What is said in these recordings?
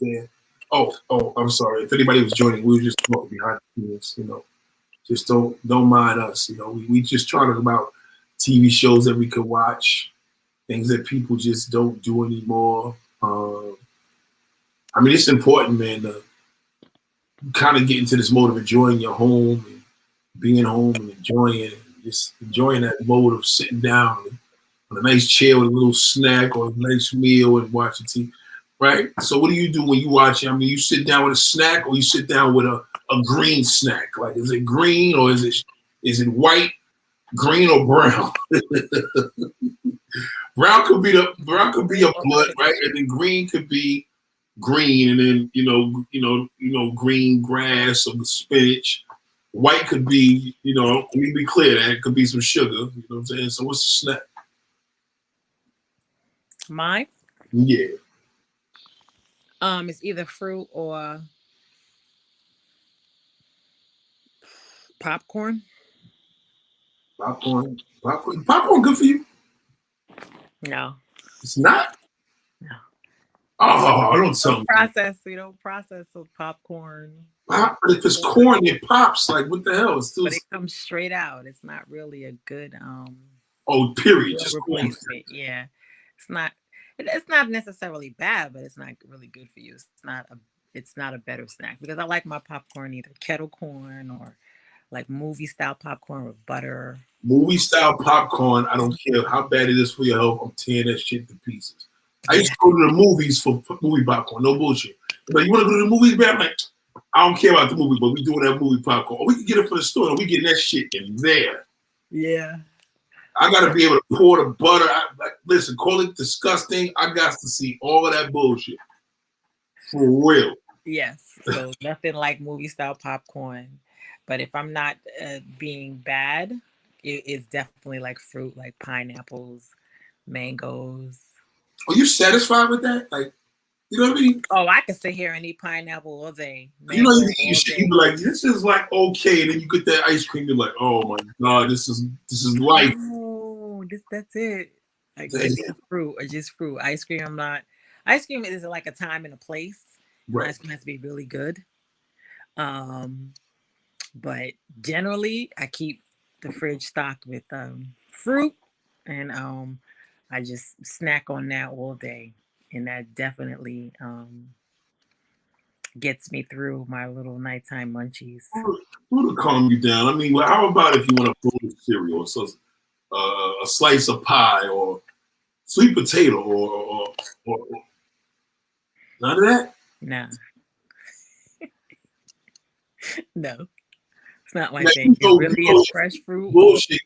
understand. Oh, I'm sorry. If anybody was joining, we were just talking behind the scenes. Just don't mind us. We just talking about TV shows that we could watch, things that people just don't do anymore. I mean, it's important, man, to kind of get into this mode of enjoying your home and being home and enjoying it, just enjoying that mode of sitting down on a nice chair with a little snack or a nice meal and watching TV, right? So what do you do when you watch it? I mean, you sit down with a snack or you sit down with a green snack? Like, is it green or is it white, green or brown? Brown could be your blood, right? And then green could be green, and then green grass or spinach. White could be, let me be clear, that it could be some sugar. You know what I'm saying? So what's the snack? Mine? Yeah. It's either fruit or popcorn. Popcorn good for you? No. It's not? No. Oh, don't tell me. We don't process with popcorn. But if it's corn, it pops. Like, what the hell? But it comes straight out. It's not really a good period. Just replacement. Yeah. It's not necessarily bad, but it's not really good for you. It's not a better snack, because I like my popcorn either kettle corn or like movie style popcorn with butter. Movie style popcorn, I don't care how bad it is for your health, I'm tearing that shit to pieces. I used to go to the movies for movie popcorn, no bullshit. But you want to go to the movies, man? I'm like, I don't care about the movie, but we doing that movie popcorn. Or we can get it from the store, and we getting that shit in there. Yeah. I got to be able to pour the butter. Listen, call it disgusting. I got to see all of that bullshit. For real. Yes. So nothing like movie style popcorn. But if I'm not being bad, it's definitely like fruit, like pineapples, mangoes. Are you satisfied with that? Like, you know what I mean? Oh, I can sit here and eat pineapple all day. You know, you eat shit, you be like, this is like okay, and then you get that ice cream, you're like, oh my god, this is life. Oh, that's it. Like just fruit or just fruit. Ice cream, Ice cream is like a time and a place. Right. Ice cream has to be really good. But generally, I keep the fridge stocked with fruit, and I just snack on that all day, and that definitely gets me through my little nighttime munchies. Food to calm you down. I mean, well, how about if you want a bowl of cereal, so a slice of pie, or sweet potato, or none of that? Nah. No. It's not my thing. It really is fresh fruit. Bullshit.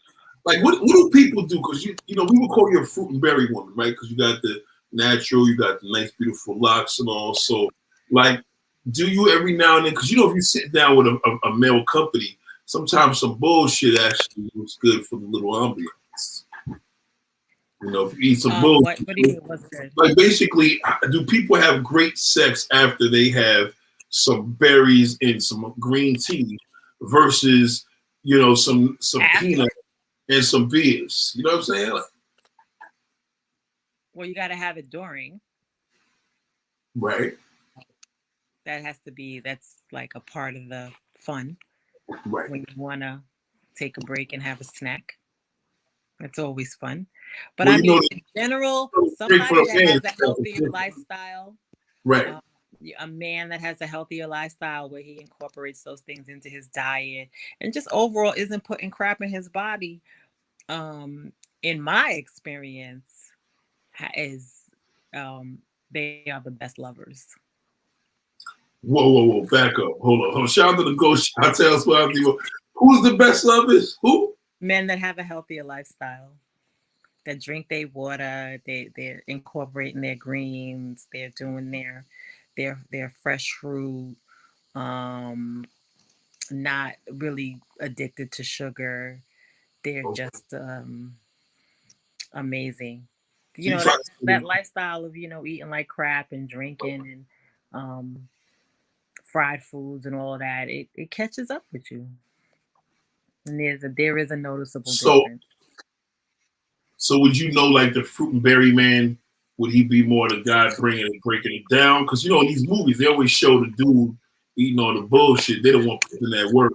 Like, what do people do? Because we would call you a fruit and berry woman, right? Because you got the natural, you got the nice, beautiful locks and all. So, like, do you every now and then? Because if you sit down with a male company, sometimes some bullshit actually looks good for the little ambiance. If you eat some bullshit. What do you mean? What's good? Like, basically, do people have great sex after they have some berries and some green tea versus some peanut and some beers? You know what I'm saying? Like, well, you got to have it during. Right. That's like a part of the fun. Right. When you want to take a break and have a snack. It's always fun. But in general, somebody that has a healthier lifestyle. Right. A man that has a healthier lifestyle where he incorporates those things into his diet and just overall isn't putting crap in his body, in my experience, is they are the best lovers. Whoa, back up. Hold on. Shout out to the ghost. I'll tell us what who's the best lovers? Who? Men that have a healthier lifestyle, that drink their water, they're incorporating their greens, they're doing their fresh fruit, not really addicted to sugar. They're just amazing. That lifestyle of eating like crap and drinking and fried foods and all of that, it catches up with you. And there is a noticeable difference. So would like the fruit and berry man Would he be more the guy breaking it down? Because in these movies they always show the dude eating all the bullshit. They don't want to put in that work.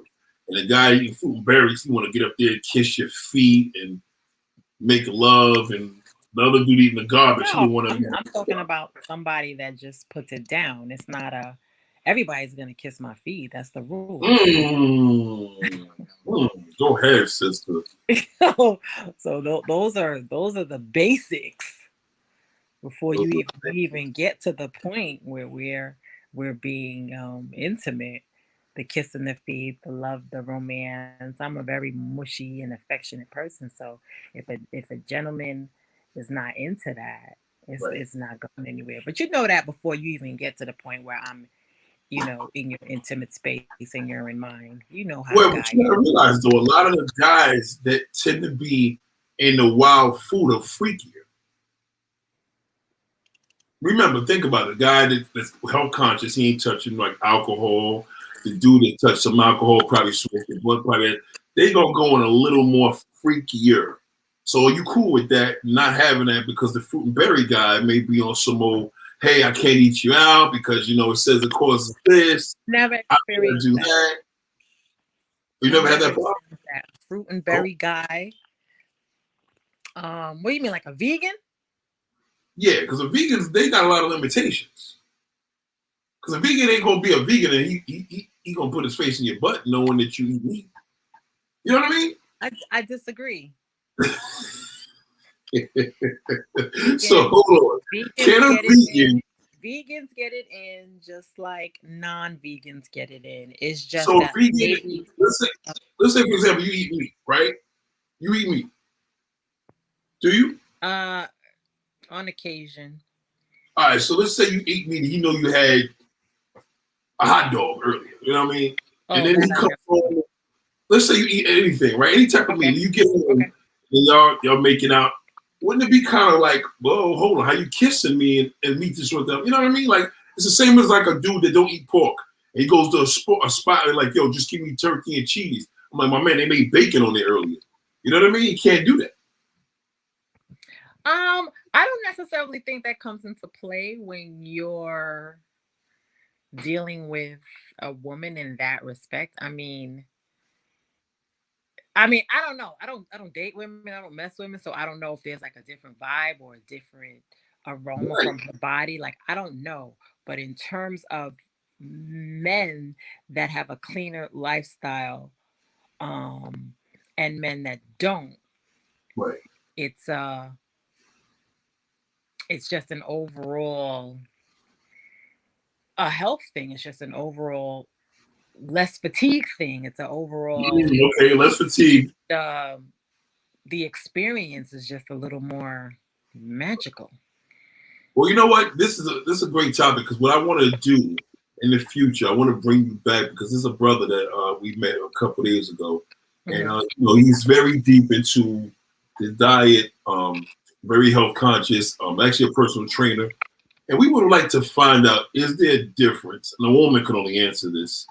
And the guy eating fruit and berries, he want to get up there and kiss your feet and make love. And the other dude eating the garbage, he No, didn't want to. I'm talking about somebody that just puts it down. It's not everybody's gonna kiss my feet. That's the rules. Go ahead, sister. So those are the basics before you even get to the point where we're being intimate. The kissing the feet, the love, the romance. I'm a very mushy and affectionate person. So if a gentleman is not into that, it's not going anywhere. But you know that before you even get to the point where I'm, in your intimate space and you're in mine. You know how Well, the but guy you gotta is. realize though, a lot of the guys that tend to be in the wild food are freakier. Remember, think about it. The guy that's health conscious, he ain't touching like alcohol. The dude that touched some alcohol probably smoking blood, probably they gonna go in a little more freakier. So are you cool with that? Not having that because the fruit and berry guy may be on some old, hey, I can't eat you out because it says it causes this. Never I can't experienced do that. that. You I've never had never that problem? experienced that. Fruit and Oh, berry guy. What do you mean, like a vegan? yeah, because the vegans they got a lot of limitations. Because a vegan ain't gonna be a vegan and he gonna put his face in your butt knowing that you eat meat. You know what I mean? I disagree. So Vegans, hold on. vegans Can a get it in. vegan Vegans get it in just like non-vegans get it in. It's just so a that vegan maybe let's say for example you eat meat, right? You eat meat. Do you? uh on occasion. All right, so let's say you eat meat and you had a hot dog earlier. You know what I mean? And Oh, then that he I comes never home. Let's say you eat anything, right? Any type of meat, okay. and you get home Okay. and y'all making out. Wouldn't it be kind of like, whoa, hold on, how you kissing me and meat this with them? You know what I mean? Like it's the same as like a dude that don't eat pork and he goes to a spot and like, yo, just give me turkey and cheese. I'm like, my man, they made bacon on there earlier. You know what I mean? You can't do that. I don't necessarily think that comes into play when you're dealing with a woman in that respect. I mean, I don't know. I don't date women. I don't mess with women, so I don't know if there's like a different vibe or a different aroma Right. from her body. Like I don't know. But in terms of men that have a cleaner lifestyle, um, and men that don't, Right. it's uh, it's just an overall a health thing. It's just an overall less fatigue thing. It's an overall Okay, less fatigue. uh, the experience is just a little more magical. Well, you know what? This is a great topic because what I want to do in the future, I want to bring you back because there's a brother that we met a couple days ago, and Mhm. he's very deep into his diet, very health conscious. Actually, a personal trainer, and we would like to find out: is there a difference? And a woman can only answer this.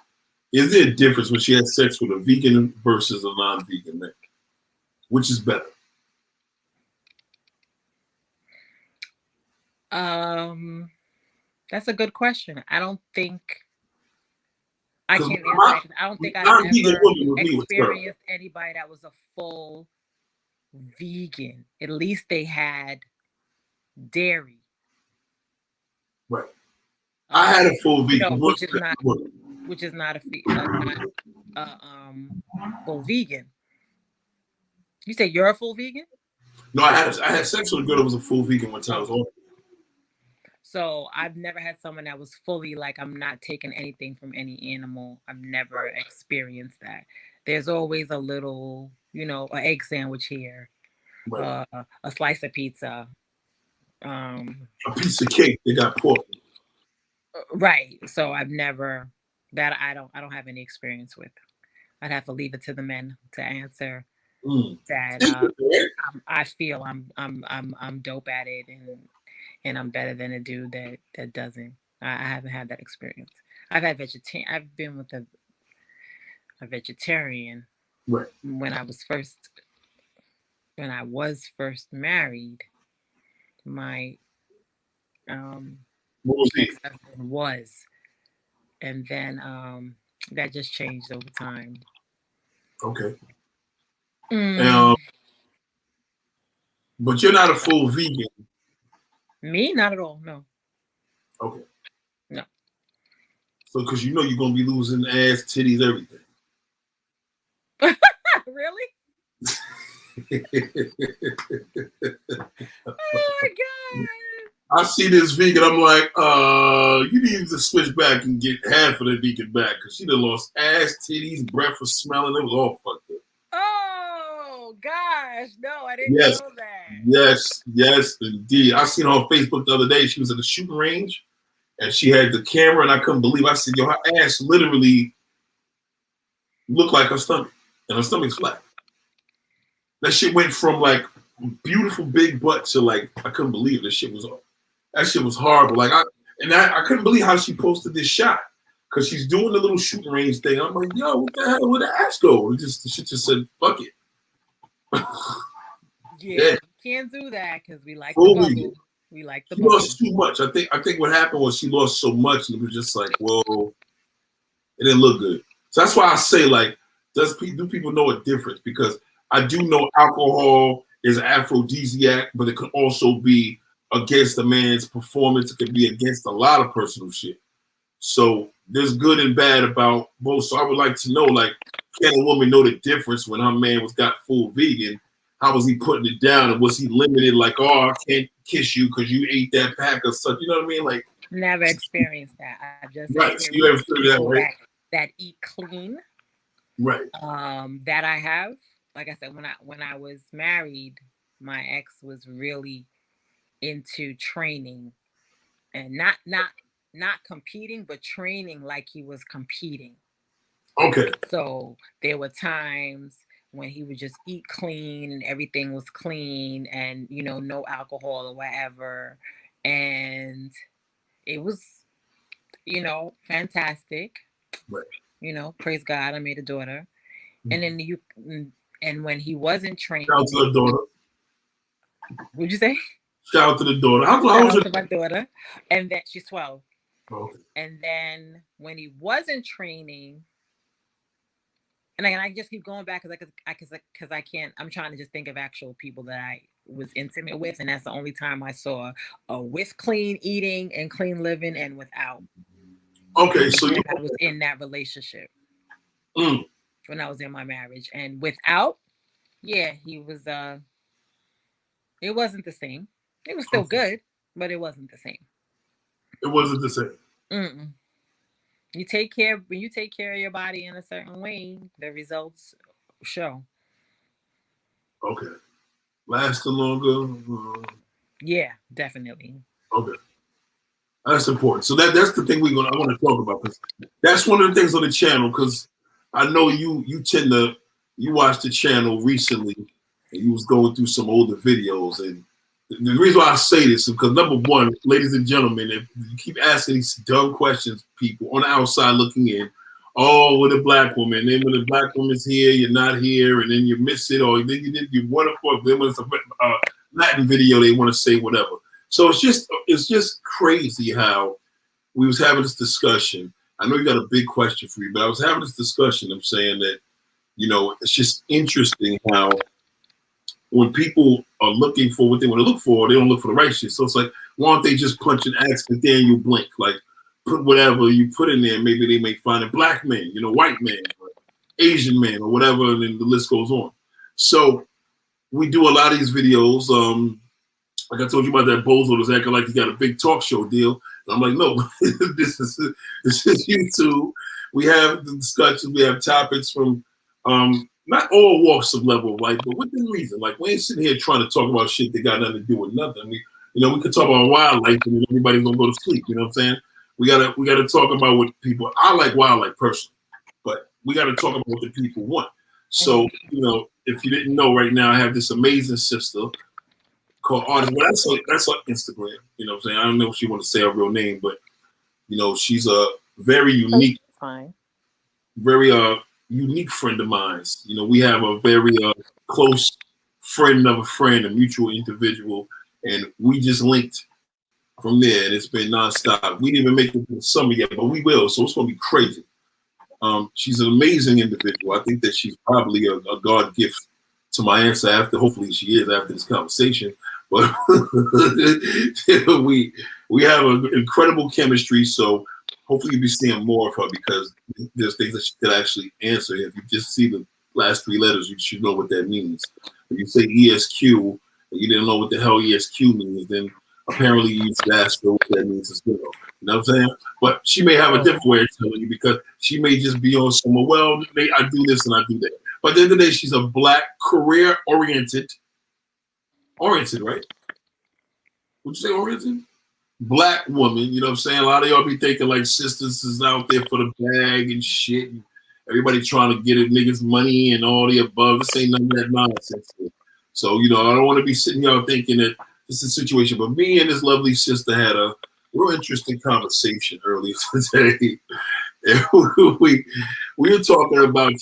Is there a difference when she has sex with a vegan versus a non-vegan man? Which is better? Um, that's a good question. I don't think I Because can't answer my that 'cause I don't think I've non-vegan ever woman with me was terrible. experienced anybody that was a full vegan. At least they had dairy. Right. I had a full vegan. Which is not not full vegan. You say you're a full vegan? No, I had sex with a girl that was a full vegan one time. It was Okay. awful. So I've never had someone that was fully like I'm not taking anything from any animal. I've never experienced that. There's always a little, an egg sandwich here, Right. a slice of pizza. Um, A piece of cake. They got pork. right. So I've never that I don't have any experience with. I'd have to leave it to the men to answer Mm. that. Interesting, right? I feel I'm dope at it and I'm better than a dude that doesn't. I haven't had that experience. I've been with a vegetarian Right. when I was first married. My What was he? Ex-husband was, and then that just changed over time. Okay. Mm. But you're not a full vegan. Me? Not at all. No. Okay. No. So, because you know you're gonna be losing ass, titties, everything. Really? Oh my god! I see this vegan, I'm like, you need to switch back and get half of the vegan back because she done lost ass, titties, breath was smelling. It was all fucked up. Oh gosh, no, I didn't Yes, know that. yes, indeed. I seen her on Facebook the other day. She was at the shooting range and she had the camera, and I couldn't believe. I said, yo, her ass literally looked like her stomach, and her stomach's flat. That shit went from like beautiful big butt to like I couldn't believe it. That shit was horrible. Like I couldn't believe how she posted this shot because she's doing the little shooting range thing. I'm like, yo, what the hell? Where the ass go? The shit just said, fuck it. Yeah, can't do that because we like Full the bubble. vegan. We like the She bubble. lost too much. I think what happened was she lost so much, and it was just like, whoa, it didn't look good. So that's why I say, like, do people know a difference? Because I do know alcohol is an aphrodisiac, but it can also be against a man's performance. It can be against a lot of personal shit. So there's good and bad about both. So I would like to know, like, can a woman know the difference when her man got full vegan? How was he putting it down? And was he limited? Like, oh, I can't kiss you because you ate that pack of stuff. You know what I mean? Like, never experienced that. I just right. So you ever feel that, right? That eat clean. Right. That I have. Like I said, when I was married, my ex was really into training and not competing, but training like he was competing. Okay. So there were times when he would just eat clean and everything was clean and, you know, no alcohol or whatever. And it was, you know, fantastic. Right. You know, praise God, I made a daughter. And then and when he wasn't trained. Shout out to the daughter. What'd you say? Shout out to the daughter. How Shout out to my daughter. And then she's 12. Okay. And then when he wasn't training, and I just keep going back because I can't. I'm trying to just think of actual people that I was intimate with, and that's the only time I saw with clean eating and clean living and without. Okay, so I was in that relationship when I was in my marriage, and without, yeah, he was. It wasn't the same. It was still good, but it wasn't the same. It wasn't the same. Mm-mm. When you take care of your body in a certain way, the results show. Okay. Lasting longer. Yeah, definitely. Okay. That's important. So that's the thing I want to talk about, because that's one of the things on the channel, because I know you watched the channel recently and you was going through some older videos, and the reason why I say this is because, number one, ladies and gentlemen, if you keep asking these dumb questions, people on the outside looking in, oh, with a black woman, then when the black woman's here, you're not here, and then you miss it, or then you want to, then when it's a Latin video, they want to say whatever. So it's just crazy how we was having this discussion. I know you got a big question for me, but I was having this discussion. I'm saying that, you know, it's just interesting how when people are looking for what they want to look for, they don't look for the right shit. So it's like, why don't they just punch an X and Daniel Blink? Like, put whatever you put in there. Maybe they may find a black man, you know, white man, or Asian man, or whatever, and then the list goes on. So we do a lot of these videos. Like I told you about that bozo that's acting like he got a big talk show deal. And I'm like, no, this is YouTube. We have the discussions. We have topics from not all walks of level of life, but within reason. Like, we ain't sitting here trying to talk about shit that got nothing to do with nothing. We could talk about wildlife and everybody's gonna go to sleep. You know what I'm saying? We gotta talk about what people. I like wildlife personally, but we gotta talk about what the people want. So, you know, if you didn't know, right now I have this amazing sister called Artist. Well, that's on Instagram. You know what I'm saying? I don't know if she want to say her real name, but you know, she's a very unique, very unique friend of mine. You know, we have a very close friend of a friend, a mutual individual, and we just linked from there, and it's been nonstop. We didn't even make it to the summer yet, but we will. So it's going to be crazy. She's an amazing individual. I think that she's probably a God gift to my answer. After, hopefully, she is after this conversation. But we have an incredible chemistry. So hopefully, you'll be seeing more of her because there's things that she could actually answer. If you just see the last three letters, you should know what that means. If you say ESQ and you didn't know what the hell ESQ means, then apparently you should ask her what that means as well. You know what I'm saying? But she may have a different way of telling you because she may just be on somewhere, well, I do this and I do that. But at the end of the day, she's a black, career-oriented, right? Would you say oriented? Black woman, you know what I'm saying? A lot of y'all be thinking like sisters is out there for the bag and shit. And everybody trying to get a niggas money and all the above. This ain't none of that nonsense. So, I don't want to be sitting here thinking that this is a situation. But me and this lovely sister had a real interesting conversation earlier today. And we were talking about,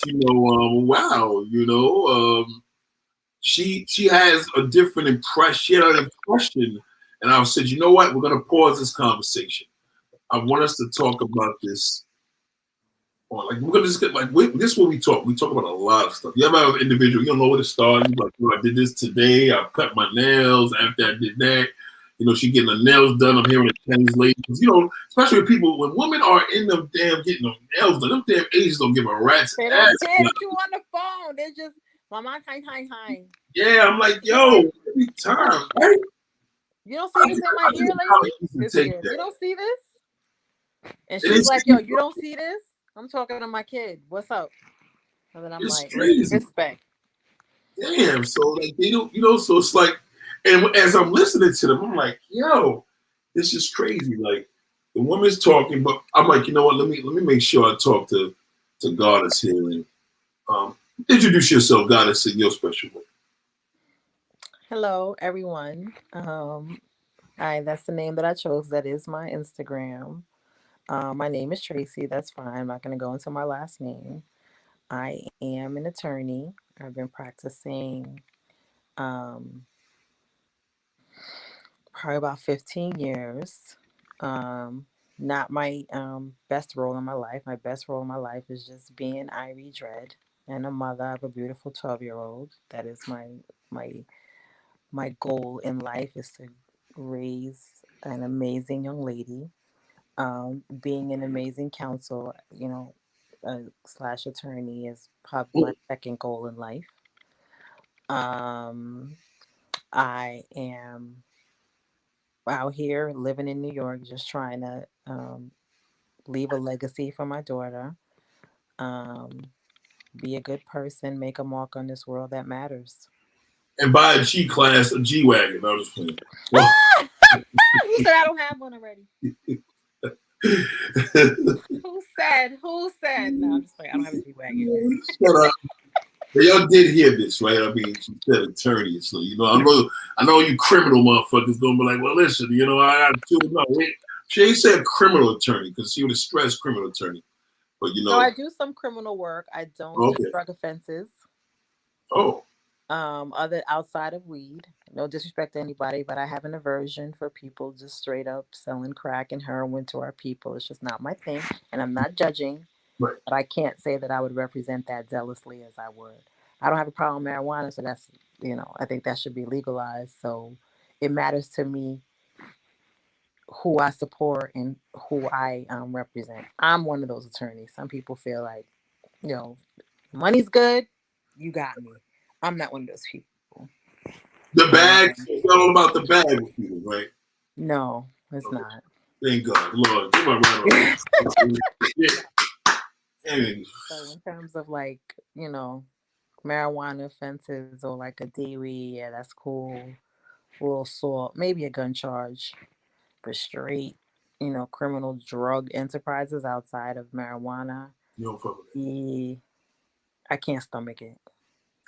she has a different impression. She had an impression. And I said, you know what? We're going to pause this conversation. I want us to talk about this. We're going to just get this is what we talk. We talk about a lot of stuff. You ever have an individual, you don't know where to start. You're like, I did this today. I cut my nails after I did that. She getting her nails done. I'm hearing the Chinese ladies. Especially when women are in them damn getting them nails done, them damn Asians don't give a rat's ass. They don't care you on the phone. They're just, mama, hi. Yeah, I'm like, yo, every time, right? You don't see this in my ear lately? You don't see this? And she's like, yo, you don't see this? I'm talking to my kid. What's up? And then I'm like, respect. Damn, so they don't, so it's like, and as I'm listening to them, I'm like, yo, this is crazy. Like the woman's talking, but I'm like, you know what? Let me make sure I talk to Goddess here and introduce yourself, Goddess, in your special way. Hello, everyone. That's the name that I chose. That is my Instagram. My name is Tracy. That's fine. I'm not going to go into my last name. I am an attorney. I've been practicing probably about 15 years. Not my best role in my life. My best role in my life is just being Irie Dread and a mother of a beautiful 12-year-old. That is my goal in life is to raise an amazing young lady. Being an amazing counsel, slash attorney is probably my second goal in life. I am out here living in New York, just trying to leave a legacy for my daughter. Be a good person, make a mark on this world that matters. And buy a G-Class, a G-Wagon. I was just playing. Who said I don't have one already? Who said? No, I'm just like, I don't have a G-Wagon. Shut up. But y'all did hear this, right? I mean, she said attorney, so I know you criminal motherfuckers gonna be like, well, listen, I got to know. She ain't said criminal attorney because she would have stressed criminal attorney. But So I do some criminal work. I don't do drug offenses. Oh. Other outside of weed. No disrespect to anybody, but I have an aversion for people just straight up selling crack and heroin to our people. It's just not my thing, and I'm not judging. Right. But I can't say that I would represent that zealously as I would. I don't have a problem with marijuana, so that's I think that should be legalized. So it matters to me who I support and who I represent. I'm one of those attorneys. Some people feel like, money's good, you got me. I'm not one of those people. The bag, it's all about the bag with you, right? No, it's not. Thank God, Lord. Give my right on. So in terms of marijuana offenses or like a DWI, yeah, that's cool. Full assault, maybe a gun charge, but straight, criminal drug enterprises outside of marijuana. I can't stomach it.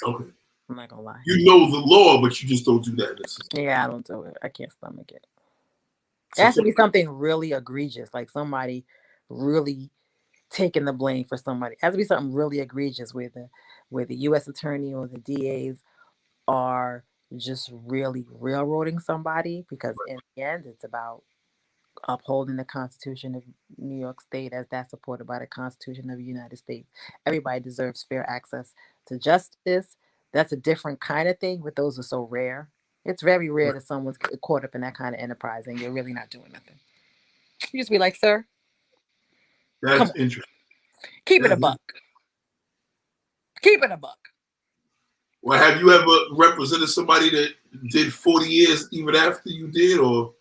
Okay. I'm not gonna lie. You know the law, but you just don't do that. Yeah, I don't do it. I can't stomach it. It has to be something really egregious, like somebody really taking the blame for somebody. It has to be something really egregious where the U.S. attorney or the DAs are just really railroading somebody, because in the end, it's about upholding the Constitution of New York State as that's supported by the Constitution of the United States. Everybody deserves fair access to justice. That's a different kind of thing, but those are so rare. It's very rare that someone's caught up in that kind of enterprise and you're really not doing nothing. You just be like, sir, come That's on, interesting. keep it a buck. Keep it a buck. Well, have you ever represented somebody that did 40 years even after you did, or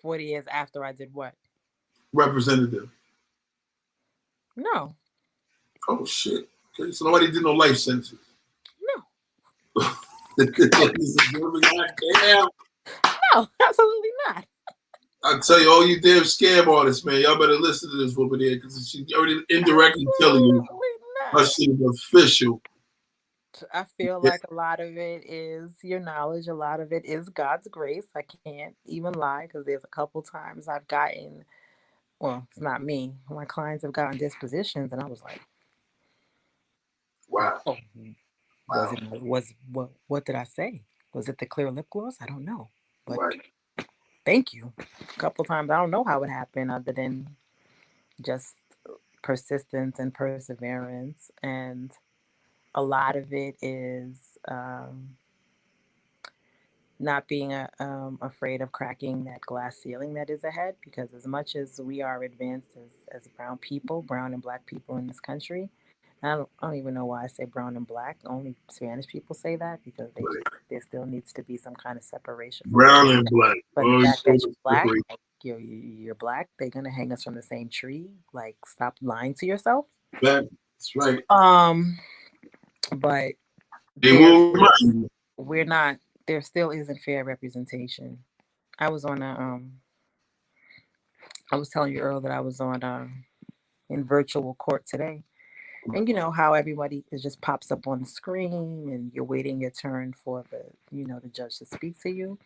40 years after I did what? represented them? No. Oh shit. Okay, so nobody did no life sentences. No. Damn. No, absolutely not. I tell you, all you damn scam artists, man, y'all better listen to this woman here because she's already indirectly telling you her shit is official. I feel like a lot of it is your knowledge. A lot of it is God's grace. I can't even lie because there's a couple times I've gotten, well, it's not me. My clients have gotten dispositions, and I was like, wow. Oh, was it? Was what did I say? Was it the clear lip gloss? I don't know, but thank you. A couple times I don't know how it happened, other than just persistence and perseverance, and a lot of it is not being afraid of cracking that glass ceiling that is ahead. Because as much as we are advanced as brown people, brown and black people in this country, I don't even know why I say brown and black. Only Spanish people say that because there still needs to be some kind of separation. Brown and black. But the fact that you're black, you're black, they're gonna hang us from the same tree. Like, stop lying to yourself. That's right. But they will remind you. We're not. There still isn't fair representation. I was on a I was telling you earlier that I was on in virtual court today. And you know how everybody it just pops up on the screen and you're waiting your turn for the judge to speak to you.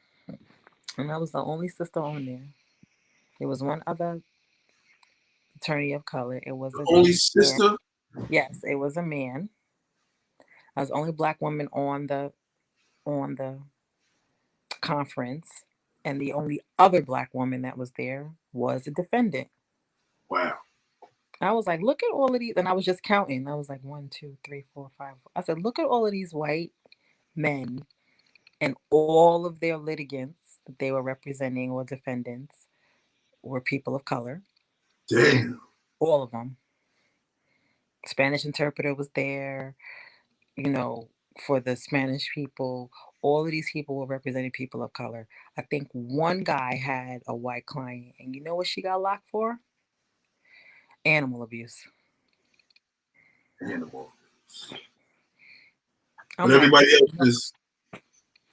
And I was the only sister on there. There was one other attorney of color. It was the only sister? Man. Yes, it was a man. I was the only black woman on the conference, and the only other black woman that was there was a defendant. Wow. I was like, look at all of these, and I was just counting. I was like, 1, 2, 3, 4, 5. I said, look at all of these white men, and all of their litigants that they were representing or defendants were people of color. Damn. All of them. Spanish interpreter was there, for the Spanish people. All of these people were representing people of color. I think one guy had a white client, and you know what she got locked for? Animal abuse. Animal. But everybody else's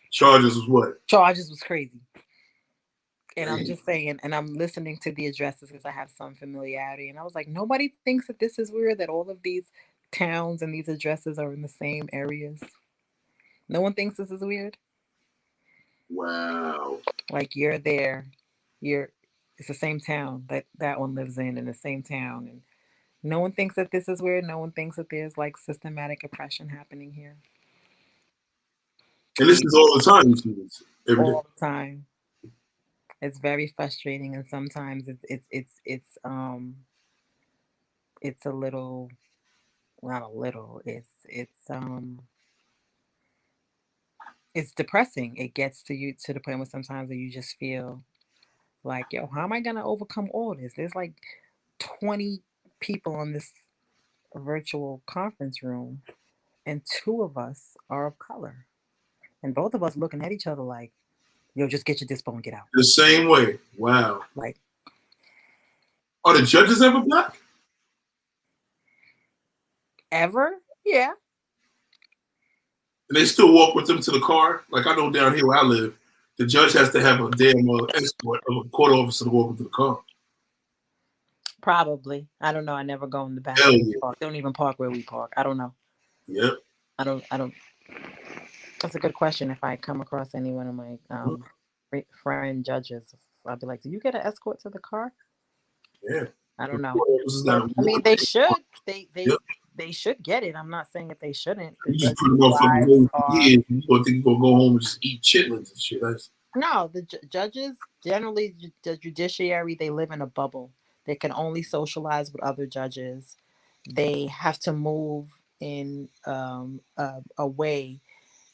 charges was what? Charges was crazy. And I'm just saying, and I'm listening to the addresses because I have some familiarity. And I was like, nobody thinks that this is weird, that all of these towns and these addresses are in the same areas. No one thinks this is weird. Wow. Like, you're there. It's the same town that one lives in the same town. And no one thinks that this is weird. No one thinks that there's like systematic oppression happening here. And this is all the time, you see this every day. All the time. It's very frustrating, and sometimes it's a little, not a little. It's depressing. It gets to you to the point where sometimes that you just feel like, yo, how am I gonna overcome all this? There's like 20 people on this virtual conference room, and 2 of us are of color, and both of us looking at each other like, yo, just get your dispo and get out. The same way. Wow. Like, are the judges ever black? Ever? Yeah. And they still walk with them to the car? Like, I know down here where I live, the judge has to have a damn escort of a court officer to walk into the car. Probably. I don't know. I never go in the back. Yeah. Park. They don't even park where we park. I don't know. Yep. I don't. That's a good question. If I come across any one of my friend judges, I'll be like, do you get an escort to the car? Yeah. I don't know. I mean, they should. They should get it. I'm not saying that they shouldn't. You just put them off for years, and you gonna think you're gonna go home and just eat chitlins and shit. No, the judges generally, the judiciary, they live in a bubble. They can only socialize with other judges. They have to move in a way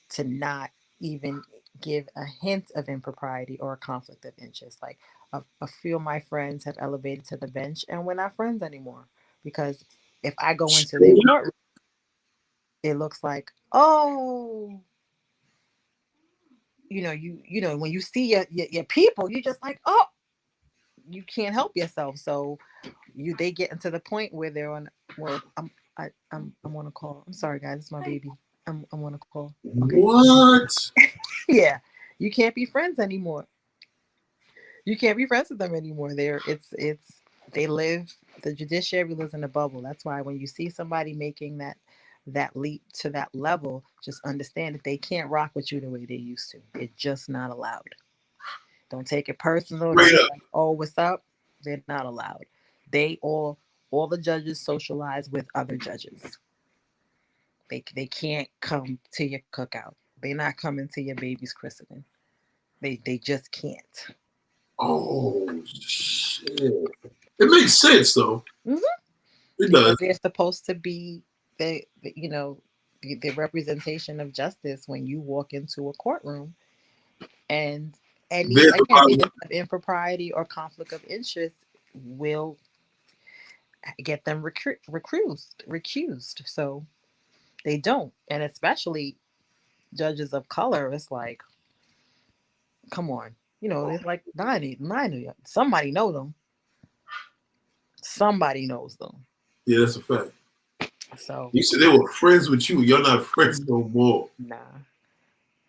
to not even give a hint of impropriety or a conflict of interest. Like a few of my friends have elevated to the bench, and we're not friends anymore because if I go into their courtroom, it looks like, oh, you know when you see your people, you just like, oh, you can't help yourself. So they get into the point where they're on. Well, I'm on a call. I'm sorry, guys. It's my baby. I'm on a call. Okay. What? Yeah, you can't be friends anymore. You can't be friends with them anymore. They live. The judiciary lives in a bubble. That's why when you see somebody making that leap to that level, just understand that they can't rock with you the way they used to. It's just not allowed. Don't take it personal. Don't Straight be up. like, oh, what's up? They're not allowed. They all the judges socialize with other judges. They can't come to your cookout. They're not coming to your baby's christening. They just can't. Oh shit. It makes sense though. Hmm. It Because does. they're supposed to be the representation of justice when you walk into a courtroom, and any There's a again lot of hint of impropriety or conflict of interest will get them recused. So they don't, and especially judges of color. It's like, come on, there's like nine of you. Somebody know them. Somebody knows them. yeah, that's a fact. So You said they were friends with you. You're not friends no more. nah.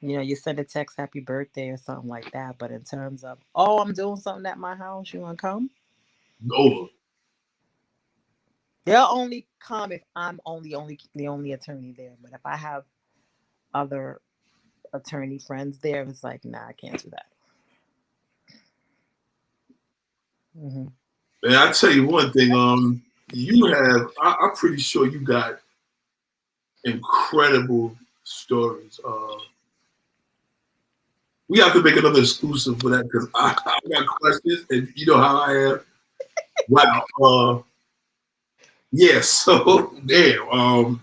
You send a text happy birthday or something like that. But in terms of, oh, I'm doing something at my house, you wanna come? Over. They'll only come if I'm only the only attorney there. But if I have other attorney friends there, it's like, nah, I can't do that. Hmm. And I tell you one thing, I'm pretty sure you got incredible stories. We have to make another exclusive for that because I got questions, and you know how I am. Wow. Yeah. So damn.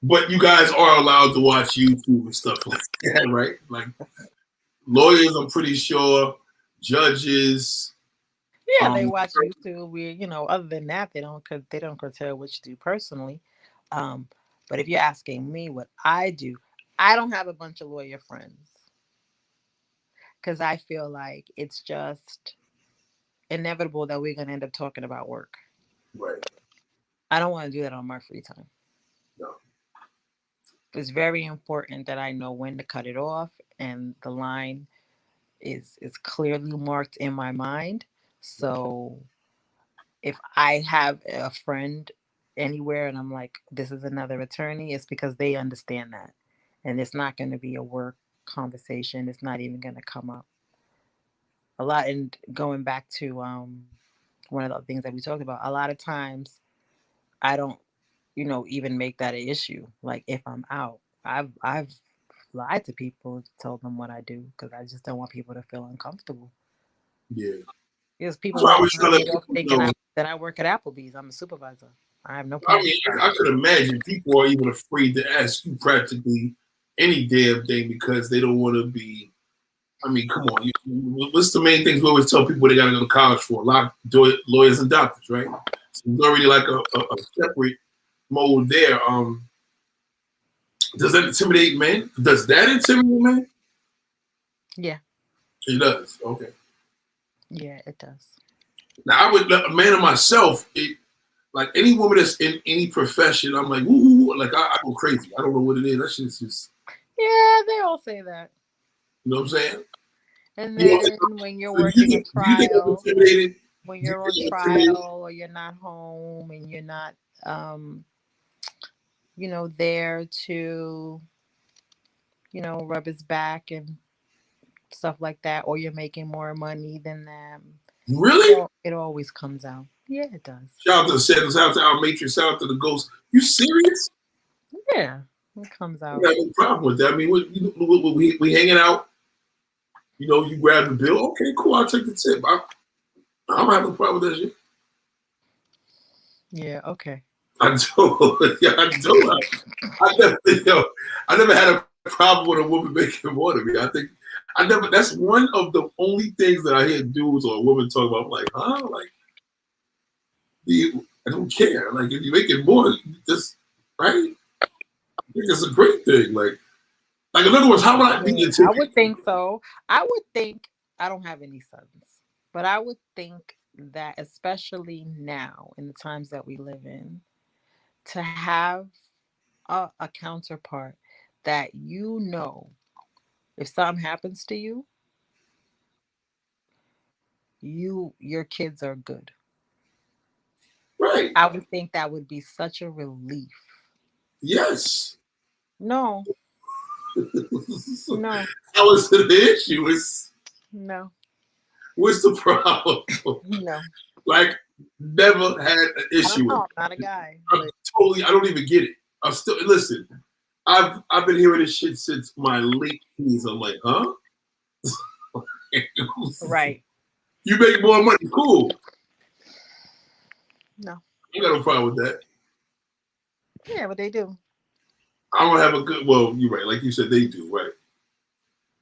But you guys are allowed to watch YouTube and stuff like that, right? Like lawyers, I'm pretty sure. Judges. Yeah, they Um, watch YouTube. Other than that, they don't curtail what you do personally. Um, but if you're asking me what I do, I don't have a bunch of lawyer friends because I feel like it's just inevitable that we're gonna end up talking about work. right. I don't want to do that on my free time. No. It's very important that I know when to cut it off, and the line is clearly marked in my mind. So if I have a friend anywhere and I'm like, this is another attorney, it's because they understand that. And it's not going to be a work conversation. It's not even going to come up a lot. And going back to one of the things that we talked about, a lot of times I don't, even make that an issue. Like if I'm out, I've lied to people, told them what I do because I just don't want people to feel uncomfortable. Yeah. Because people That's why I walk was trying around to New let York people thinking know. that I work at Applebee's. I'm a supervisor. I have no I problem mean, with that. I could imagine people are even afraid to ask you practically any damn thing because they don't want to be. I mean, come on. What's the main things we always tell people they got to go to college for? A lot of lawyers and doctors, right? So there's already like a separate mode there. Does that intimidate men? Does that intimidate men? Yeah, It does. Okay. yeah, it does. Now, I would, a man of myself, like any woman that's in any profession, I'm like, ooh, like I go crazy. I don't know what it is. That shit's just, Yeah, they all say that. you know what I'm saying? And You know, then when you're so working a do you think I'm trial, intimidated? when Do you you're on think I'm intimidated? trial or you're not home and you're not, um, there to, rub his back and stuff like that, or you're making more money than them, Really? it always comes out. Yeah, it does. Shout out to the Shadows, shout out to our Matrix, shout out to the Ghost. You serious? Yeah. It comes I out. don't have no problem with that. I mean, we hanging out. You know, you grab the bill. Okay, cool. I'll take the tip. I don't have no problem with that shit. Yeah, okay. I don't. Yeah, I don't. I never had a problem with a woman making more than me. I never. That's one of the only things that I hear dudes or women talk about. I'm like, huh? Like, I don't care. Like, if you're making more, just right. I think it's a great thing. Like in other words, how would I be Yeah, into? I would think so. I would think I don't have any sons, but I would think that especially now in the times that we live in, to have a counterpart that if something happens to you, your kids are good. Right. I would think that would be such a relief. Yes. No, no, That was the issue. no, What's the problem? no. Like, never had an I don't issue with know. it. I'm not a guy, I'm but totally. I don't even get it. I'm still listen. I've been hearing this shit since my late teens. I'm like, huh? right. You make more money, cool. No. I got no problem with that. Yeah, but they do. I don't have a good. Well, you're right. Like you said, they do. Right.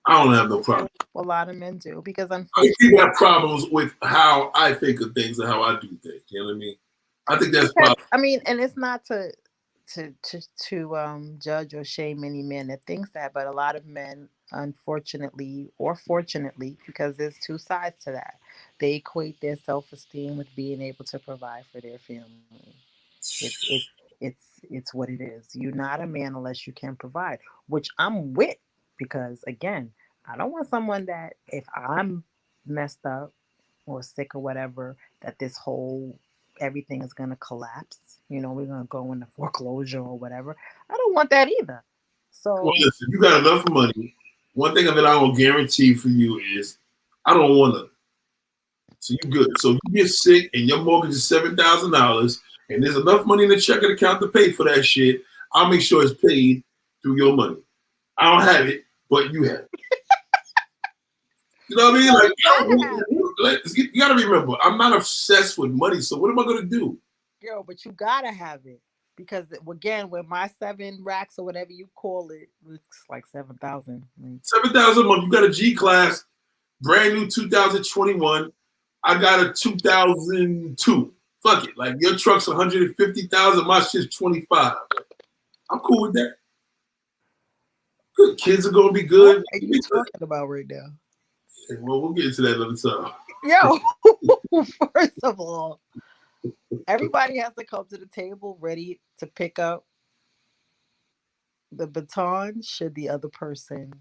I don't have no problem. A lot of men do because People unfortunately, have problems with how I think of things and how I do things. You know what I mean? I think that's because probably. I mean, and it's not to judge or shame any man that thinks that, but a lot of men, unfortunately or fortunately, because there's two sides to that, they equate their self-esteem with being able to provide for their family. It's what it is. You're not a man unless you can provide, which I'm with, because again, I don't want someone that if I'm messed up or sick or whatever, that this whole everything is gonna collapse. We're gonna go into foreclosure or whatever. I don't want that either. Well, So listen, you got enough money. One thing that I will guarantee for you is I don't want to. So you good. So if you get sick and your mortgage is $7,000 and there's enough money in the checking account to pay for that shit, I'll make sure it's paid through your money. I don't have it, but you have it. You know what I mean? Like, you gotta remember, I'm not obsessed with money. So what am I gonna do? Yo, but you gotta have it because again, with my 7 racks or whatever you call it, looks like 7,000. 7,000 a month. You got a G class, brand new 2021. I got a 2002. Fuck it. Like your truck's 150,000, my shit's 25. I'm cool with that. Good. Kids are gonna be good. What are you talking about right now? Well, we'll get into that another time. Yo, first of all, everybody has to come to the table ready to pick up the baton should the other person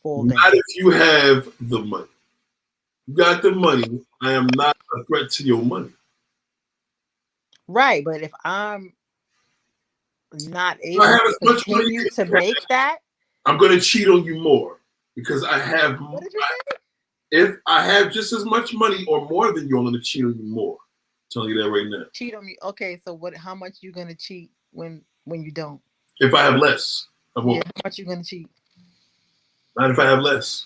fall down. Not if you have the money. You got the money. I am not a threat to your money. Right, but if I'm not able I have to as much money continue to make that, I'm gonna cheat on you more because I have. what did you say? If I have just as much money or more than you, I'm gonna cheat on you more. I'm telling you that right now. Cheat on me. Okay, so what? How much you gonna cheat when you don't? If I have less, I won't. Yeah, how much you gonna cheat? Not if I have less.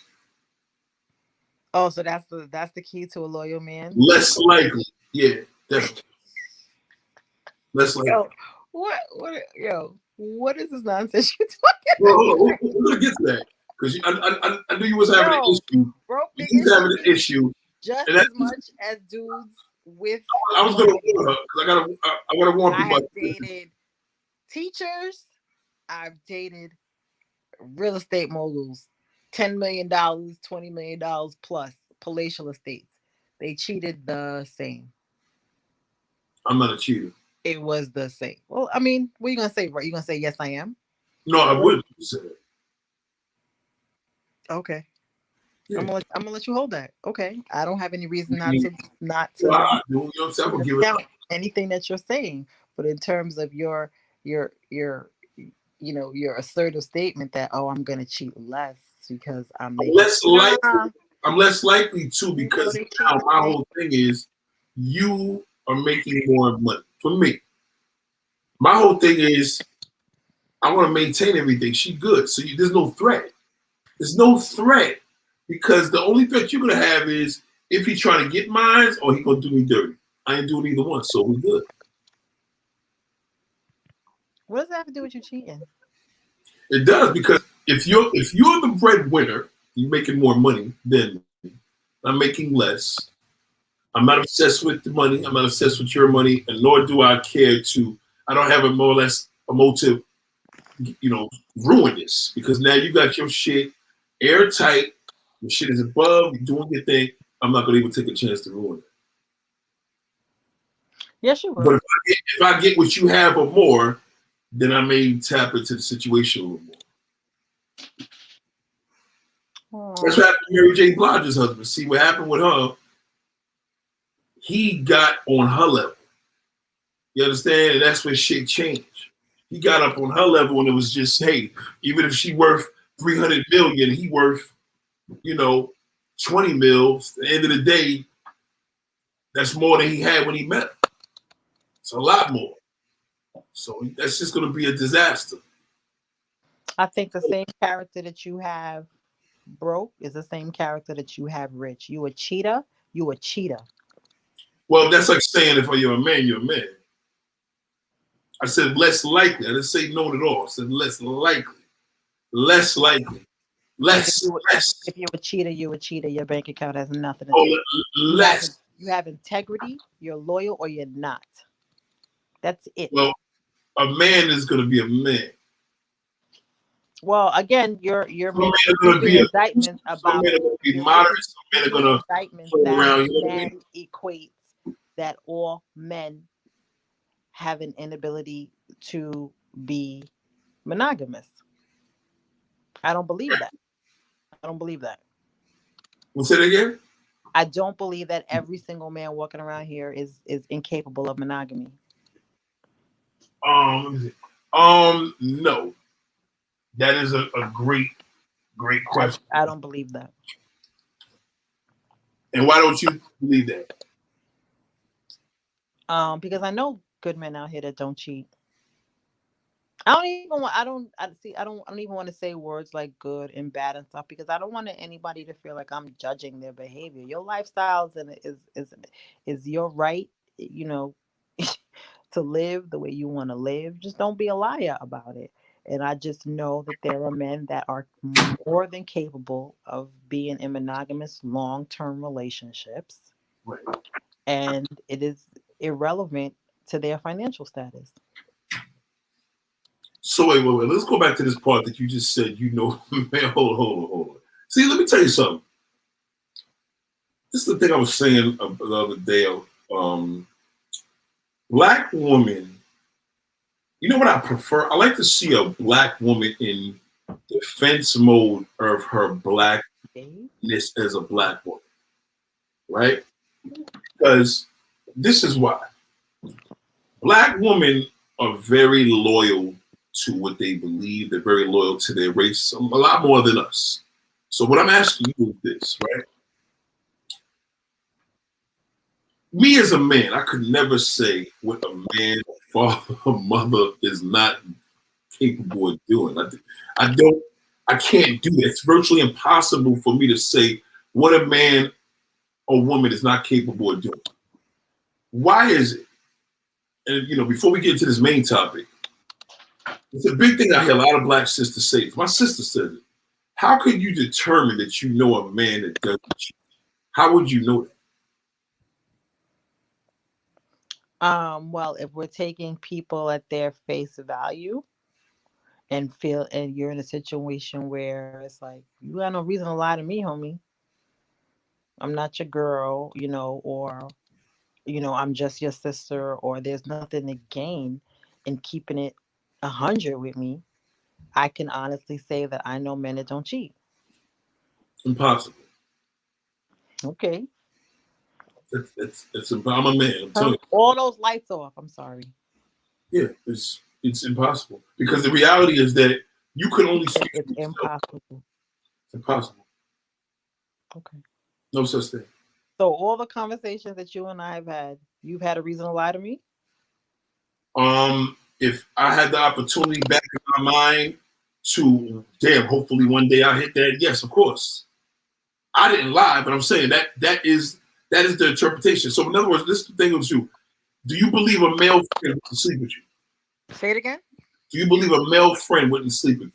Oh, so that's the key to a loyal man. Less likely. Yeah, definitely. Less likely. Yo, what is this nonsense you talking Well, hold on. We're gonna get to that because I knew you was having an issue. broke You niggas was having an issue. just And as much as dudes with I was gonna money. warn her because I gotta warn I people. have dated teachers. I've dated real estate moguls, $10 million, $20 million plus palatial estates. They cheated the same. I'm not a cheater. It was the same. Well, I mean, what are you gonna say? Right? You gonna say yes, I am? No, I wouldn't say that. Okay. Yeah. I'm gonna let you hold that. Okay. I don't have any reason not to Well, I do. You know what I'm saying? I'm gonna give it discount anything that you're saying. But in terms of your your assertive statement that I'm gonna cheat less because I'm I'm making less likely. I'm less likely to because they now cheat. my whole thing is you are making more money for me. My whole thing is I want to maintain everything. She good. So there's no threat. There's no threat because the only threat you're gonna have is if he's trying to get mine or he gonna do me dirty. I ain't doing either one, so we're good. What does that have to do with you cheating? It does because if you're the breadwinner, you're making more money than me. I'm making less. I'm not obsessed with the money. I'm not obsessed with your money, and nor do I care to. I don't have a more or less a motive, ruin this because now you got your shit airtight. Your shit is above. You're doing your thing. I'm not gonna even take a chance to ruin it. Yes, you will. But if I get what you have or more, then I may tap into the situation a little more. Aww. That's what happened to Mary J. Blige's husband. See what happened with her? He got on her level. You understand? And that's when shit changed. He got up on her level and it was just, hey, even if she worth 300 million, he worth, 20 mils. At the end of the day, that's more than he had when he met her. It's a lot more. So that's just going to be a disaster. I think the same character that you have broke is the same character that you have rich. You a cheater. You a cheater. Well, that's like saying if you're a man, you're a man. I said less likely. I didn't say no at all. I said less likely. Less likely. Less. If you're a cheater, you're a cheater. Your bank account has nothing to do. Less. You have integrity. You're loyal, or you're not. That's it. Well, a man is going to be a man. Well, again, you're making indictments about. Some men are going to be moderate. Some men are going to play around. You know what I mean? Equates that all men have an inability to be monogamous. I don't believe that. I don't believe that. What's it again? I don't believe that every single man walking around here is incapable of monogamy. No. That is a great question. I don't believe that. And why don't you believe that? Because I know good men out here that don't cheat. I don't even want to say words like good and bad and stuff because I don't want anybody to feel like I'm judging their behavior. Your lifestyle is your right, to live the way you want to live. Just don't be a liar about it. And I just know that there are men that are more than capable of being in monogamous long-term relationships. Right. And it is irrelevant to their financial status. So wait. Let's go back to this part that you just said, man, hold on. See, let me tell you something. This is the thing I was saying the other day. Black woman, you know what I prefer? I like to see a black woman in defense mode of her blackness as a black woman, right? Because this is why. Black women are very loyal to what they believe. They're very loyal to their race, a lot more than us. So what I'm asking you is this, right? Me as a man, I could never say what a man, a father, a mother is not capable of doing. I can't do that. It's virtually impossible for me to say what a man or woman is not capable of doing. Why is it? And before we get into this main topic, it's a big thing I hear a lot of black sisters say. My sister said it. How could you determine that you know a man that doesn't cheat? How would you know that? Well, if we're taking people at their face value and you're in a situation where it's like, you got no reason to lie to me, homie. I'm not your girl, or, I'm just your sister, or there's nothing to gain in keeping it 100 with me. I can honestly say that I know men that don't cheat. Impossible. Okay. I'm a man. I'm telling you. All those lights off. I'm sorry. Yeah, it's impossible because the reality is that you can only speak. It's impossible. It's impossible. Okay. No such thing. So all the conversations that you and I have had, you've had a reason to lie to me? If I had the opportunity back in my mind to, damn, hopefully one day I'll hit that. Yes, of course. I didn't lie, but I'm saying that is the interpretation. So in other words, this is the thing with you. Do you believe a male friend would sleep with you? Say it again. Do you believe a male friend wouldn't sleep with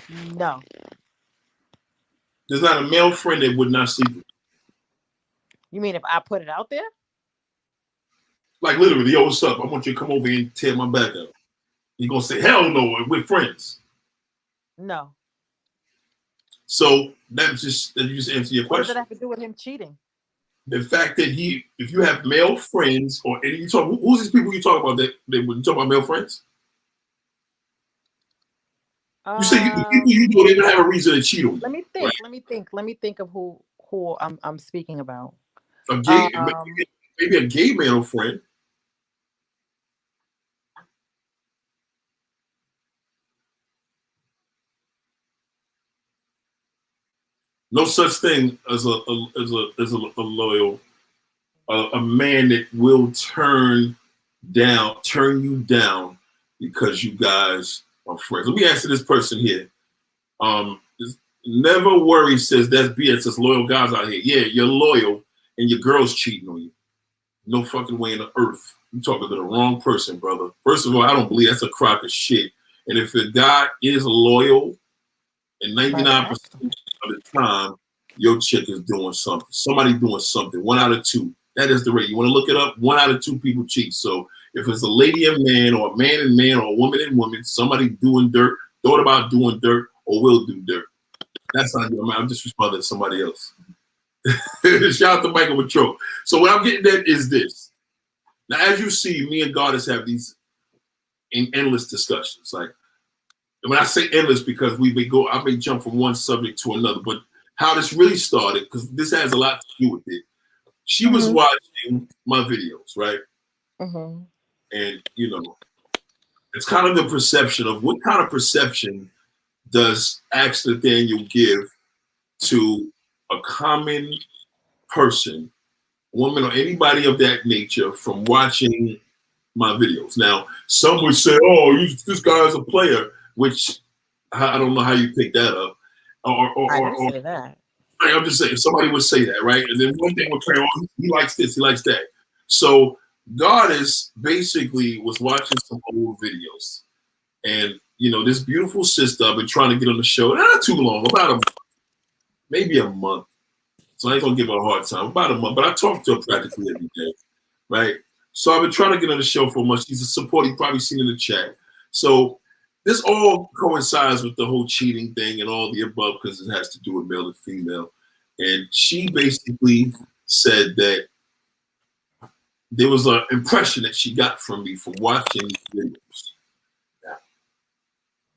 you? No. There's not a male friend that would not sleep with you. You mean if I put it out there? Like literally, yo, what's up? I want you to come over here and tear my back up. You're gonna say, hell no, we're friends. No. So that you just answer your question. What does that have to do with him cheating? The fact that if you have male friends, or any you talk, who's these people you talk about that when you talk about male friends? You say the people you don't even have a reason to cheat on. Let me think. Right? Let me think of who I'm speaking about. A gay, maybe a gay male friend. No such thing as a loyal, a man that will turn you down because you guys are friends. Let me answer this person here. Never worry says that's BS. Says loyal guys out here. Yeah, you're loyal and your girl's cheating on you. No fucking way in the earth. You're talking to the wrong person, brother. First of all, I don't believe that's a crock of shit. And if a guy is loyal, and 99% of the time, your chick is doing something. Somebody doing something. 1 out of 2. That is the rate. You want to look it up? 1 out of 2 people cheat. So if it's a lady and man, or a man and man, or a woman and woman, somebody doing dirt, thought about doing dirt, or will do dirt. That's not good. I'm just responding to somebody else. Shout out to Michael Matroke. So what I'm getting at is this. Now, as you see, me and Goddess have these endless discussions. Like, when I say endless, because I may jump from one subject to another, but how this really started, because this has a lot to do with it. She was watching my videos, right? And, it's kind of the perception of what kind of perception does Axe Nathaniel give to a common person, woman, or anybody of that nature from watching my videos. Now, some would say, oh, this guy's a player, which I don't know how you pick that up. I didn't say that. I'm just saying, somebody would say that, right? And then one thing would say, oh, he likes this, he likes that. So Goddess basically was watching some old videos. And, this beautiful sister, I've been trying to get on the show, not too long, about maybe a month. So I ain't gonna give her a hard time, about a month, but I talk to her practically every day, right? So I've been trying to get on the show for a month. She's a support, you've probably seen in the chat. So this all coincides with the whole cheating thing and all the above, because it has to do with male and female. And she basically said that there was an impression that she got from me from watching videos. Now,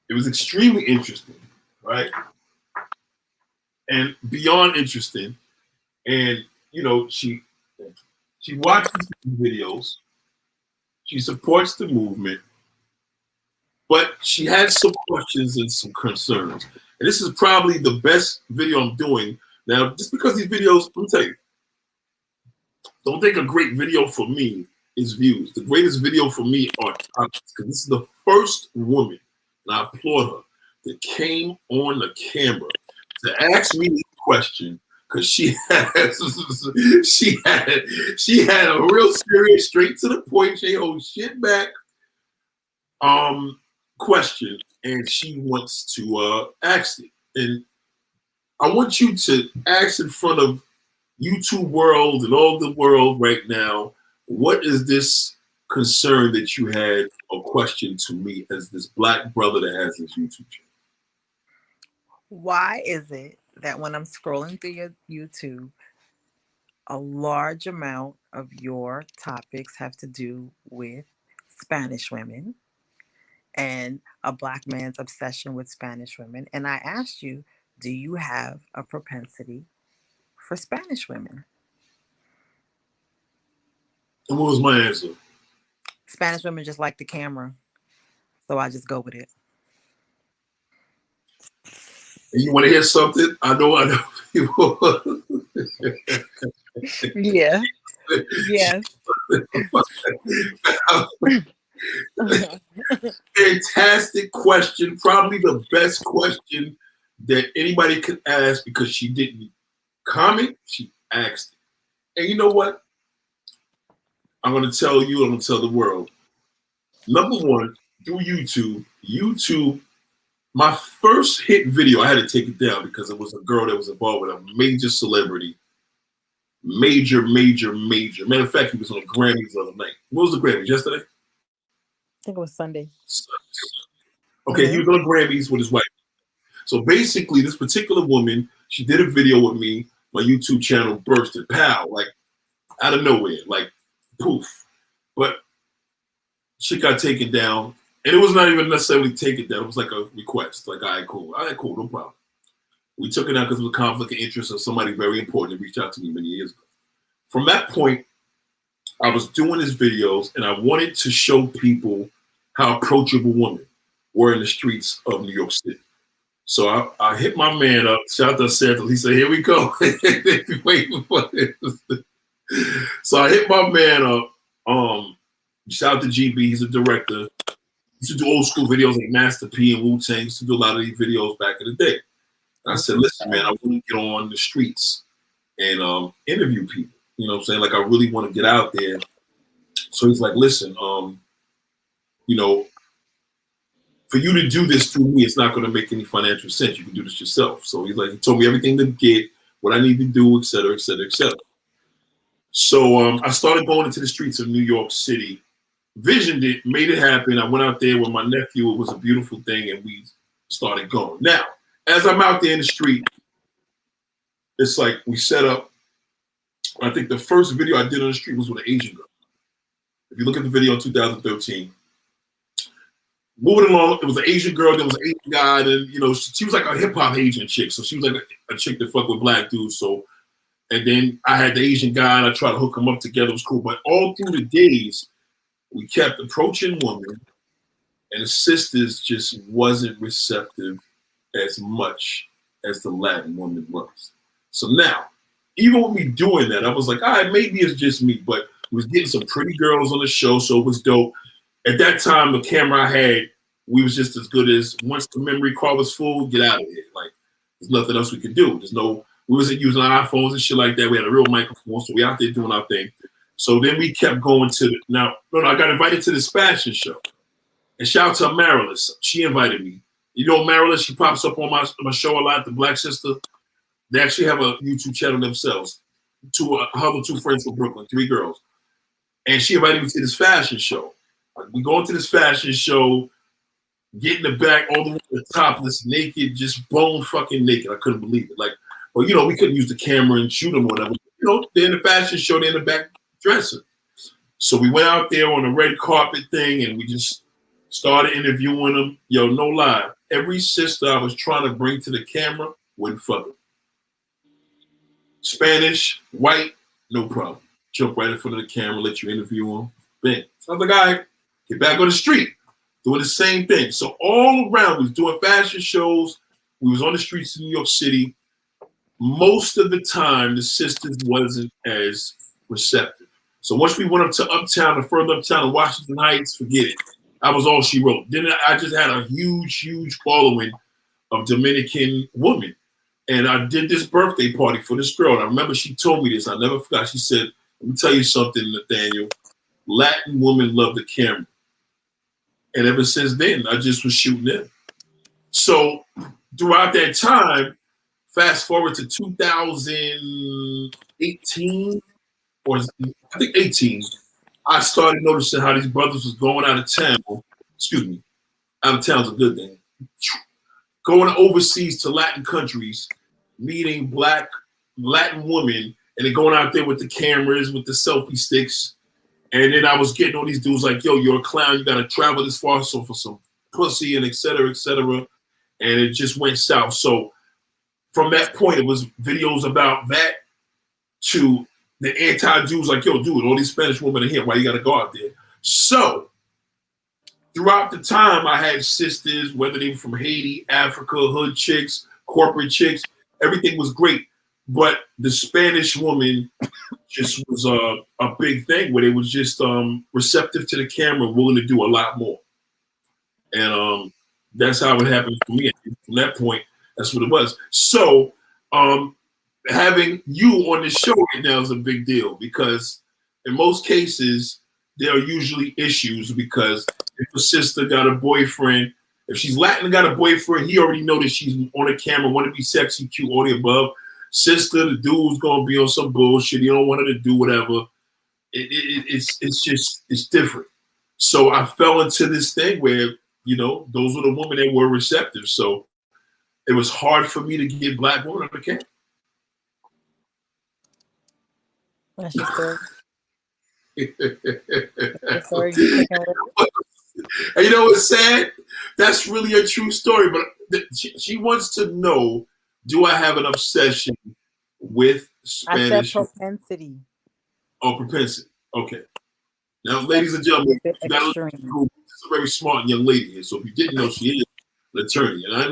it was extremely interesting, right? And beyond interesting. And, she watches videos. She supports the movement. But she had some questions and some concerns. And this is probably the best video I'm doing. Now, just because these videos, let me tell you, don't think a great video for me is views. The greatest video for me are topics, because this is the first woman, and I applaud her, that came on the camera to ask me this question, because she had a real serious, straight to the point, she hold shit back question, and she wants to ask it. And I want you to ask in front of YouTube world and all the world right now, what is this concern that you had or question to me as this black brother that has this YouTube channel? Why is it that when I'm scrolling through your YouTube, a large amount of your topics have to do with Spanish women and a black man's obsession with Spanish women? And I asked you, do you have a propensity for Spanish women? And what was my answer? Spanish women just like the camera, so I just go with it. And you want to hear something? I know people. Yeah. Yes. Fantastic question. Probably the best question that anybody could ask because she didn't comment. She asked it. And you know what? I'm going to tell you, I'm going to tell the world. Number one, through YouTube, my first hit video, I had to take it down because it was a girl that was involved with a major celebrity. Major. Matter of fact, he was on the Grammys the other night. What was the Grammys? Yesterday? I think it was Sunday. Okay, he was on the Grammys with his wife. So basically, this particular woman, she did a video with me. My YouTube channel bursted, pow, like out of nowhere, like poof. But shit got taken down. And it was not even necessarily taken down. It was like a request. Like, all right, cool, no problem. We took it out because it was a conflict of interest of somebody very important that reached out to me many years ago. From that point, I was doing his videos and I wanted to show people how approachable women were in the streets of New York City. So I hit my man up, shout out to Santa. He said, here we go. Waiting for this. So I hit my man up. Shout out to GB, he's a director. He used to do old school videos like Master P and Wu-Tang. He used to do a lot of these videos back in the day. And I said, listen, man, I want to get on the streets and interview people. You know what I'm saying? Like, I really want to get out there. So he's like, listen, you know, for you to do this through me, it's not going to make any financial sense. You can do this yourself. So he's like, he told me everything to get, what I need to do, et cetera, et cetera, et cetera. So I started going into the streets of New York City, visioned it, made it happen. I went out there with my nephew. It was a beautiful thing, and we started going. Now, as I'm out there in the street, it's like we set up. I think the first video I did on the street was with an Asian girl. If you look at the video in 2013, moving along, it was an Asian girl, there was an Asian guy, and you know, she was like a hip hop Asian chick. So she was like a chick that fuck with black dudes. So, and then I had the Asian guy and I tried to hook them up together. It was cool. But all through the days, we kept approaching women, and the sisters just wasn't receptive as much as the Latin woman was. So now, even with me doing that, I was like, all right, maybe it's just me, but we was getting some pretty girls on the show, so it was dope. At that time, the camera I had, we was just as good as once the memory card was full, get out of here. Like, there's nothing else we could do. We wasn't using iPhones and shit like that. We had a real microphone, so we out there doing our thing. So then we kept going to I got invited to this fashion show. And shout out to Marilyn. She invited me. You know Marilyn, she pops up on my show a lot, the Black Sister. They actually have a YouTube channel themselves. Her other two friends from Brooklyn, 3 girls. And she invited me to this fashion show. We go into this fashion show, get in the back, all the way to the topless, naked, just bone fucking naked. I couldn't believe it. Like, well, you know, we couldn't use the camera and shoot them or whatever. You know, they're in the fashion show, they're in the back dressing. So we went out there on the red carpet thing and we just started interviewing them. Yo, no lie. Every sister I was trying to bring to the camera wouldn't fuck it. Spanish, white, no problem. Jump right in front of the camera, let you interview them. Bang. So I was like, all right, get back on the street. Doing the same thing. So all around, we was doing fashion shows. We was on the streets of New York City. Most of the time, the sisters wasn't as receptive. So once we went up to Uptown and further uptown in Washington Heights, forget it. I was all she wrote. Then I just had a huge following of Dominican women. And I did this birthday party for this girl. And I remember she told me this. I never forgot. She said, let me tell you something, Nathaniel. Latin women love the camera. And ever since then, I just was shooting in. So throughout that time, fast forward to 2018, or I think 18, I started noticing how these brothers was going out of town. Excuse me. Out of town's a good thing. Going overseas to Latin countries, meeting black Latin women, and then going out there with the cameras, with the selfie sticks. And then I was getting all these dudes like, yo, you're a clown. You got to travel this far so for some pussy and et cetera, et cetera. And it just went south. So from that point, it was videos about that to the anti-Jews like, yo, dude, all these Spanish women are here. Why you got to go out there? So throughout the time, I had sisters, whether they were from Haiti, Africa, hood chicks, corporate chicks, everything was great. But the Spanish woman just was a big thing where they was just receptive to the camera, willing to do a lot more. And that's how it happened for me. From that point, that's what it was. So having you on the show right now is a big deal because in most cases there are usually issues because if a sister got a boyfriend, if she's Latin and got a boyfriend, he already know that she's on the camera, want to be sexy, cute, all the above. Sister, the dude's gonna be on some bullshit. He don't want her to do whatever. It's different. So I fell into this thing where those were the women that were receptive. So it was hard for me to get black women on the camera. That's your story. And you know what's sad? That's really a true story. But she wants to know: do I have an obsession with Spanish? I said propensity. Oh, propensity. Okay. Now, ladies and gentlemen, this is a very smart young lady, and so if you didn't know, she is an attorney, and I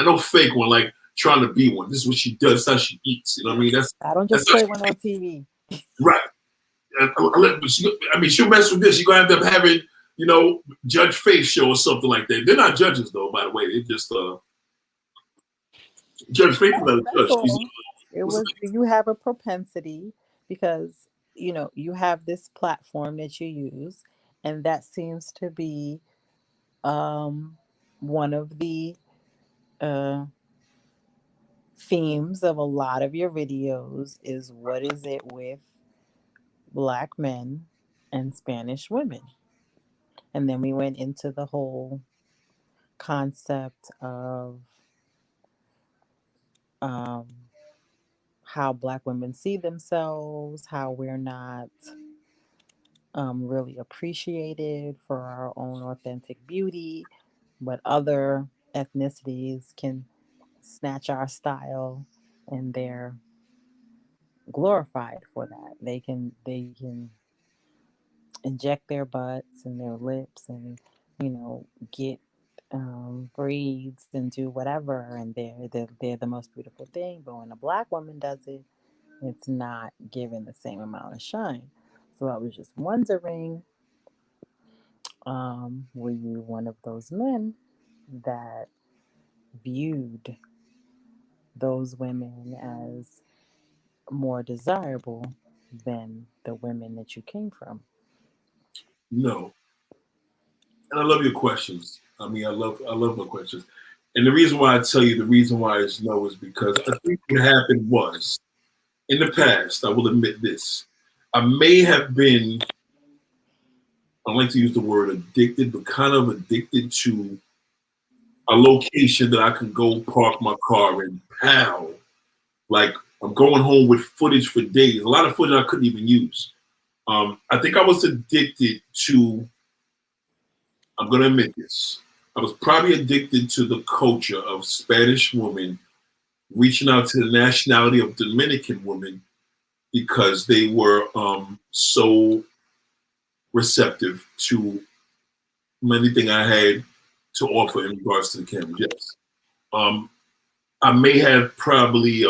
don't fake one like trying to be one. This is what she does. That's how she eats. You know what I mean? I don't just play one on TV. Right. She'll mess with this. She's gonna end up having, Judge Faith show or something like that. They're not judges, though. By the way, they're just Judge Faith is not a judge. You have a propensity because you have this platform that you use, and that seems to be one of the themes of a lot of your videos is what is it with Black men and Spanish women. And then we went into the whole concept of how Black women see themselves, how we're not really appreciated for our own authentic beauty, but other ethnicities can snatch our style and they're glorified for that. They can inject their butts and their lips and get breeds and do whatever, and they're the most beautiful thing. But when a Black woman does it, it's not given the same amount of shine. So I was just wondering, were you one of those men that viewed those women as more desirable than the women that you came from? No. And I love your questions. I love my questions. And the reason why I tell you the reason why it's no is because I think what happened was, in the past, I will admit this, I may have been, I like to use the word addicted, but kind of addicted to a location that I can go park my car and pow. Like I'm going home with footage for days. A lot of footage I couldn't even use. I think I was addicted to, I'm going to admit this, I was probably addicted to the culture of Spanish women reaching out to the nationality of Dominican women because they were so receptive to anything I had to offer in regards to the camera. Yes. I may have probably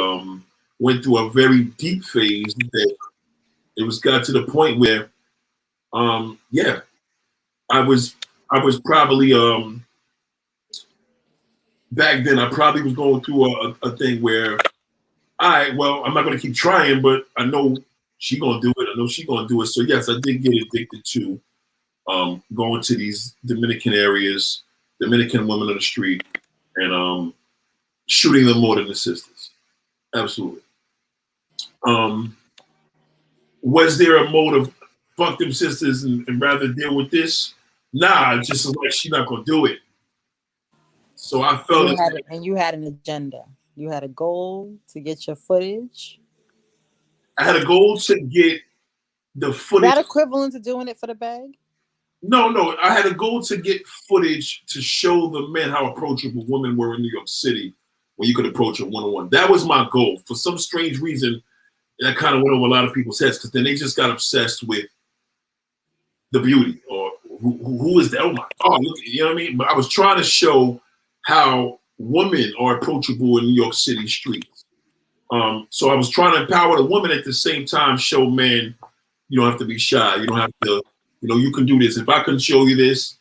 went through a very deep phase that it got to the point where, I was probably back then I probably was going through a thing where I'm not gonna keep trying, but I know she gonna do it. I know she gonna do it. So yes, I did get addicted to going to these Dominican areas, Dominican women on the street, and shooting them more than the sisters. Absolutely. Was there a mode of fuck them sisters and rather deal with this? Nah, just like she's not gonna do it. So I felt and you had an agenda. You had a goal to get your footage. I had a goal to get the footage. Is that equivalent to doing it for the bag? No. I had a goal to get footage to show the men how approachable women were in New York City when you could approach them one-on-one. That was my goal. For some strange reason, that kind of went over a lot of people's heads because then they just got obsessed with the beauty or who is that? Oh my God, look, you know what I mean? But I was trying to show how women are approachable in New York City streets. So I was trying to empower the woman at the same time, show men you don't have to be shy. You don't have to, you can do this. If I can show you this,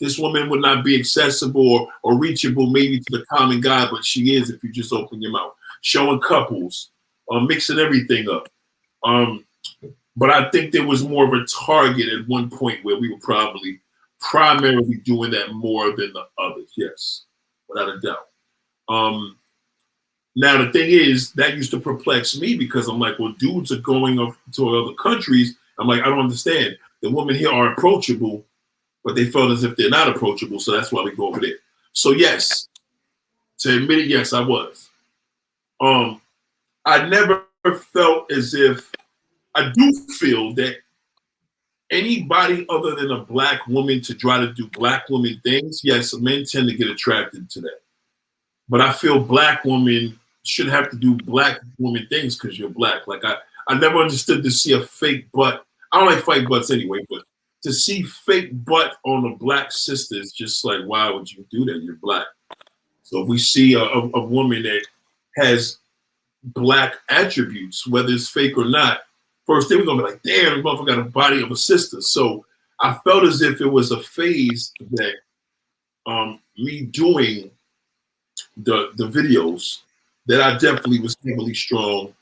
this woman would not be accessible or reachable maybe to the common guy, but she is if you just open your mouth. Showing couples, mixing everything up. But I think there was more of a target at one point where we were probably primarily doing that more than the others. Yes, without a doubt. Now, the thing is, that used to perplex me because I'm like, well, dudes are going up to other countries. I'm like, I don't understand. The women here are approachable, but they felt as if they're not approachable. So that's why we go over there. So, yes, to admit it, yes, I was. I never felt as if I do feel that anybody other than a black woman to try to do black woman things, yes, men tend to get attracted to that. But I feel black women shouldn't have to do black woman things because you're black. Like I never understood to see a fake butt. I don't like fake butts anyway, but to see fake butt on a black sister is just like, why would you do that? You're black. So if we see a woman that has black attributes, whether it's fake or not, first thing we're gonna be like, damn, the motherfucker got a body of a sister. So I felt as if it was a phase that me doing the videos that I definitely was heavily strong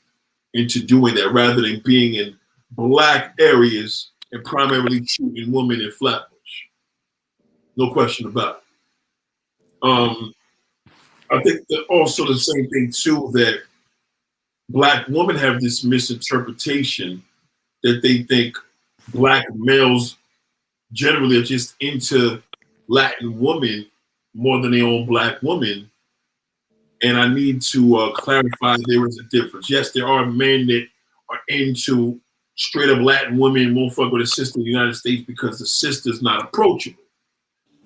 into doing that rather than being in black areas and primarily shooting women in Flatbush. No question about it. I think that also the same thing too, that black women have this misinterpretation that they think black males generally are just into Latin women more than their own black women. And I need to clarify there is a difference. Yes, there are men that are into straight up Latin women, won't fuck with a sister in the United States because the sister's not approachable.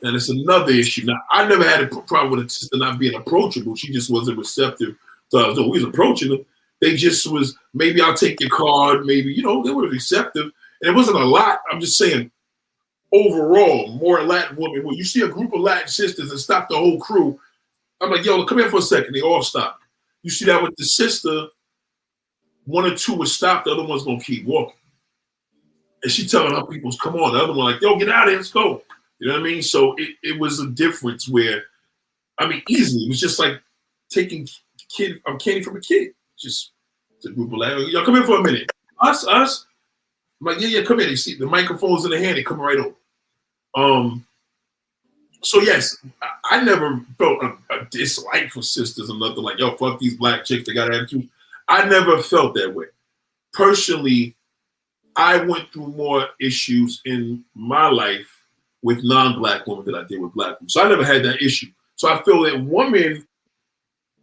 And it's another issue. Now, I never had a problem with a sister not being approachable. She just wasn't receptive. So I was always approaching them. They just was, maybe I'll take your card, maybe, they were receptive. And it wasn't a lot. I'm just saying, overall, more Latin women. When you see a group of Latin sisters and stop the whole crew, I'm like, yo, come here for a second. They all stop. You see that with the sister, one or two would stop, the other one's gonna keep walking. And she telling her people, come on. The other one like, yo, get out of here, let's go. You know what I mean? So it was a difference where, easily. It was just like taking candy from a kid. Just a group of like, yo, come here for a minute. Us. I'm like, yeah, come here. You see the microphone's in the hand, they come right over. So yes, I never felt a dislike for sisters or nothing like, yo, fuck these black chicks, they got attitude. I never felt that way. Personally, I went through more issues in my life with non-black women than I did with black women. So I never had that issue. So I feel that women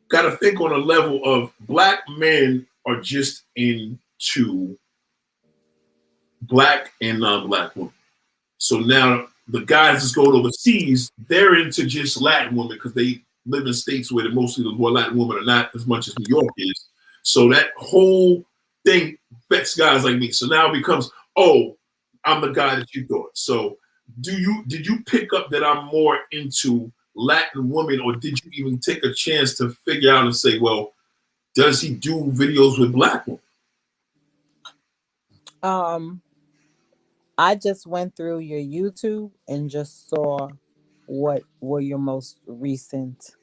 got to think on a level of black men are just into black and non-black women. So now the guys that's going overseas, they're into just Latin women because they live in states where mostly the more Latin women are not as much as New York is. So that whole thing affects guys like me. So now it becomes, oh, I'm the guy that you thought. So did you pick up that I'm more into Latin women, or did you even take a chance to figure out and say, well, does he do videos with black women? I just went through your YouTube and just saw what were your most recent,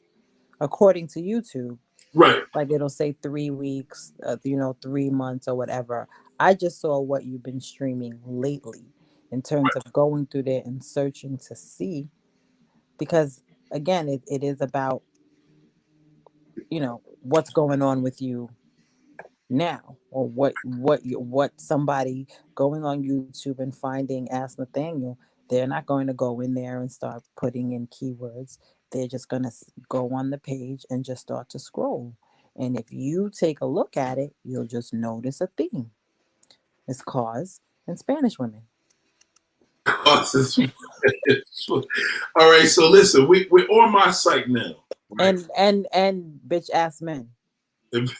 according to YouTube. Right. Like it'll say 3 weeks, 3 months or whatever. I just saw what you've been streaming lately in terms of going through there and searching to see, because again, it is about, what's going on with you now, or what somebody going on YouTube and finding Ask Nathaniel, they're not going to go in there and start putting in keywords. They're just going to go on the page and just start to scroll. And if you take a look at it, you'll just notice a theme. It's cause and Spanish women. All right, so listen, we're on my site now. Right? And bitch ass men. It's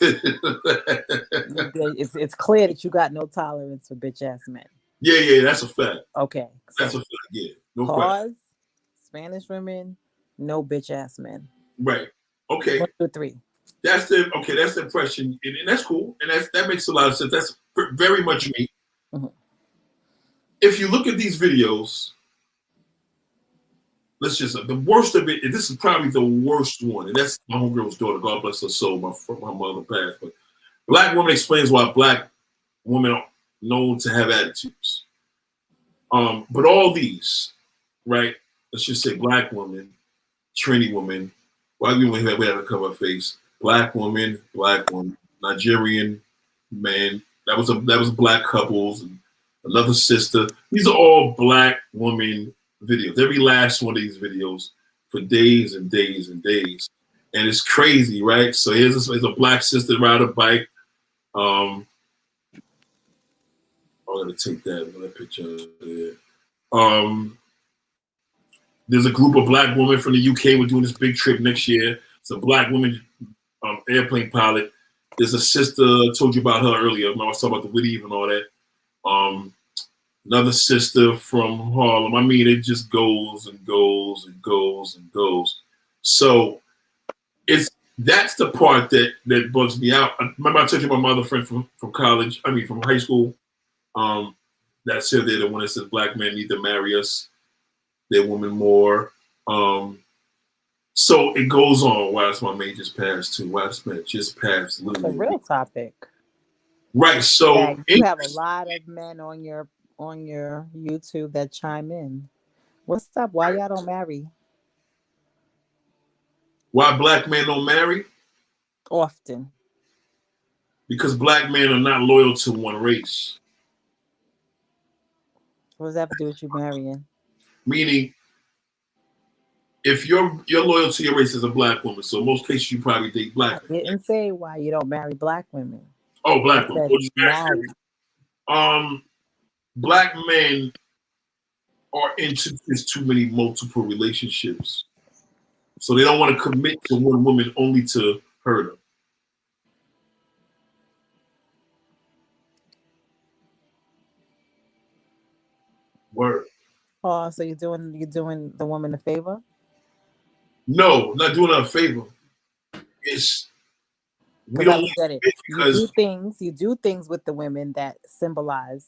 clear that you got no tolerance for bitch ass men. Yeah, that's a fact. Okay. That's a fact, yeah. No cause, question. Spanish women, no bitch ass men. Right. Okay. 1, 2, 3. That's the impression, and that's cool, and that makes a lot of sense. That's very much me. Mm-hmm. If you look at these videos, let's just the worst of it. And this is probably the worst one, and that's my homegirl's daughter. God bless her soul. My mother passed, but black woman explains why black women are known to have attitudes. But all these, right? Let's just say black woman, Trini woman, white women who have a cover face, black woman, Nigerian man. That was a black couples, and another sister. These are all black woman videos. Every last one of these videos for days and days and days, and it's crazy, right? So here's a black sister ride a bike. I'm gonna take that picture there. There's a group of black women from the UK. We're doing this big trip next year. It's a black woman airplane pilot. There's a sister, I told you about her earlier. I was talking about the Whitty and all that. Another sister from Harlem. I mean, it just goes and goes and goes and goes. So that's the part that bugs me out. Remember I told you about my other friend from college, from high school. That said they're the one that says black men need to marry us, their women more. So it goes on. Why is my mate just passed too? Why is man just passed? It's a real topic. Right. So yeah, you have a lot of men on your YouTube that chime in. What's up? Why y'all don't marry? Why black men don't marry? Often. Because black men are not loyal to one race. What does that have to do with you marrying? Meaning, if you're loyal to your race as a black woman, so in most cases you probably date black men. I didn't say why you don't marry black women. Oh, black women. Black men are into too many multiple relationships. So they don't want to commit to one woman only to hurt her. Word. Oh, so you're doing the woman a favor? No, not doing her a favor. It's we don't get it. You do things with the women that symbolize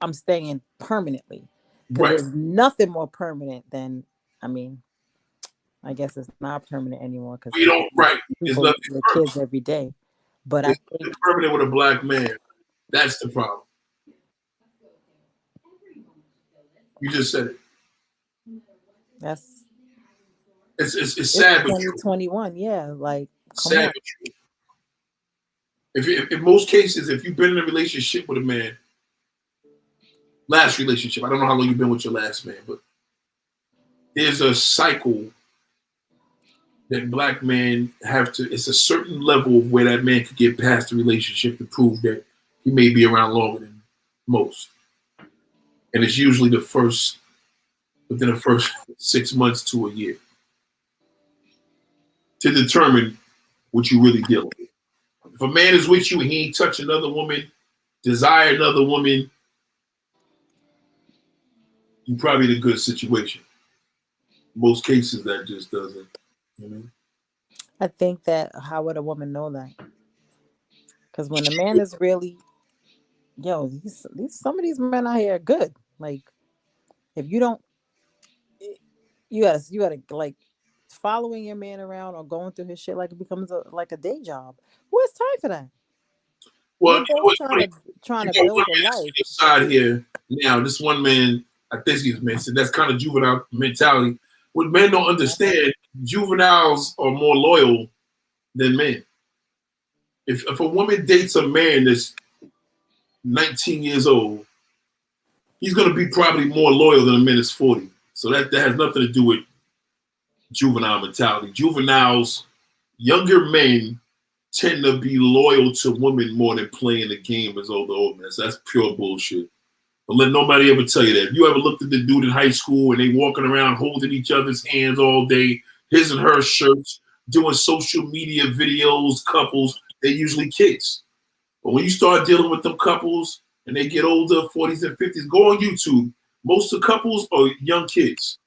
I'm staying permanently. Because there's nothing more permanent than, I guess it's not permanent anymore because we don't people with their kids every day. But I think permanent with a black man. That's the problem. You just said it. It's sad. 2021, yeah. Like sad. If in most cases, if you've been in a relationship with a man, last relationship, I don't know how long you've been with your last man, but there's a cycle that black men have to. It's a certain level of where that man could get past the relationship to prove that he may be around longer than most. And it's usually within the first 6 months to a year to determine what you really dealing with. If a man is with you and he ain't touch another woman, desire another woman, you're probably in a good situation. Most cases that just doesn't. You know? I think that how would a woman know that? Because when a man is really, some of these men out here are good. Like, if you don't, you gotta like following your man around or going through his shit like it becomes a day job. Who has time for that? Well, trying to build a life. Side here now, this one man, I think he's mentioned that's kind of juvenile mentality. What men don't understand, juveniles are more loyal than men. If a woman dates a man that's 19 years old, he's going to be probably more loyal than a man that's 40. So that has nothing to do with juvenile mentality. Juveniles, younger men tend to be loyal to women more than playing the game as older men. So that's pure bullshit. But let nobody ever tell you that. If you ever looked at the dude in high school and they walking around holding each other's hands all day, his and her shirts, doing social media videos, couples, they're usually kids. But when you start dealing with them couples and they get older, 40s and 50s, go on YouTube. Most of the couples are young kids.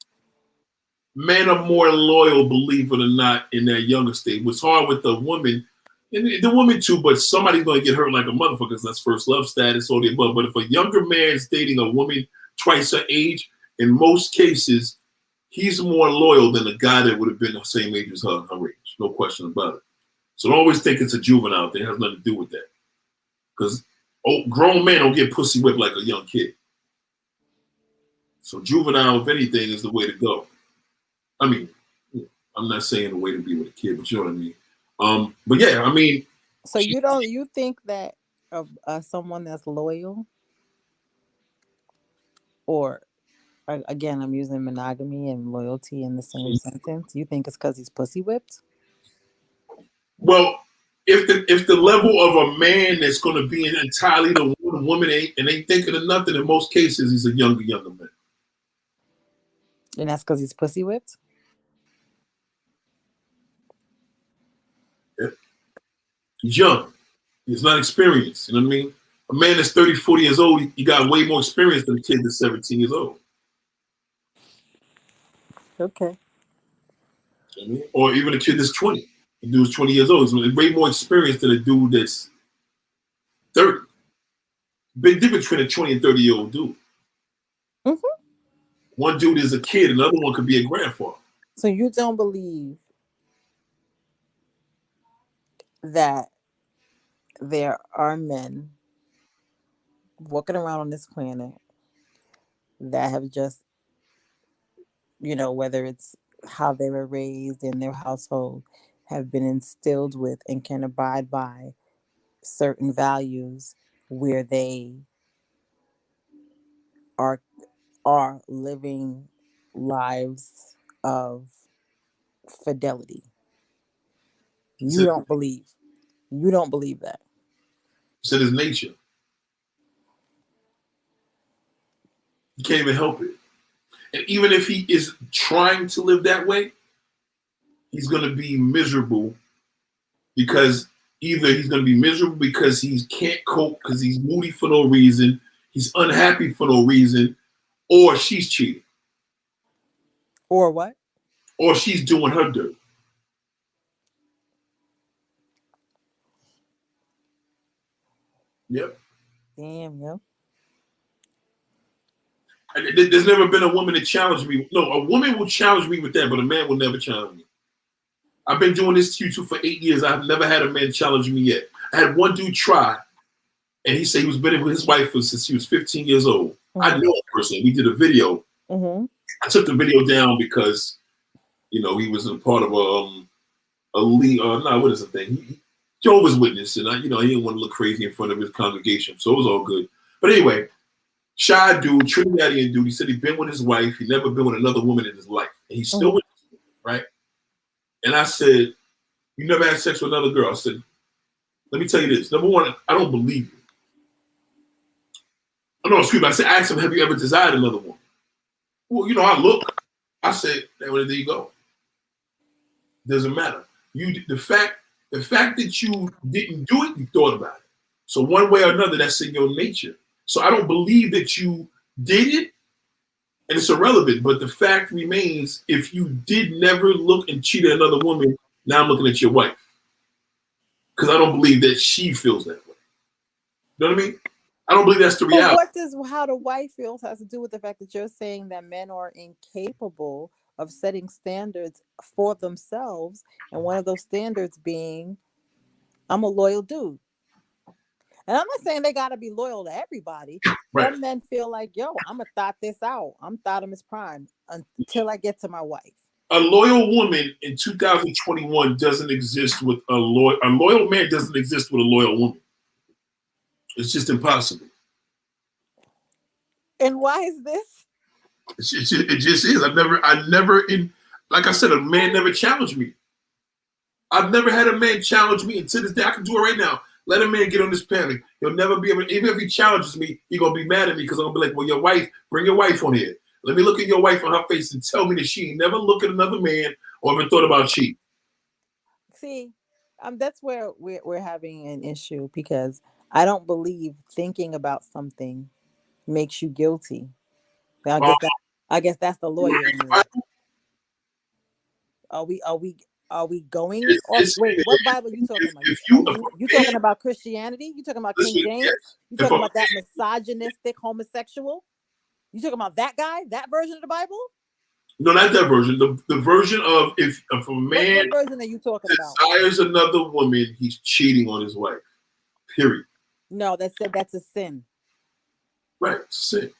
Men are more loyal, believe it or not, in that younger stage. What's hard with the woman, and the woman too, but somebody's going to get hurt like a motherfucker because that's first love status or the above. But if a younger man is dating a woman twice her age, in most cases, he's more loyal than a guy that would have been the same age as her age. No question about it. So don't always think it's a juvenile thing. It has nothing to do with that. Because grown men don't get pussy whipped like a young kid. So juvenile, if anything, is the way to go. I mean, I'm not saying the way to be with a kid, but you know what I mean. But yeah, I mean. So you think that of someone that's loyal, or again, I'm using monogamy and loyalty in the same sentence. You think it's because he's pussy whipped? Well, if the level of a man that's going to be entirely the woman ain't thinking of nothing, in most cases, he's a younger man. And that's because he's pussy whipped? Yeah. He's young. He's not experienced. You know what I mean? A man that's 30, 40 years old, he got way more experience than a kid that's 17 years old. Okay. You know what I mean? Or even a kid that's 20. The dude's 20 years old. He's way more experienced than a dude that's 30. Big difference between a 20 and 30-year-old dude. Mm-hmm. One dude is a kid, another one could be a grandfather. So you don't believe that there are men walking around on this planet that have just, whether it's how they were raised in their household, have been instilled with and can abide by certain values where they are are living lives of fidelity. It's You don't believe. You don't believe that. in his nature. He can't even help it. And even if he is trying to live that way, he's going to be miserable because either he's going to be miserable because he can't cope because he's moody for no reason, he's unhappy for no reason, or she's cheating. Or what? Or she's doing her dirt. Yep. Damn, yo. There's never been a woman that challenged me. No, a woman will challenge me with that, but a man will never challenge me. I've been doing this to you two for 8 years. I've never had a man challenge me yet. I had one dude try, and he said he was been with his wife since he was 15 years old. Mm-hmm. I know him personally. We did a video. Mm-hmm. I took the video down because, he was a part of a league. What is the thing? Jehovah's Witness, and he didn't want to look crazy in front of his congregation, so it was all good. But anyway, shy dude, Trinidadian dude. He said he'd been with his wife. He'd never been with another woman in his life, and he's still with her, right? And I said, "You never had sex with another girl?" I said, "Let me tell you this. Number one, I don't believe you." Oh, no, excuse me. I asked him, "Have you ever desired another woman?" Well, I look. I said, "Well, there you go. Doesn't matter. The fact that you didn't do it, you thought about it. So one way or another, that's in your nature. So I don't believe that you did it, and it's irrelevant. But the fact remains, if you did never look and cheat at another woman, now I'm looking at your wife. Because I don't believe that she feels that way. You know what I mean? I don't believe that's the reality. But how the wife feels has to do with the fact that you're saying that men are incapable of setting standards for themselves. And one of those standards being, I'm a loyal dude. And I'm not saying they got to be loyal to everybody. Right. Some men feel like, yo, I'm going to thought this out. I'm Thotimus Prime until I get to my wife. A loyal woman in 2021 doesn't exist with a loyal man doesn't exist with a loyal woman. It's just impossible. And why is this? It just is. I never like I said, a man never challenged me. I've never had a man challenge me, and to this day, I can do it right now. Let a man get on this panel. He'll never be able to, even if he challenges me, he's going to be mad at me because I'm going to be like, well, your wife, bring your wife on here. Let me look at your wife on her face and tell me that she ain't never looked at another man or ever thought about cheating. See, that's where we're having an issue because I don't believe thinking about something makes you guilty. I guess that's the lawyer in me. Are we going off? Wait, what Bible are you talking about? You talking about Christianity? You talking about King James? You talking about that misogynistic homosexual? You talking about that guy? That version of the Bible? No, not that version. The version of if a man what version are you talking about? desires another woman, he's cheating on his wife. Period. No, that's a sin. Right, it's a sin.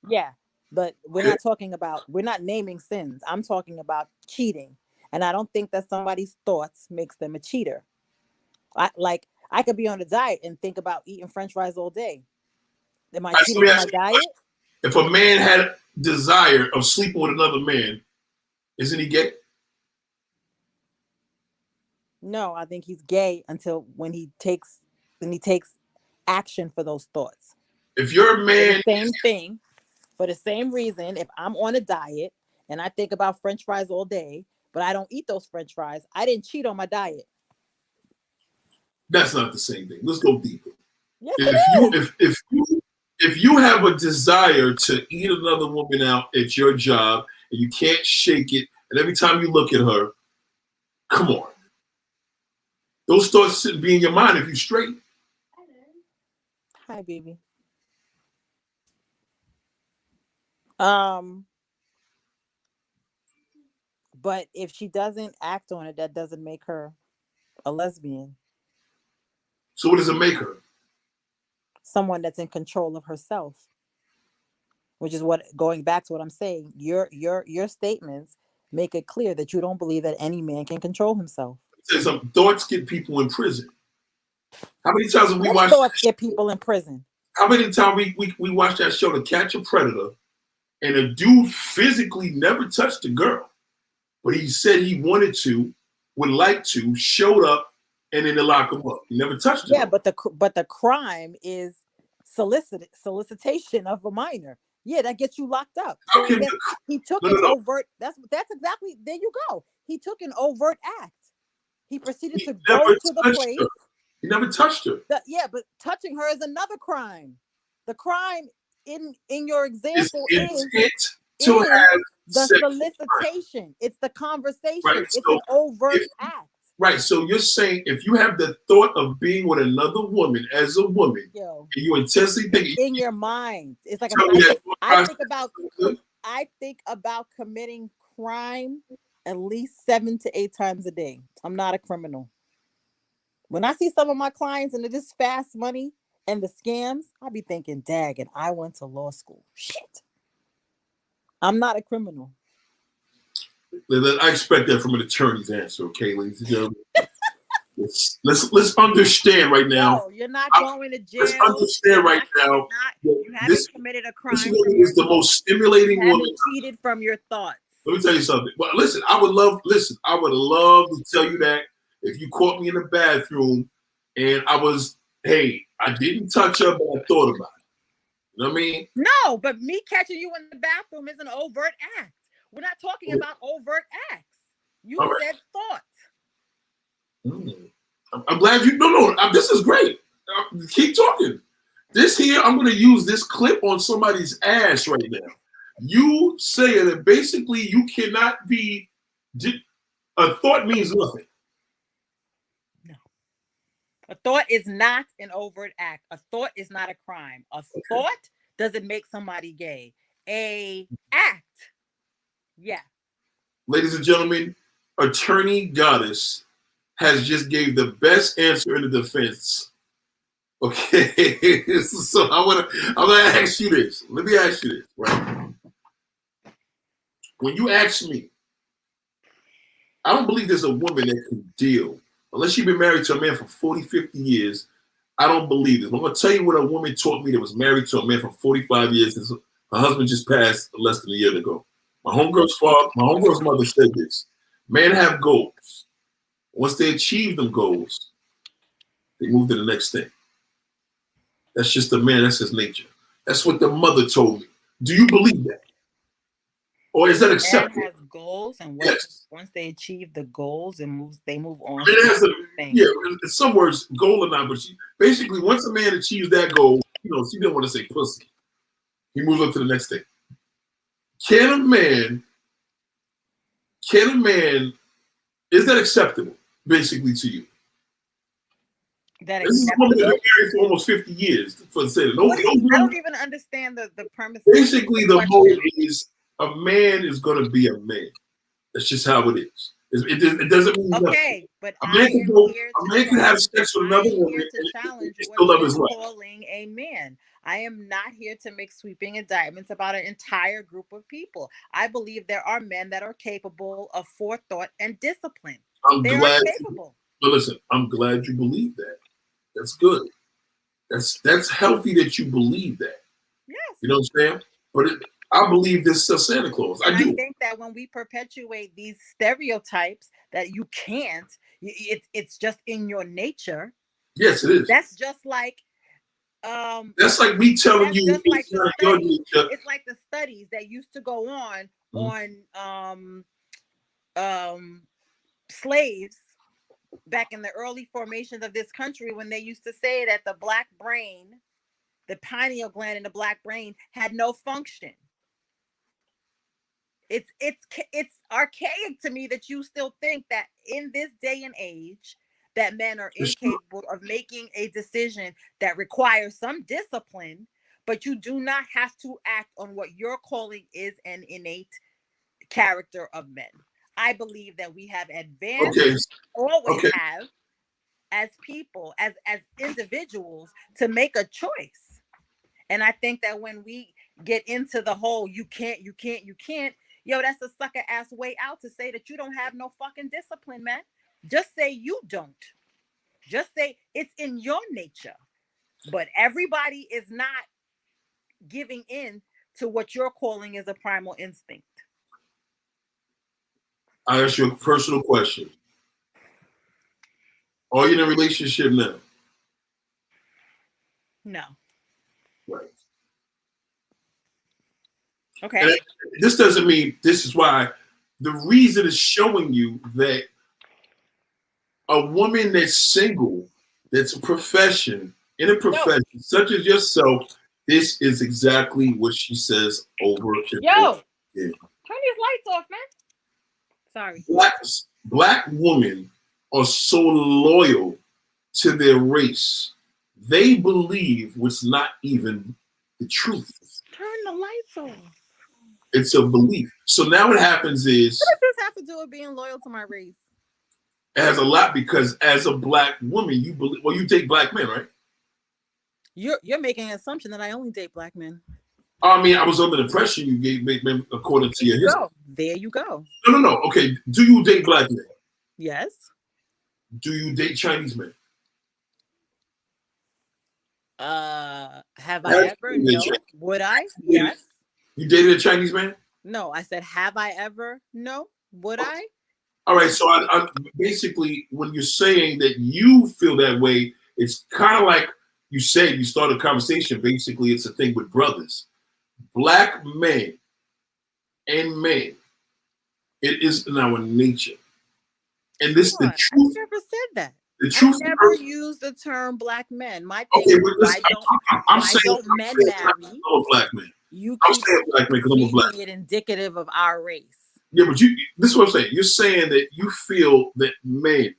Yeah, but we're not naming sins. I'm talking about cheating. And I don't think that somebody's thoughts makes them a cheater. I could be on a diet and think about eating French fries all day. Am I cheating on my diet? If a man had desire of sleeping with another man, isn't he gay? No, I think he's gay until when he takes action for those thoughts. If you're a man, same thing, for the same reason. If I'm on a diet and I think about French fries all day, but I don't eat those French fries, I didn't cheat on my diet. That's not the same thing. Let's go deeper. Yes, if you have a desire to eat another woman out at your job and you can't shake it, and every time you look at her, come on. Those thoughts shouldn't be in your mind if you're straight. Hi, baby. But if she doesn't act on it, that doesn't make her a lesbian. So what does it make her? Someone that's in control of herself. Which is what, going back to what I'm saying, your statements make it clear that you don't believe that any man can control himself. Some thoughts get people in prison. How many times have we watched thoughts get people in prison? How many times we watched that show, To Catch a Predator, and a dude physically never touched a girl, but he said he wanted to, would like to, showed up, and then they lock him up. He never touched her. Yeah, but the crime is solicitation of a minor. Yeah, that gets you locked up. So he took an overt. That's exactly. There you go. He took an overt act. He proceeded to go to the place. He never touched her. Yeah, but touching her is another crime. The crime in your example is the solicitation. It's the conversation. Right, it's an overt act. Right. So you're saying if you have the thought of being with another woman as a woman, and you intensely think in your mind, it's like I think about committing crime at least 7 to 8 times a day. I'm not a criminal. When I see some of my clients and it is fast money and the scams, I'll be thinking, dag, and I went to law school. Shit. I'm not a criminal. I expect that from an attorney's answer, okay, ladies and gentlemen. let's understand right now. No, you're not going to jail. Let's understand right now. You haven't committed a crime. This woman is the most stimulating woman. You haven't cheated from your thoughts. Let me tell you something. Well, listen, I would love to tell you that if you caught me in the bathroom and I didn't touch her, but I thought about it. You know what I mean? No, but me catching you in the bathroom is an overt act. We're not talking about overt acts. You said thoughts. I'm glad you. No. This is great. Keep talking. This here, I'm going to use this clip on somebody's ass right now. You say that basically you cannot be. A thought means nothing. No. A thought is not an overt act. A thought is not a crime. A thought doesn't make somebody gay. A act. Yeah. Ladies and gentlemen, Attorney Goddess has just gave the best answer in the defense. Okay. So I'm gonna ask you this. Let me ask you this, right? When you ask me, I don't believe there's a woman that can deal, unless you've been married to a man for 40, 50 years. I don't believe it. I'm gonna tell you what a woman taught me that was married to a man for 45 years. Her husband just passed less than a year ago. My homegirl's mother said this: men have goals. Once they achieve them goals, they move to the next thing. That's just a man. That's his nature. That's what the mother told me. Do you believe that? Or is that acceptable? Man has goals, and once they achieve the goals, they move on. In some words, goal or not, but basically, once a man achieves that goal, she didn't want to say pussy. He moves on to the next thing. Can a man Is that acceptable, basically, to you? That This is a woman that's acceptable? been married for almost 50 years. For saying no, I don't even understand the premise. basically, The the mode question. is a man is going to be a man. That's just how it is. It doesn't mean nothing. Okay, but A man I can am go. here A to man can have challenge. sex with I another am woman here to and challenge what still love you're his wife. calling a man. I am not here to make sweeping indictments about an entire group of people. I believe there are men that are capable of forethought and discipline. I'm They are glad. capable. But listen, I'm glad you believe that. That's good. That's healthy that you believe that. Yes. You know what I'm saying? But I believe this is Santa Claus. And I I do. think that when we perpetuate these stereotypes that you can't, it's just in your nature. Yes, it is. That's just like That's like me telling that's you just like it's the not your studies. nature. It's like the studies that used to go on Mhm. on slaves back in the early formations of this country, when they used to say that the black brain, the pineal gland in the black brain, had no function. It's archaic to me that you still think that in this day and age that men are For sure. incapable of making a decision that requires some discipline, but you do not have to act on what you're calling is an innate character of men. I believe that we have advanced, Okay. always Okay. have, as people, as individuals, to make a choice. And I think that when we get into the whole you can't, yo, that's a sucker ass way out to say that you don't have no fucking discipline, man. Just say you don't. Just say it's in your nature. But everybody is not giving in to what you're calling is a primal instinct. I ask you a personal question. Are you in a relationship now? No. Right. Okay. And this doesn't mean this is why the reason is showing you that a woman that's single, that's a profession, in a Yo, profession such as yourself, this is exactly what she says over and over yo, again. turn these lights off, man. Sorry. Black women are so loyal to their race. They believe what's not even the truth. Turn the lights off. It's a belief. So now what happens is What does this have to do with being loyal to my race? it has a lot because as a black woman, you believe. Well, you date black men, right? You're making an assumption that I only date black men. I mean, I was under the impression you gave men according to your history. There you go. No. Okay, do you date black men? Yes. Do you date Chinese men? Have I ever? No. Would I? Yes. You dated a Chinese man? No, I said, have I ever? No. Would I? All right, so I basically, when you're saying that you feel that way, it's kind of like you said, you start a conversation. Basically, it's a thing with brothers. Black men and men, it is in our nature. And this, the I truth, never said that. the I truth. never used the term black men. My thing Okay, is, but listen, I'm saying, men I'm marry? a black man. You I'm keep saying black man because I'm a black making it indicative of our race. Yeah, but this is what I'm saying. You're saying that you feel that men,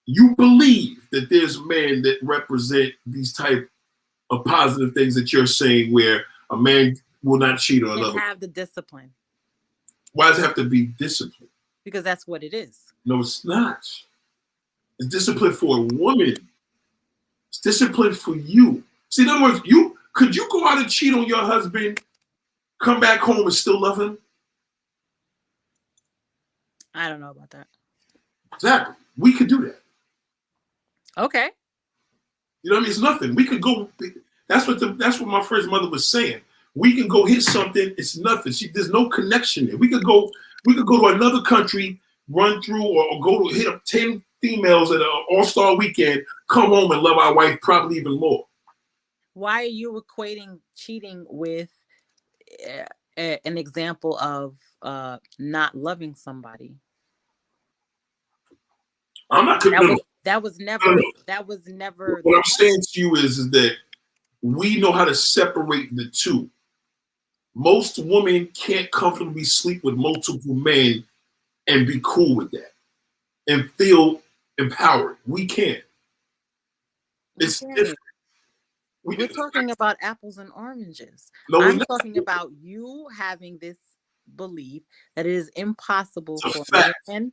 you believe that there's men that represent these type of positive things that you're saying where a man will not cheat on And another. have the discipline. Why does it have to be discipline? Because that's what it is. No, it's not. It's discipline for a woman. It's discipline for you. See, in other words, could you go out and cheat on your husband, come back home and still love him? I don't know about that. Exactly. We could do that. Okay. You know what I mean? It's nothing. We could go. That's what my friend's mother was saying. We can go hit something. It's nothing. There's no connection there. We could go to another country, run through, or go to hit up 10 females at an all-star weekend, come home and love our wife probably even more. Why are you equating cheating with an example of not loving somebody? I'm not. That was never. What I'm saying to you is that we know how to separate the two. Most women can't comfortably sleep with multiple men and be cool with that. and feel empowered. We can't. It's different. We're talking about apples and oranges. No, I'm talking about you having this belief that it is impossible for men.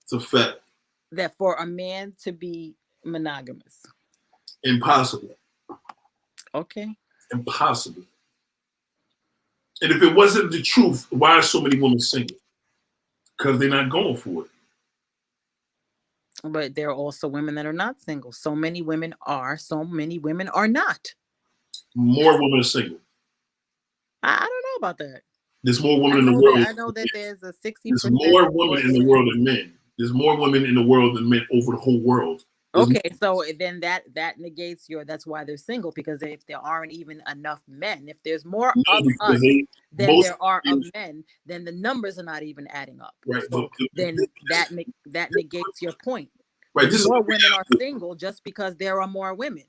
It's a fact. That for a man to be monogamous. Impossible. Okay. Impossible. And if it wasn't the truth, why are so many women single? Because they're not going for it. But there are also women that are not single. So many women are. So many women are not. More women are single. I don't know about that. There's more women in the world. I know that there's a 60%. There's more women in the world than men. There's more women in the world than men over the whole world. Okay, so then that negates that's why they're single, because if there aren't even enough men, if there's more of us than there are of men, then the numbers are not even adding up. Right. So then that negates your point. Right. More women are single just because there are more women.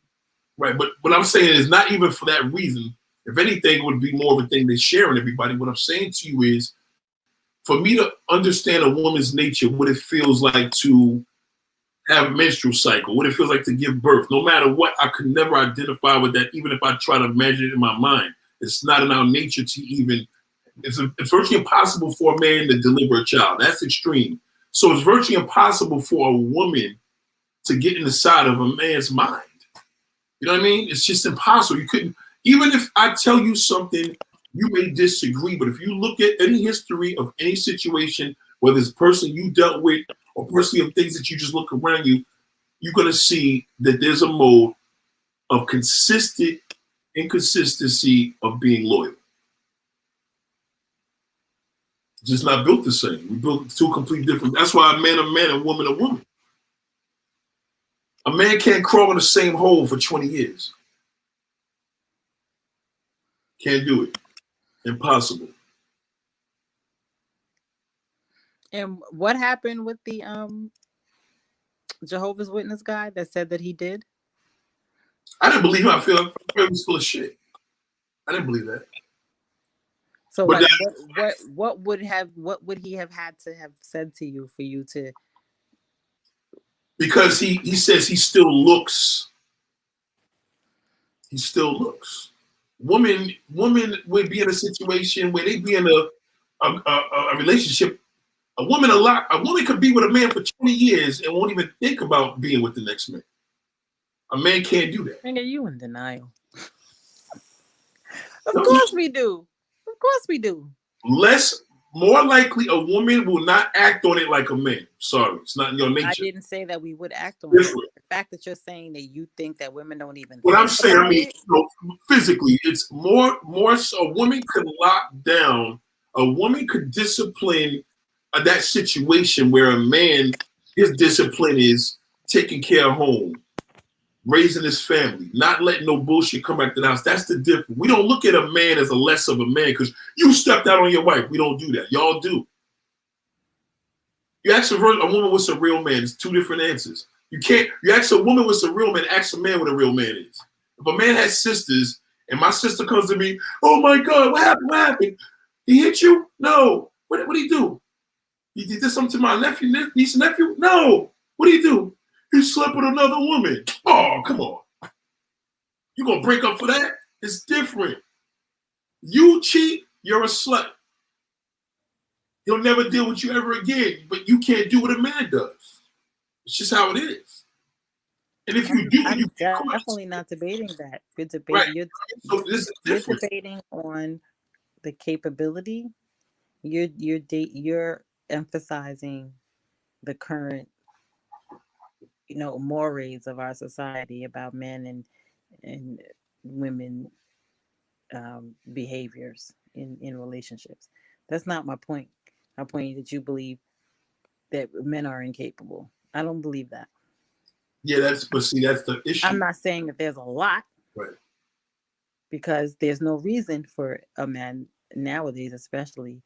Right. But what I'm saying is not even for that reason. If anything, it would be more of a thing they're sharing everybody. What I'm saying to you is, for me to understand a woman's nature, what it feels like to have a menstrual cycle, what it feels like to give birth, no matter what, I could never identify with that, even if I try to imagine it in my mind. It's not in our nature to even, it's virtually impossible for a man to deliver a child. That's extreme. So it's virtually impossible for a woman to get inside of a man's mind. You know what I mean? It's just impossible. You couldn't, even if I tell you something, you may disagree, but if you look at any history of any situation, whether it's a person you dealt with or personally of things that you just look around you, you're going to see that there's a mode of consistent inconsistency of being loyal. Just not built the same. We built two completely different. That's why a man, and woman, a woman. A man can't crawl in the same hole for 20 years. Can't do it. Impossible. And what happened with the Jehovah's Witness guy that said that he did? I didn't believe him. I feel like he was full of shit. I didn't believe that. So, like, what would he have had to have said to you for you to? Because he says he still looks. He still looks. Women would be in a situation where they be in a relationship. A woman could be with a man for 20 years and won't even think about being with the next man. A man can't do that. Nigga, you in denial. Of course we do. Of course we do. More likely, a woman will not act on it like a man. Sorry, it's not in your nature. I didn't say that we would act on it. The fact that you're saying that you think that women don't even. What I'm saying, I mean, physically, it's more so. A woman could lock down. A woman could discipline that situation where a man, his discipline is taking care of home, raising his family, not letting no bullshit come back to the house. That's the difference. We don't look at a man as a less of a man because you stepped out on your wife. We don't do that. Y'all do. You ask a woman what's a real man, it's two different answers. You ask a woman what's a real man, ask a man what a real man is. If a man has sisters and my sister comes to me, oh my God, what happened? What happened? He hit you? No. What did he do? He did something to my niece and nephew? No. What did he do? He slept with another woman. Oh, come on. You gonna break up for that? It's different. You cheat, you're a slut. He'll never deal with you ever again, but you can't do what a man does. It's just how it is. And if you do, I'm definitely not debating that. You're debating. Right. You're debating on the capability. You're emphasizing the current, mores of our society about men and women behaviors in relationships. That's not my point. My point is that you believe that men are incapable. I don't believe that. Yeah, that's the issue. I'm not saying that there's a lot. Right. Because there's no reason for a man nowadays, especially,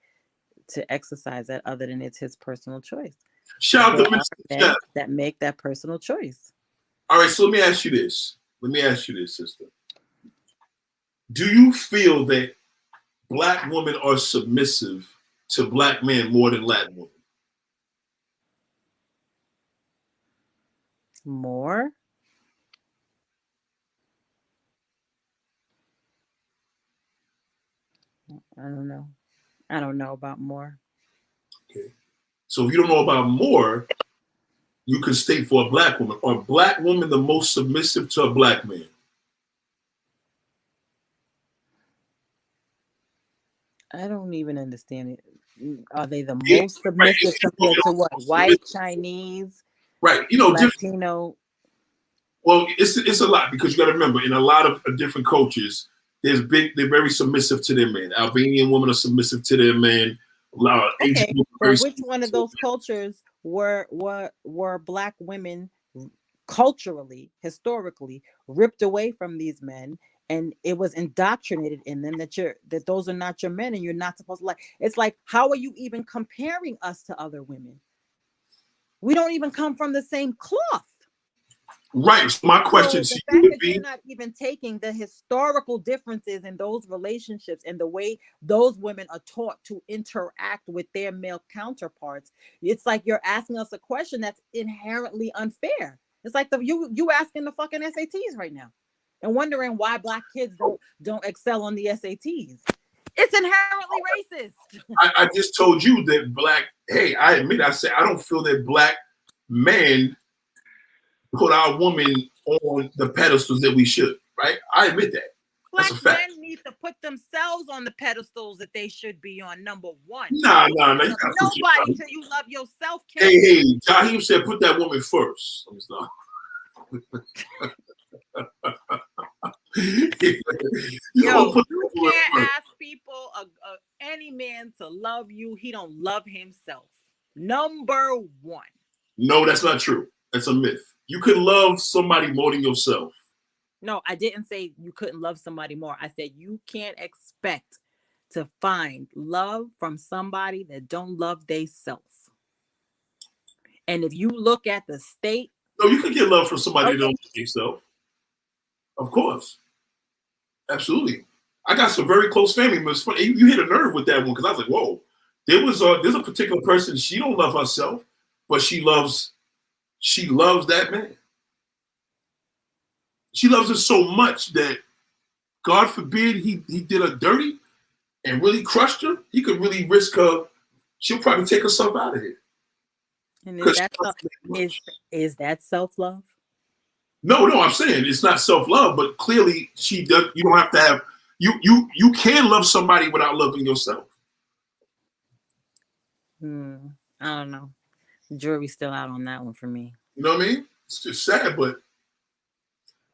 to exercise that other than it's his personal choice. Shout out to Mr. Men that make that personal choice. All right, so let me ask you this, sister. Do you feel that Black women are submissive to Black men more than Latin women? More? I don't know. I don't know about more. Okay. So if you don't know about more, you can state for a black woman. Are black women the most submissive to a black man? I don't even understand it. Are they the Yeah, most right. submissive compared to what? White, Chinese, Right. Different. Latino? Well, it's a lot because you got to remember in a lot of different cultures, they're very submissive to their men. Albanian women are submissive to their men. A lot of Asian Okay, women are but very which one of submissive. those cultures were black women culturally, historically ripped away from these men, and it was indoctrinated in them that those are not your men and you're not supposed to like. It's like, how are you even comparing us to other women? We don't even come from the same cloth. Right. So my question So to the you fact would that you're be, not even taking the historical differences in those relationships and the way those women are taught to interact with their male counterparts, it's like you're asking us a question that's inherently unfair. It's like you asking the fucking SATs right now and wondering why black kids don't excel on the SATs. It's inherently racist. I just told you that hey, I admit, I said, I don't feel that black men put our woman on the pedestals that we should, right? I admit that. That's Black a fact. men need to put themselves on the pedestals that they should be on. Number one, Nah, you nah, nah. can't love nobody till you love yourself, Hey, King. hey, Jaheim said put that woman first. I'm sorry. You don't Yo, put you that woman can't first. ask people, any man, to love you. He don't love himself. Number one. No, that's not true. That's a myth. You can love somebody more than yourself. No, I didn't say you couldn't love somebody more. I said you can't expect to find love from somebody that don't love they self. And if you look at the state, No, you can get love from somebody that okay, don't love yourself. Of course. Absolutely. I got some very close family members. Funny, you hit a nerve with that one because I was like, whoa. There's a particular person, she don't love herself, but she loves that man. She loves him so much that God forbid he did her dirty and really crushed her, he could really risk her. She'll probably take herself out of here. and Because she loves him that is much. is that self-love? No, I'm saying it's not self-love, but clearly she does. You don't have to have you can love somebody without loving yourself. I don't know. Jury's still out on that one for me. You know what I mean? It's just sad, but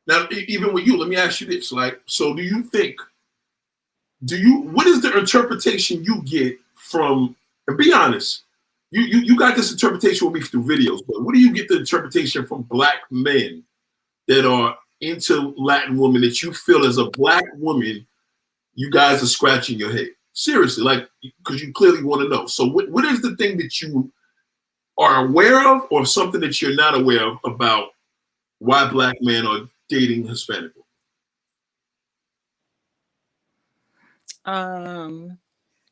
now even with you, let me ask you this: like, so what is the interpretation you get from? And be honest, you got this interpretation with me through videos, but what do you get the interpretation from black men that are into Latin women that you feel as a black woman, you guys are scratching your head? Seriously, like, because you clearly want to know. So what is the thing that you are aware of or something that you're not aware of about why black men are dating Hispanic women?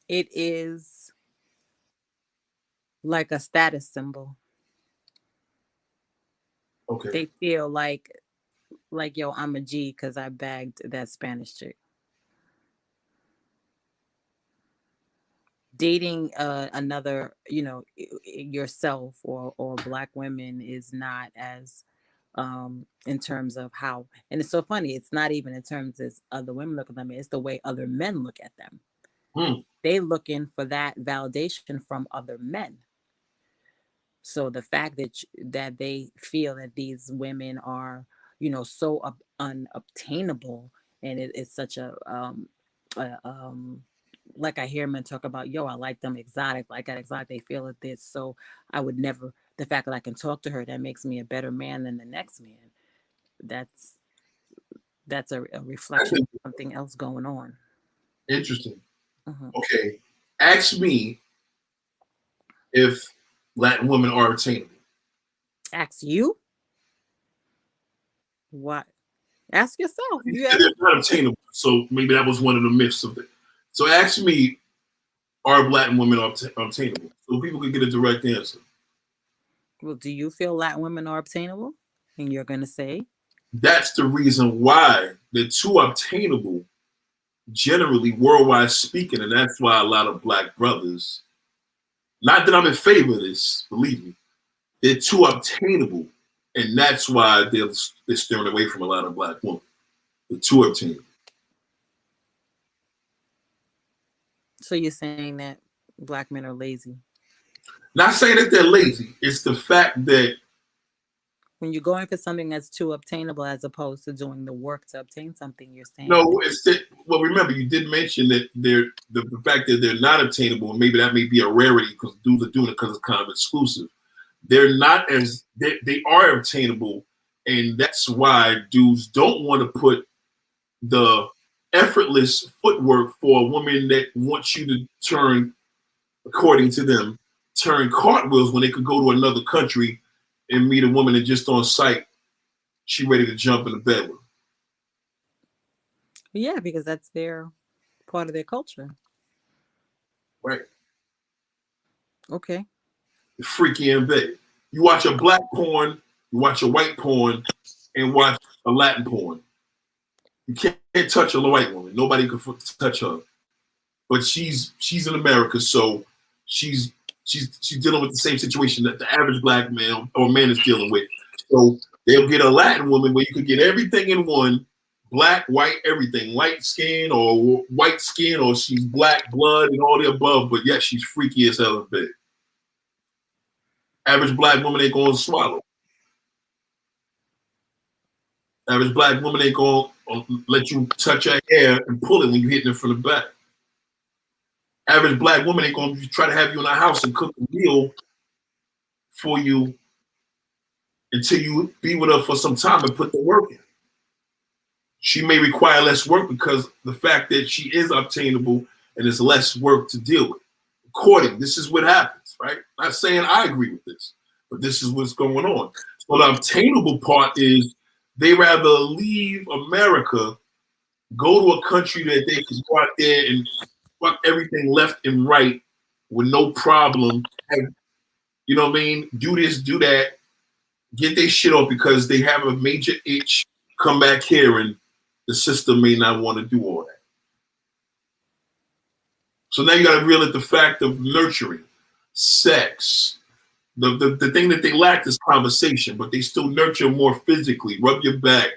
It is like a status symbol. Okay. They feel like yo, I'm a G because I bagged that Spanish chick. Dating another, yourself or black women is not as in terms of how, and it's so funny, it's not even in terms as other women look at them, it's the way other men look at them. They looking for that validation from other men. So the fact that they feel that these women are, so unobtainable, and it's such a like I hear men talk about, yo, I like them exotic, like that exotic. They feel it this, so I would never. The fact that I can talk to her, that makes me a better man than the next man. That's a reflection of something else going on. Interesting. Uh-huh. Okay. Ask me if Latin women are attainable. Ask you what? Ask yourself. You You said ask. they're not attainable. So maybe that was one of the myths of it. So ask me, are Latin women obtainable? So people could get a direct answer. Well, do you feel Latin women are obtainable? And you're gonna say, That's the reason why they're too obtainable, generally worldwide speaking, and that's why a lot of black brothers, not that I'm in favor of this, believe me, they're too obtainable, and that's why they're steering away from a lot of black women. They're too obtainable. so you're saying that black men are lazy. Not saying that they're lazy. It's the fact that When you're going for something that's too obtainable as opposed to doing the work to obtain something, you're saying no, it's that. Well, remember you did mention that the fact that they're not obtainable, and maybe that may be a rarity because dudes are doing it because it's kind of exclusive. They're not as they are obtainable, and that's why dudes don't want to put the effortless footwork for a woman that wants you to turn, according to them, turn cartwheels when they could go to another country and meet a woman and just on sight, she ready to jump in the bed with them. yeah, because that's their part of their culture. Right? Okay. Freaky in bed. You watch a black porn, you watch a white porn, and watch a Latin porn. You can't touch a white woman. Nobody can touch her. But she's in America, so she's dealing with the same situation that the average black man or man is dealing with. So they'll get a Latin woman where you could get everything in one, black, white, everything, light skin or white skin, or she's black blood and all the above, but yet she's freaky as hell in bed. Average black woman ain't gonna swallow. Average black woman ain't gonna let you touch her hair and pull it when you hitting it from the back. Average black woman ain't gonna try to have you in her house and cook a meal for you until you be with her for some time and put the work in. She may require less work because the fact that she is obtainable and it's less work to deal with. According, this is what happens, right? Not saying I agree with this, but this is what's going on. So the obtainable part is they rather leave America, go to a country that they can go out there and fuck everything left and right with no problem. Have, you know what I mean? Do this, do that, get their shit off because they have a major itch, come back here and the system may not want to do all that. So now you got to reel at the fact of nurturing, sex. The thing that they lack is conversation, but they still nurture more physically, rub your back,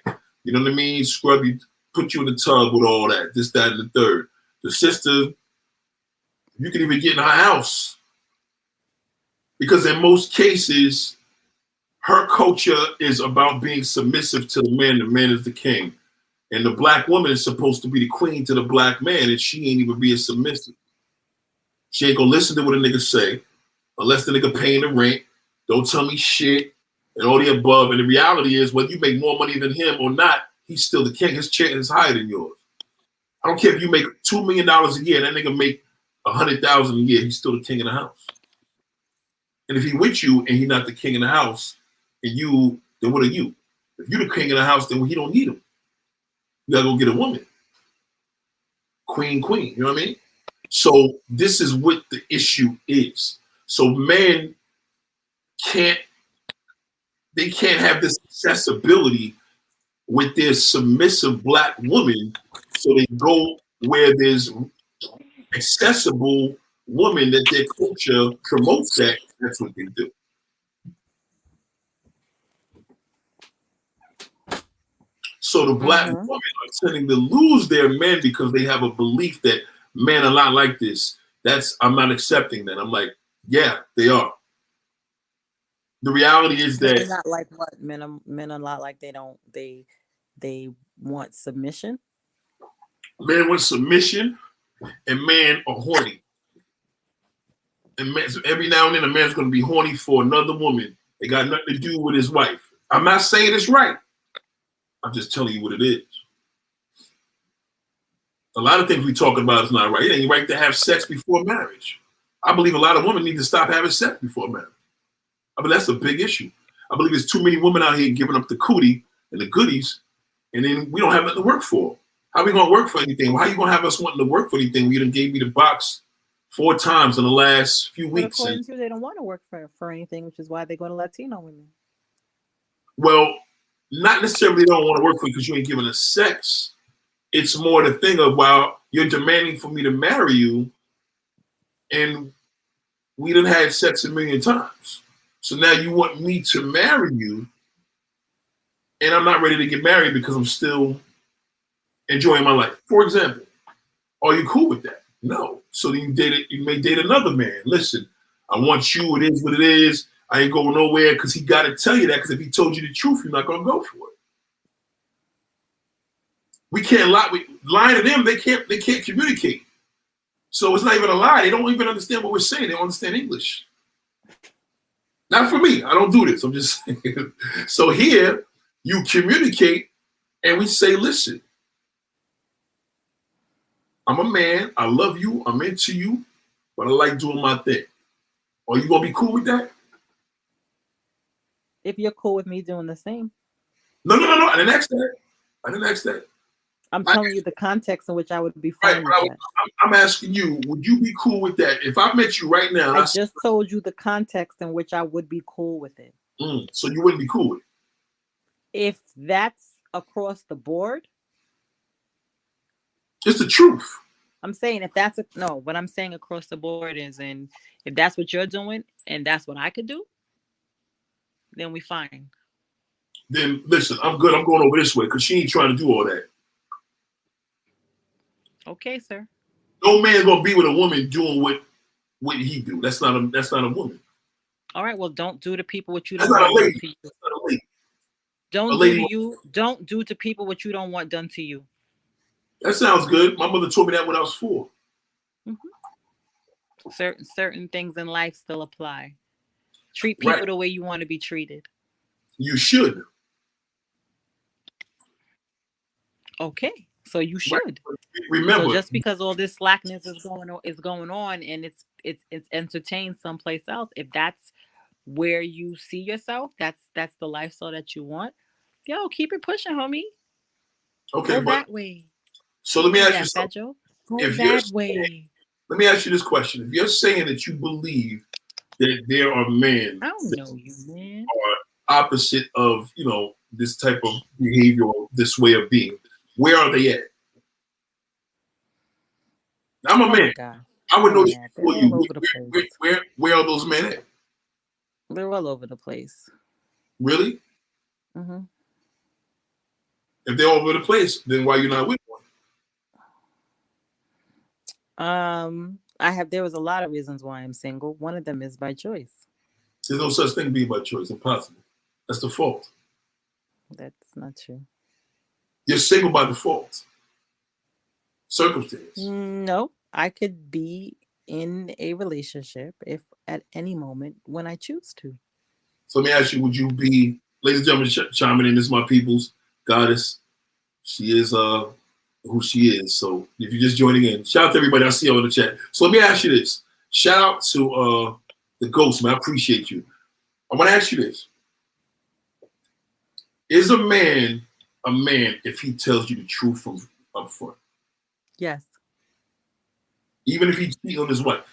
you know what I mean? Scrub you, put you in the tub with all that, this, that, and the third. The sister, you can even get in her house. Because in most cases, her culture is about being submissive to the man is the king. And the black woman is supposed to be the queen to the black man, and she ain't even being submissive. She ain't gonna listen to what a nigga say, unless the nigga paying the rent, don't tell me shit, and all the above. And the reality is, whether you make more money than him or not, he's still the king. His chair is higher than yours. I don't care if you make $2 million a year, and that nigga make $100,000 a year, he's still the king of the house. And if he with you and he not the king of the house, and you, then what are you? If you the king of the house, then he don't need him. You gotta go get a woman. Queen, you know what I mean? So this is what the issue is. So men can't have this accessibility with their submissive black woman. So they go where there's accessible woman that their culture promotes that. That's what they do. So the black women are tending to lose their men because they have a belief that men are not like this. I'm not accepting that. I'm like, yeah, they are. The reality is that they're not like what men are not like they want submission. Men want submission, and men are horny. And men, so every now and then, a man's going to be horny for another woman. It got nothing to do with his wife. I'm not saying it's right. I'm just telling you what it is. A lot of things we talking about is not right. It ain't right to have sex before marriage. I believe a lot of women need to stop having sex before marriage. I mean, that's a big issue. I believe there's too many women out here giving up the cootie and the goodies, and then we don't have nothing to work for. How are we going to work for anything? Well, how are you going to have us wanting to work for anything? You done gave me the box 4 times in the last few weeks. According to you, they don't want to work for anything, which is why they go to Latino women. Well, not necessarily they don't want to work for you because you ain't giving us sex. It's more the thing of, well, you're demanding for me to marry you, and we done had sex a million times. So now you want me to marry you, and I'm not ready to get married because I'm still enjoying my life. For example, are you cool with that? No. So then you may date another man. Listen, I want you. It is what it is. I ain't going nowhere because he got to tell you that, because if he told you the truth, you're not going to go for it. We can't lie. Lying to them, they can't communicate. So it's not even a lie. They don't even understand what we're saying. They don't understand English. Not for me. I don't do this. I'm just saying. So here, you communicate, and we say, listen, I'm a man. I love you. I'm into you, but I like doing my thing. Are you going to be cool with that? If you're cool with me doing the same. No. I didn't ask that. I'm telling you the context in which I would be fine with that. I'm asking you, would you be cool with that? If I met you right now. I just told you the context in which I would be cool with it. So you wouldn't be cool with it? If that's across the board. It's the truth. I'm saying what I'm saying across the board is, and if that's what you're doing and that's what I could do, then we fine. Then listen, I'm good. I'm going over this way because she ain't trying to do all that. Okay, sir. No man gonna be with a woman doing what he do. That's not a woman. All right. Well, don't do to people what you don't want done to you. That's not a lady. Don't do to people what you don't want done to you. That sounds good. My mother told me that when I was 4. Mm-hmm. Certain things in life still apply. Treat people the way you want to be treated. You should. Okay. So you should. Right. Remember, so just because all this slackness is going on and it's entertained someplace else, if that's where you see yourself, that's the lifestyle that you want, yo, keep it pushing, homie. Okay, go that way. So let me ask you something. Joe. Go that way. Let me ask you this question. If you're saying that you believe that there are men I don't know you, man, are opposite of, this type of behavior, this way of being, where are they at? I'm a man. God. I would know this before you. Where are those men at? They're all over the place. Really? Mm-hmm. If they're all over the place, then why are you not with one? There was a lot of reasons why I'm single. One of them is by choice. There's no such thing being by choice. Impossible. That's default. That's not true. You're single by default. Circumstance. No, I could be in a relationship if at any moment when I choose to. So let me ask you, would you be, ladies and gentlemen, chiming in, this is my people's goddess. She is who she is. So if you're just joining in, shout out to everybody I see on the chat. So let me ask you this. Shout out to the Ghost, man. I appreciate you. I want to ask you this. Is a man if he tells you the truth from up front? Yes. Even if he's cheating on his wife?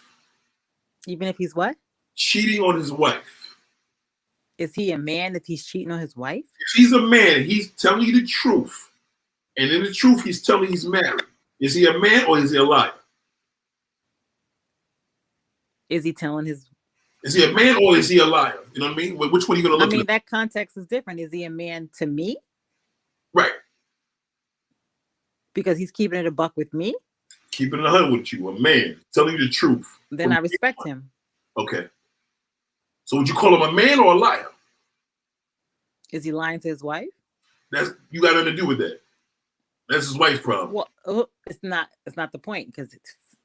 Even if he's what? Cheating on his wife. Is he a man if he's cheating on his wife? If he's a man and he's telling you the truth, and in the truth he's telling he's married, is he a man or is he a liar? Is he telling his... Is he a man or is he a liar? You know what I mean? Which one are you going to look at? that context is different. Is he a man to me? Right. Because he's keeping it a buck with me? Keeping it 100 with you, a man, telling you the truth. Then I respect him. Okay. So would you call him a man or a liar? Is he lying to his wife? You got nothing to do with that. That's his wife's problem. Well, it's not the point, because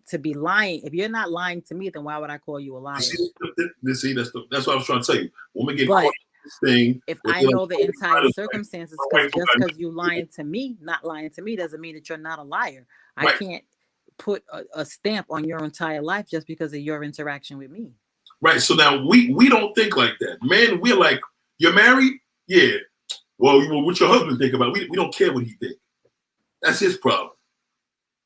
to be lying, if you're not lying to me, then why would I call you a liar? See, that's what I was trying to tell you. Women get caught in this thing. If I know the entire circumstances, just because you lying to me, not lying to me, doesn't mean that you're not a liar. I can't put a stamp on your entire life just because of your interaction with me. Right. So now we don't think like that. Men, we're like, you're married? Yeah. Well, what your husband think about it? We don't care what he think. That's his problem.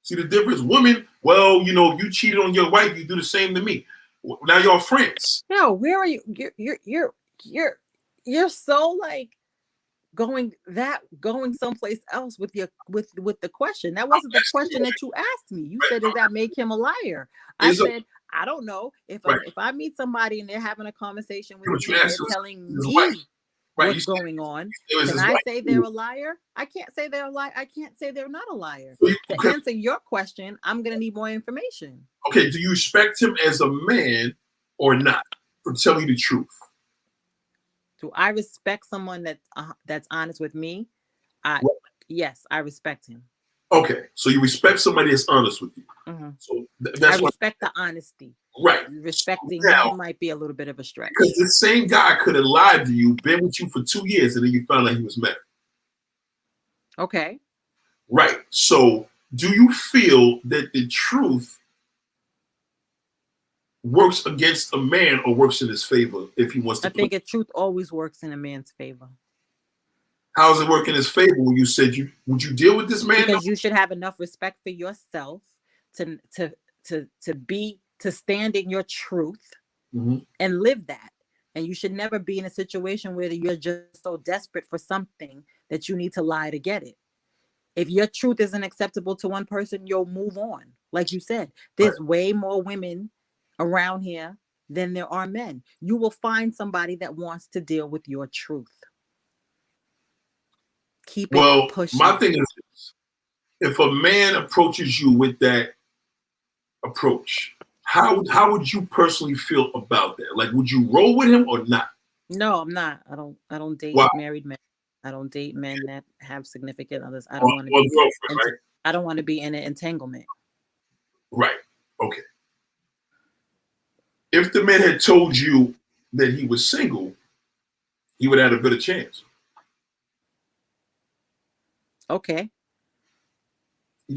See the difference? Women, well, you cheated on your wife, you do the same to me. Now y'all friends. No, where are you? You're so like going someplace else with your with the question. That wasn't the question that you asked me. You said, does that make him a liar? I said, I don't know. If I meet somebody and they're having a conversation with me and they're telling me what's going on, can I say they're a liar? I can't say they're a liar. I can't say they're not a liar. To answer your question, I'm gonna need more information. Okay, do you respect him as a man or not for telling you the truth? Do I respect someone that's honest with me? Yes, I respect him. Okay, so you respect somebody that's honest with you. Mm-hmm. So that's I respect the honesty. Right. Respecting him might be a little bit of a stretch. Because the same guy could have lied to you, been with you for 2 years, and then you found out he was married. Okay. Right. So do you feel that the truth works against a man or works in his favor if he wants to? I think the truth always works in a man's favor. How does it work in his favor when you said would you deal with this man? Because you should have enough respect for yourself to stand in your truth and live that. And you should never be in a situation where you're just so desperate for something that you need to lie to get it. If your truth isn't acceptable to one person, you'll move on. Like you said, there's way more women around here than there are men. You will find somebody that wants to deal with your truth. Keep it pushing. My thing is this. If a man approaches you with that approach, how would you personally feel about that? Like, would you roll with him or not? No, I'm not. I don't date married men. I don't date men that have significant others. I don't want to be I don't want to be in an entanglement. Right. Okay. If the man had told you that he was single, he would have had a better chance. Okay.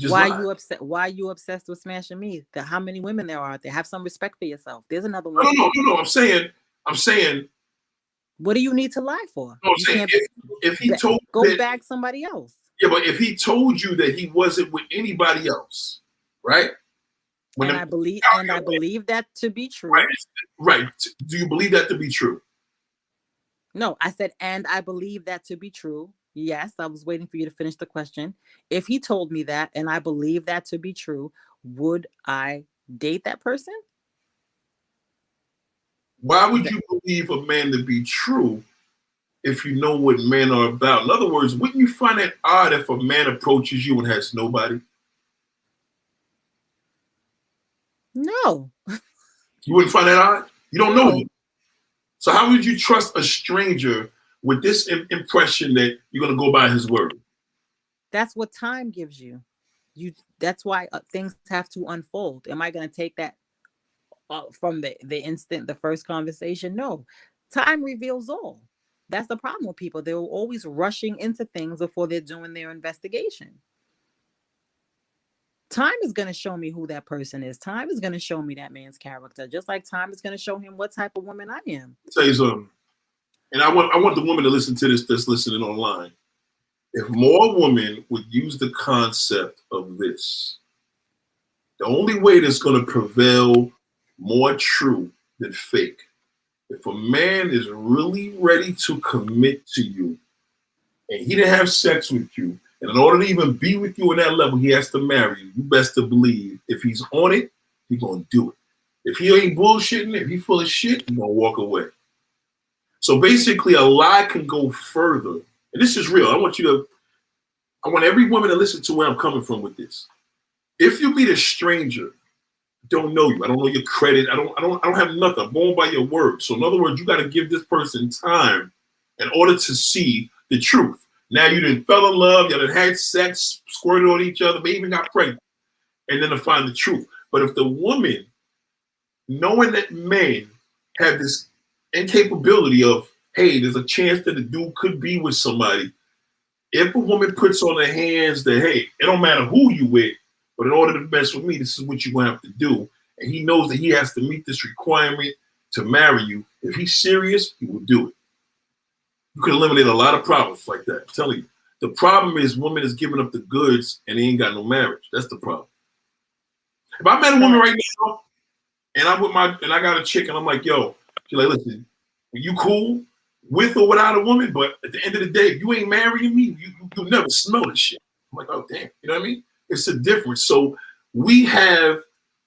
Why are you upset? Why are you obsessed with smashing me? How many women there are out there? Have some respect for yourself. There's another one. No. I'm saying. What do you need to lie for? No, I'm saying if he told go bag somebody else. Yeah, but if he told you that he wasn't with anybody else, right? I believe that to be true. Right. Do you believe that to be true? No, I said, and I believe that to be true. Yes, I was waiting for you to finish the question. If he told me that and I believe that to be true, would I date that person? Why would you believe a man to be true if you know what men are about? In other words, wouldn't you find it odd if a man approaches you and has nobody? No. You wouldn't find that odd? You don't know him. So how would you trust a stranger with this impression that you're going to go by his word? That's what time gives you. That's why things have to unfold. Am I going to take that from the first conversation? No. Time reveals all. That's the problem with people. They're always rushing into things before they're doing their investigation. Time is going to show me who that person is. Time is going to show me that man's character, just like time is going to show him what type of woman I am. I'll tell you something. And I want the woman to listen to this that's listening online. If more women would use the concept of this, the only way that's going to prevail more true than fake, if a man is really ready to commit to you and he didn't have sex with you, and in order to even be with you on that level, he has to marry you, you best to believe if he's on it, he's going to do it. If he ain't bullshitting, if he's full of shit, he's going to walk away. So basically, a lie can go further. And this is real. I want every woman to listen to where I'm coming from with this. If you meet a stranger, don't know you, I don't know your credit, I don't have nothing. I'm going by your word. So in other words, you got to give this person time in order to see the truth. Now you done fell in love, you done had sex, squirted on each other, maybe even got pregnant, and then to find the truth. But if the woman, knowing that men have this incapability of, hey, there's a chance that the dude could be with somebody. If a woman puts on her hands that, hey, it don't matter who you with, but in order to mess with me, this is what you're going to have to do. And he knows that he has to meet this requirement to marry you. If he's serious, he will do it. You can eliminate a lot of problems like that. I'm telling you. The problem is women is giving up the goods and they ain't got no marriage. That's the problem. If I met a woman right now and I got a chick and I'm like, yo, she's like, listen, you cool? with or without a woman, but at the end of the day, if you ain't marrying me, you'll never smell this shit. I'm like, oh damn, you know what I mean? It's a difference. So we have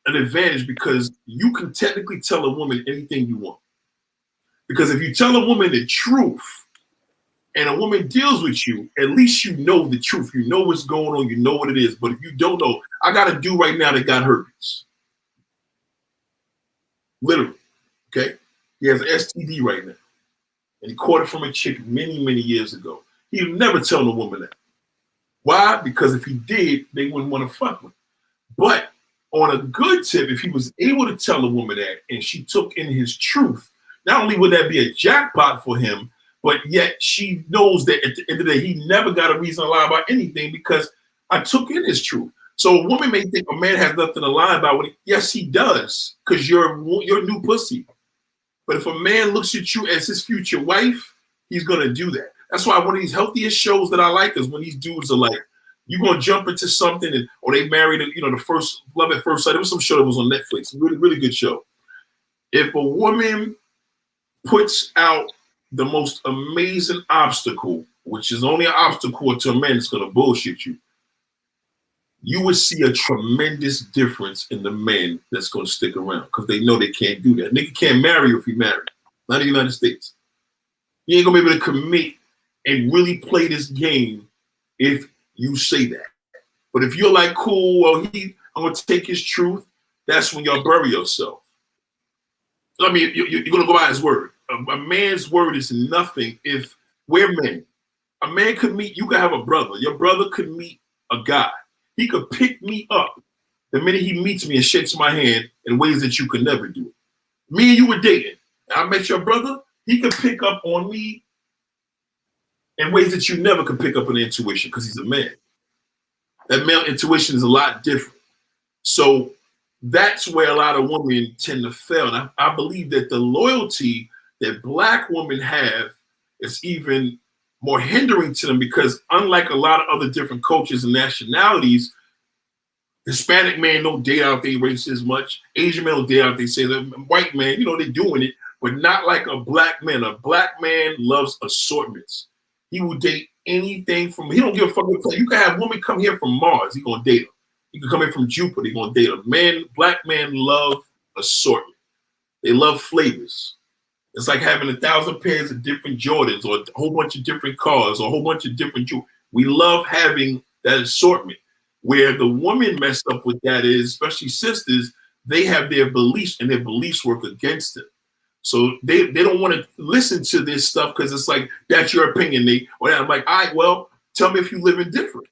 an advantage because you can technically tell a woman anything you want. Because if you tell a woman the truth and a woman deals with you, at least you know the truth. You know what's going on. You know what it is. But if you don't know, I got a dude right now that got herpes. Literally. Okay? He has an STD right now. And he caught it from a chick many, many years ago. He'd never tell a woman that. Why? Because if he did, they wouldn't want to fuck with him. But on a good tip, if he was able to tell a woman that and she took in his truth, not only would that be a jackpot for him, but yet she knows that at the end of the day, he never got a reason to lie about anything because I took in his truth. So a woman may think a man has nothing to lie about. Yes, he does, because you're new pussy. But if a man looks at you as his future wife, he's going to do that. That's why one of these healthiest shows that I like is when these dudes are like, you're going to jump into something, or they married, the first love at first sight. There was some show that was on Netflix, really, really good show. If a woman puts out the most amazing obstacle, which is only an obstacle to a man that's going to bullshit you, you would see a tremendous difference in the men that's going to stick around because they know they can't do that. Nigga can't marry you if you married. Not in the United States. You ain't going to be able to commit and really play this game if you say that. But if you're like, cool, well, I'm going to take his truth, that's when y'all bury yourself. I mean, you're going to go by his word. A man's word is nothing if we're men. A man could meet, you could have a brother. Your brother could meet a guy. He could pick me up the minute he meets me and shakes my hand in ways that you could never do. Me and you were dating. I met your brother. He could pick up on me in ways that you never could pick up on intuition because he's a man. That male intuition is a lot different. So that's where a lot of women tend to fail. And I believe that the loyalty that Black women have is even more hindering to them because unlike a lot of other different cultures and nationalities, Hispanic men don't date out their race as much. Asian men don't date out their say that white man, they're doing it, but not like a Black man. A Black man loves assortments. He will date anything he don't give a fuck. You can have women come here from Mars, he gonna date them. You can come in from Jupiter, he gonna date them. Black men love assortment. They love flavors. It's like having 1,000 pairs of different Jordans or a whole bunch of different cars or a whole bunch of different jewelry. We love having that assortment. Where the women mess up with that is, especially sisters, they have their beliefs and their beliefs work against them. So they don't want to listen to this stuff because it's like, that's your opinion. I'm like, all right, well, tell me if you live in different.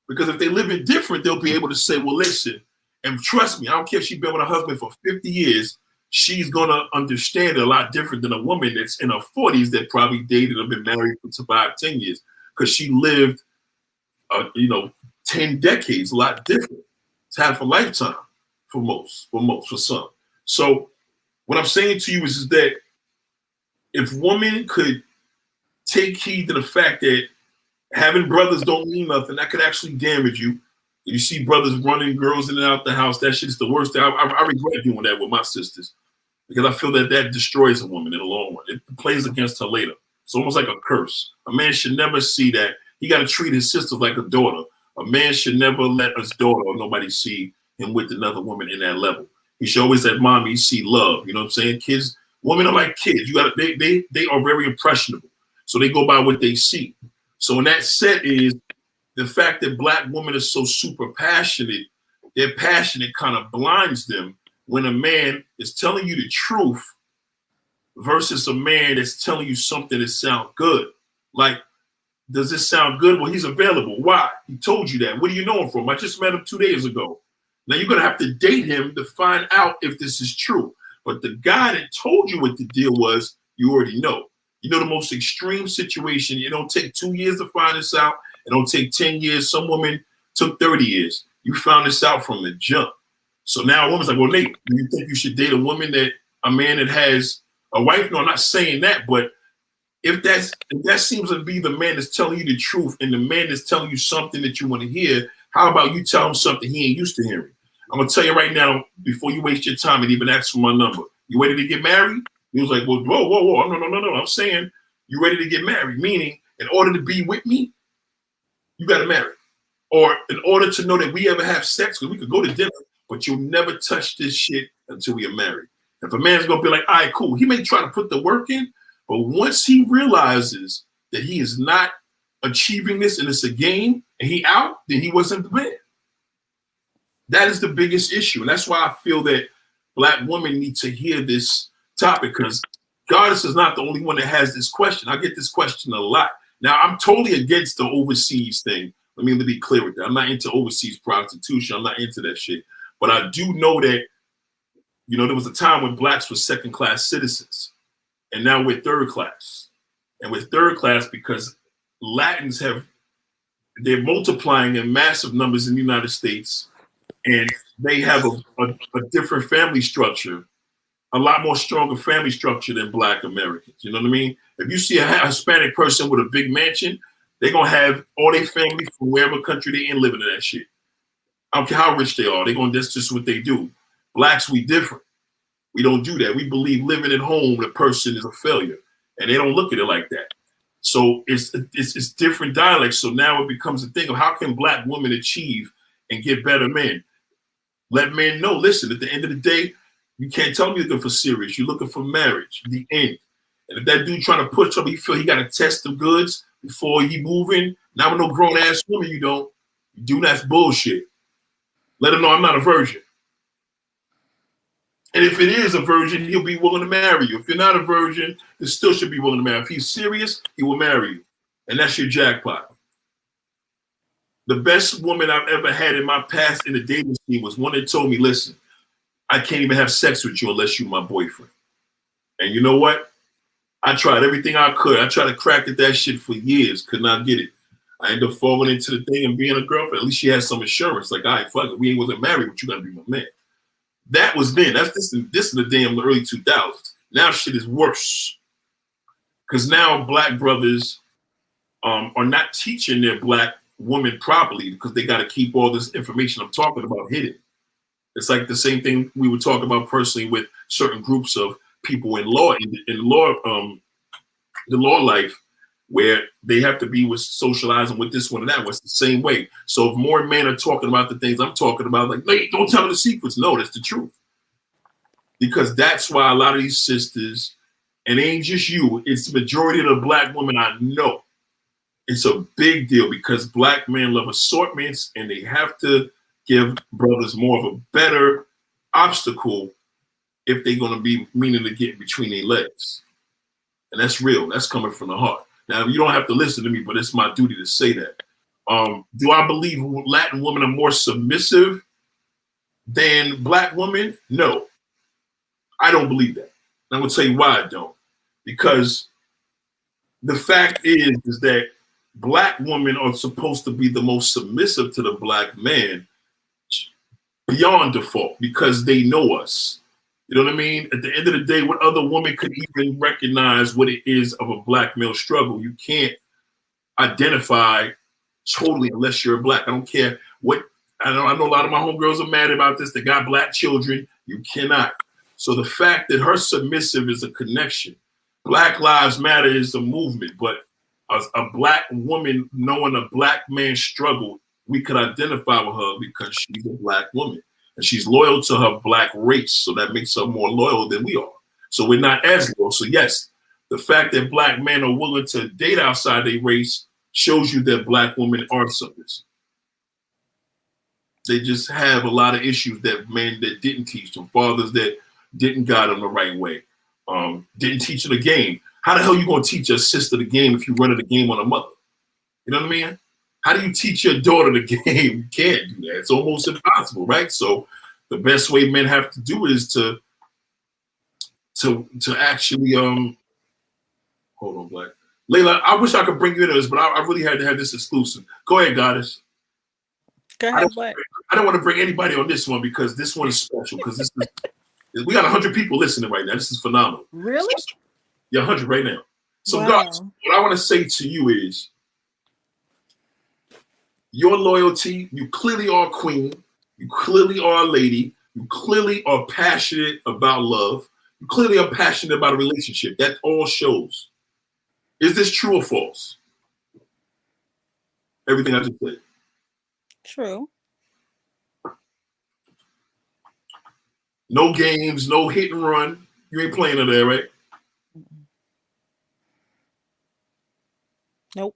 Because if they live in different, they'll be able to say, well, listen, and trust me, I don't care if she's been with her husband for 50 years, she's going to understand it a lot different than a woman that's in her 40s that probably dated or been married for 5, 10 years because she lived, 10 decades, a lot different. It's half a lifetime for some. So what I'm saying to you is that if women could take heed to the fact that having brothers don't mean nothing, that could actually damage you. You see brothers running girls in and out the house, that shit's the worst thing. I regret doing that with my sisters because I feel that destroys a woman in the long run. It plays against her later. It's almost like a curse. A man should never see that. He got to treat his sisters like a daughter. A man should never let his daughter or nobody see him with another woman in that level. He should always let mommy see love. You know what I'm saying? Kids, women are like kids. They are very impressionable. So they go by what they see. So in that set is the fact that Black women are so super passionate, their passionate kind of blinds them when a man is telling you the truth versus a man that's telling you something that sounds good. Like, does this sound good? Well, he's available. Why? He told you that. What do you know him from? I just met him 2 days ago. Now you're going to have to date him to find out if this is true. But the guy that told you what the deal was, you already know. You know the most extreme situation. It don't take 2 years to find this out. It don't take 10 years. Some women took 30 years. You found this out from the jump. So now a woman's like, well, Nate, do you think you should date a man that has a wife? No, I'm not saying that, but if that seems to be the man that's telling you the truth and the man that's telling you something that you want to hear, how about you tell him something he ain't used to hearing? I'm going to tell you right now, before you waste your time and even ask for my number, you ready to get married? He was like, well, whoa, whoa, whoa, no. I'm saying you ready to get married, meaning in order to be with me, you got to marry. Or in order to know that we ever have sex, because we could go to dinner, but you'll never touch this shit until we are married. If a man's going to be like, all right, cool, he may try to put the work in, but once he realizes that he is not achieving this and it's a game and he out, then he wasn't the man. That is the biggest issue. And that's why I feel that Black women need to hear this topic, because Goddess is not the only one that has this question. I get this question a lot. Now, I'm totally against the overseas thing. Let me be clear with that. I'm not into overseas prostitution. I'm not into that shit. But I do know that, you know, there was a time when Blacks were second-class citizens, and now we're third class. And we're third class because Latins they're multiplying in massive numbers in the United States, and they have a different family structure, a lot more stronger family structure than Black Americans. You know what I mean? If you see a Hispanic person with a big mansion, they're going to have all their family from wherever country they're in living in that shit. I don't care how rich they are. That's just what they do. Blacks, we different. We don't do that. We believe living at home with a person is a failure, and they don't look at it like that. So it's different dialects. So now it becomes a thing of how can Black women achieve and get better men? Let men know, listen, at the end of the day, you can't tell me you're looking for serious. You're looking for marriage, the end. And if that dude trying to push up, he feel he got to test the goods before he move in. Now with no grown-ass woman, you don't. You do, that's bullshit. Let him know I'm not a virgin. And if it is a virgin, he'll be willing to marry you. If you're not a virgin, he still should be willing to marry. If he's serious, he will marry you. And that's your jackpot. The best woman I've ever had in my past in the dating scene was one that told me, listen, I can't even have sex with you unless you're my boyfriend. And you know what? I tried everything I could. I tried to crack at that shit for years, could not get it. I ended up falling into the thing and being a girlfriend. At least she had some insurance. Like, all right, fuck it. We ain't wasn't married, but you gotta be my man. That was then. This is the damn early 2000s. Now shit is worse. Because now Black brothers are not teaching their Black women properly because they got to keep all this information I'm talking about hidden. It's like the same thing we would talk about personally with certain groups of people in law, the law life, where they have to be with socializing with this one and that one. It's the same way. So if more men are talking about the things I'm talking about, like, no, don't tell the secrets. No, that's the truth. Because that's why a lot of these sisters, and it ain't just you, it's the majority of the Black women I know. It's a big deal because Black men love assortments, and they have to give brothers more of a better obstacle if they're going to be meaning to get between their legs. And that's real. That's coming from the heart. Now, you don't have to listen to me, but it's my duty to say that. Do I believe Latin women are more submissive than Black women? No. I don't believe that. And I'm going to tell you why I don't. Because the fact is that Black women are supposed to be the most submissive to the Black man beyond default because they know us. You know what I mean? At the end of the day, what other woman could even recognize what it is of a Black male struggle? You can't identify totally unless you're Black. I don't care what. I know a lot of my homegirls are mad about this. They got Black children. You cannot. So the fact that her submissive is a connection. Black Lives Matter is a movement, but a Black woman knowing a Black man struggle, we could identify with her because she's a Black woman. And she's loyal to her Black race, so that makes her more loyal than we are. So we're not as loyal. So yes, the fact that Black men are willing to date outside their race shows you that Black women are submissive. They just have a lot of issues that men that didn't teach them, fathers that didn't guide them the right way, didn't teach her the game. How the hell you gonna teach your sister the game if you running the game on a mother? You know what I mean? How do you teach your daughter the game? You can't do that. It's almost impossible, right? So the best way men have to do it is to actually hold on, Black. Layla, I wish I could bring you into this, but I really had to have this exclusive. Go ahead, Goddess. Go ahead, what? I don't want to bring anybody on this one because this one is special. Because this is we got 100 people listening right now. This is phenomenal. Really? Yeah, 100 right now. So, wow. Goddess, what I want to say to you is, your loyalty, you clearly are a queen. You clearly are a lady. You clearly are passionate about love. You clearly are passionate about a relationship. That all shows. Is this true or false? Everything I just said. True. No games, no hit and run. You ain't playing it there, right? Mm-mm. Nope.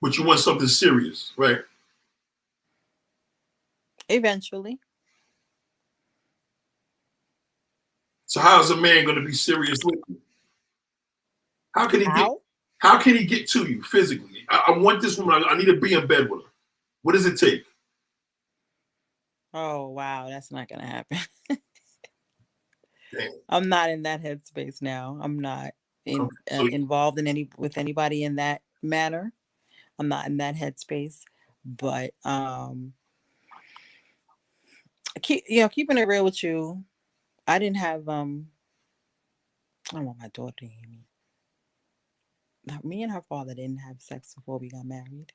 But you want something serious, right? Eventually. So how's a man going to be serious with you? How can he get? How? How can he get to you physically? I want this woman. I need to be in bed with her. What does it take? Oh wow, that's not gonna happen. Damn. I'm not in that headspace now. I'm not Okay. So involved in any with anybody in that manner. I'm not in that headspace. But keeping it real with you, I didn't have I don't want my daughter to hear me. Me and her father didn't have sex before we got married.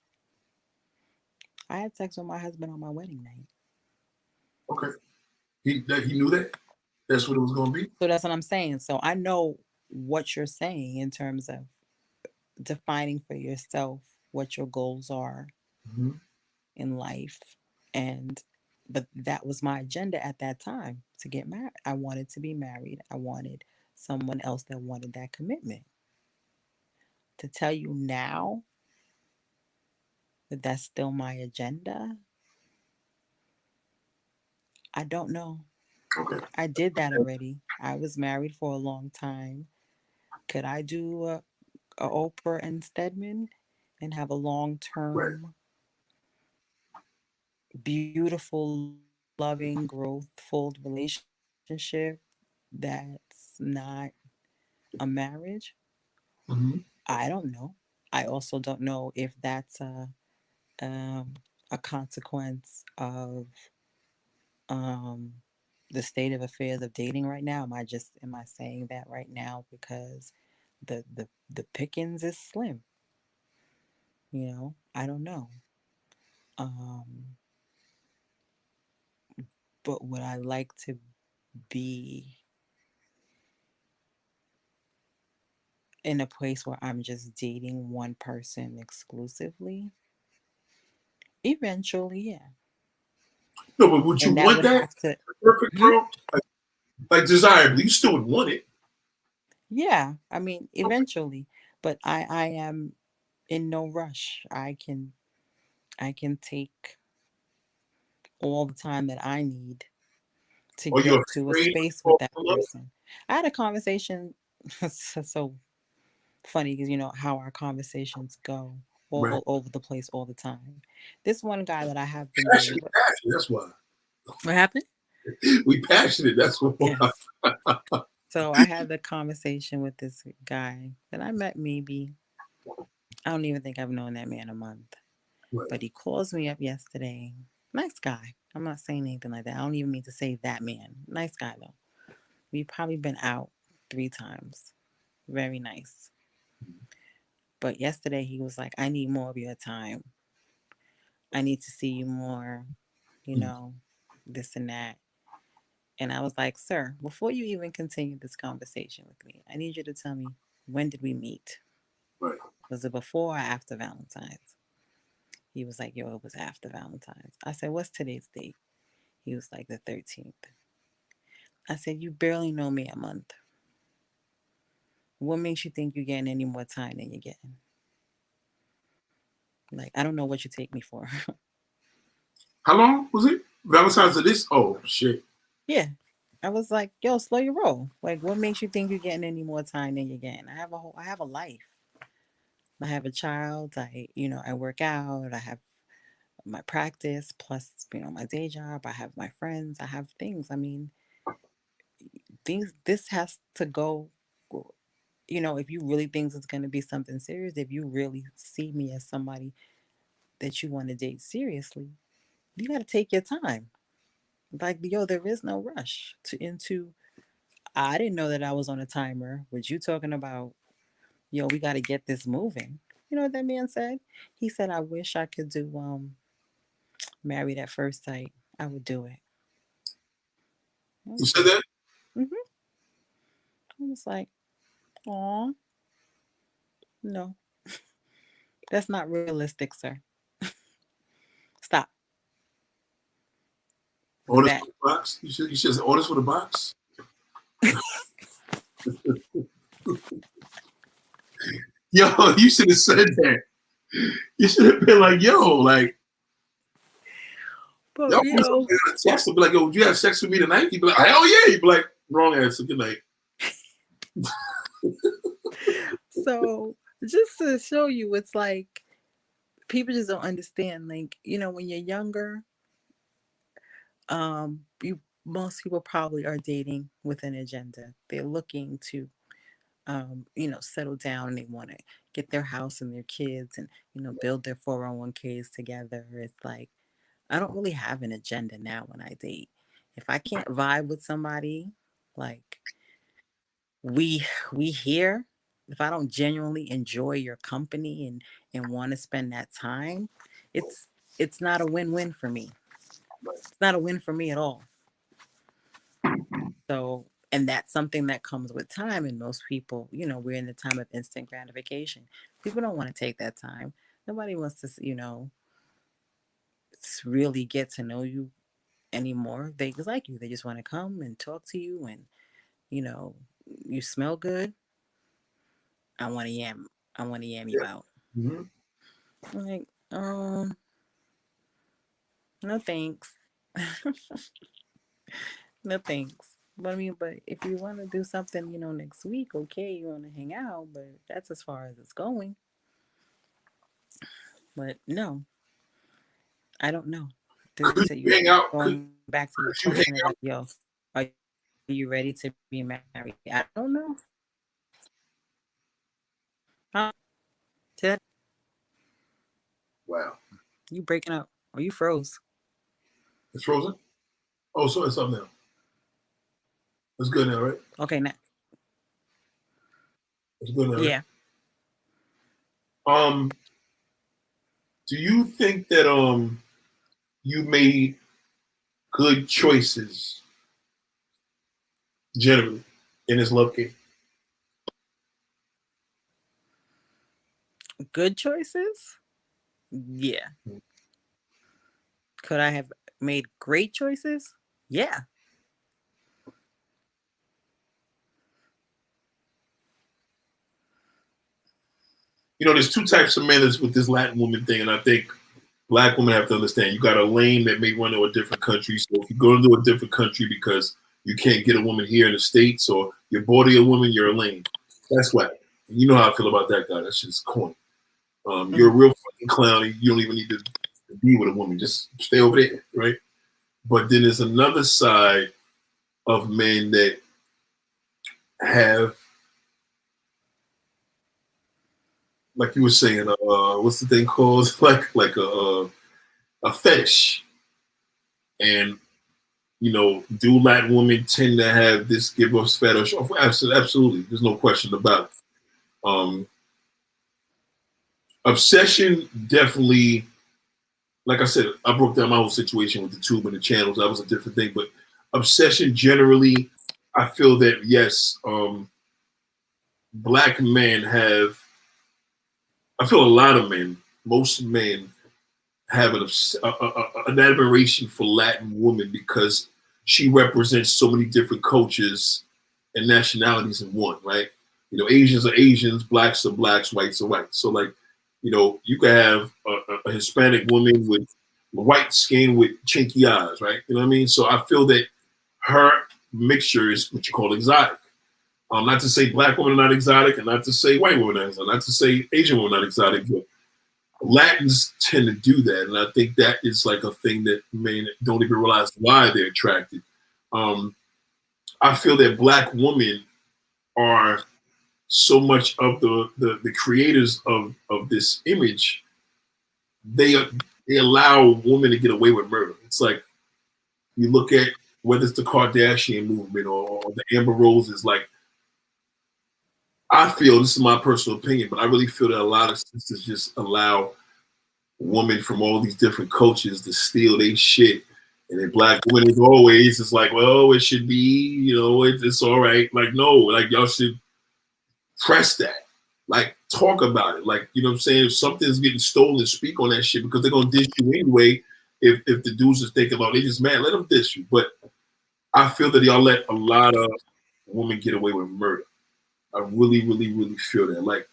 I had sex with my husband on my wedding night. okay, he knew that. That's what it was going to be. So that's what I'm saying. So I know what you're saying in terms of defining for yourself what your goals are Mm-hmm. in life. And but that was my agenda at that time, to get married. I wanted to be married. I wanted someone else that wanted that commitment. To tell you now that that's still my agenda, I don't know. Okay. I did that already. I was married for a long time. Could I do a Oprah and Stedman and have a long Right. term, beautiful, loving, growth-filled relationship that's not a marriage? Mm-hmm. I don't know. I also don't know if that's a consequence of um, the state of affairs of dating right now. Am I saying that right now because the pickings is slim? I don't know. Um, but would I like to be in a place where I'm just dating one person exclusively? Eventually, yeah. No, but would you And that want would that? have to, Perfect hmm? girl? Like desirably. You still would want it. Yeah, I mean, Okay. eventually. But I am in no rush. I can take all the time that I need to Or you're get to a afraid to space with fall that in love? person. I had a conversation, so funny because you know how our conversations go Right. all over the place all the time. This one guy that I have been dating, Passionate, passionate. That's why. what happened? We passionate. That's why. Yes. So I had the conversation with this guy that I met maybe, I don't even think I've known that man a month. Right. But he calls me up yesterday. Nice guy. I'm not saying anything like that. I don't even mean to say that man. Nice guy though. We've probably been out 3 times. Very nice. But yesterday he was like, I need more of your time. I need to see you more, you Mm. know, this and that. And I was like, sir, before you even continue this conversation with me, I need you to tell me, when did we meet? Right. Was it before or after Valentine's? He was like, yo, it was after Valentine's. I said, what's today's date? He was like, the 13th. I said, you barely know me a month. What makes you think you're getting any more time than you're getting? Like, I don't know what you take me for. How long was it? Valentine's of this? Oh shit. Yeah. I was like, yo, slow your roll. Like, what makes you think you're getting any more time than you're getting? I have a life. I have a child. I work out. I have my practice plus, my day job. I have my friends. I have things. I mean, this has to go, if you really think it's going to be something serious, if you really see me as somebody that you want to date seriously, you got to take your time. Like, yo, there is no rush to into. I didn't know that I was on a timer. What you talking about? Yo, we got to get this moving. You know what that man said? He said, "I wish I could do married at first sight. I would do it." I You was said like, that? mm-hmm. I was like, "Aw, no, that's not realistic, sir. Stop." Because Orders that for the box. You should say orders for the box. Yo, you should have said that. You should have been like, yo, like, but yo, text will be like, yo, would you have sex with me tonight? You'd be like, hell yeah. You'd be like, wrong answer. Good night. so just to show you, it's like people just don't understand. Like, when you're younger, you most people probably are dating with an agenda. They're looking to settle down, and they want to get their house and their kids, and build their 401ks together. It's like, I don't really have an agenda now when I date. If I can't vibe with somebody, like, we here, if I don't genuinely enjoy your company and want to spend that time, it's not a win-win for me. It's not a win for me at all. So, and that's something that comes with time. And most people, we're in the time of instant gratification. People don't want to take that time. Nobody wants to, really get to know you anymore. They just like you. They just want to come and talk to you, and you know, you smell good. I want to yam. I want to yam you out. Mm-hmm. I'm like, no thanks. No thanks. But I mean, but if you want to do something, next week, okay, you want to hang out, but that's as far as it's going. But no, I don't know. Could To you you hang out? going back to your You hang question, out? like, yo, are you ready to be married? I don't know. Huh? Ted, Wow. you breaking up? Or you froze? It's frozen? Oh, so it's up now. It's good now, right? Okay, now, It's good now, right? yeah. Do you think that you made good choices generally in this love game? Good choices? Yeah. Could I have made great choices? Yeah. There's two types of men that's with this Latin woman thing, and I think black women have to understand. You got a lane that may run to a different country. So if you go to a different country because you can't get a woman here in the States, or you're bored a woman, you're a lane. That's whack. You know how I feel about that guy. That's just corny. You're a Mm-hmm. real fucking clown. You don't even need to be with a woman. Just stay over there, right? But then there's another side of men that have, like you were saying, what's the thing called? like a fetish, and do Latin women tend to have this give us fetish? Oh, absolutely, there's no question about it. Obsession definitely. Like I said, I broke down my whole situation with the tube and the channels. That was a different thing, but obsession generally, I feel that yes, black men have. I feel a lot of men, most men, have an admiration for Latin women because she represents so many different cultures and nationalities in one, right? Asians are Asians, blacks are blacks, whites are whites. So, like, you could have a Hispanic woman with white skin with chinky eyes, right? You know what I mean? So I feel that her mixture is what you call exotic. Not to say black women are not exotic, and not to say white women are not exotic, not to say Asian women are not exotic, but Latins tend to do that, and I think that is like a thing that men don't even realize why they're attracted. Um, I feel that black women are so much of the creators of this image. They they allow women to get away with murder. It's like you look at whether it's the Kardashian movement or the Amber Roses. Like, I feel, this is my personal opinion, but I really feel that a lot of sisters just allow women from all these different cultures to steal their shit And then black women is always, it's like, well, it should be, you know, it's all right. Like, no, like y'all should press that. Like, talk about it. Like, you know what I'm saying? If something's getting stolen, speak on that shit because they're gonna dish you anyway. If the dudes is thinking about they just mad, let them dish you. But I feel that y'all let a lot of women get away with murder. I really, really, really feel that. Like,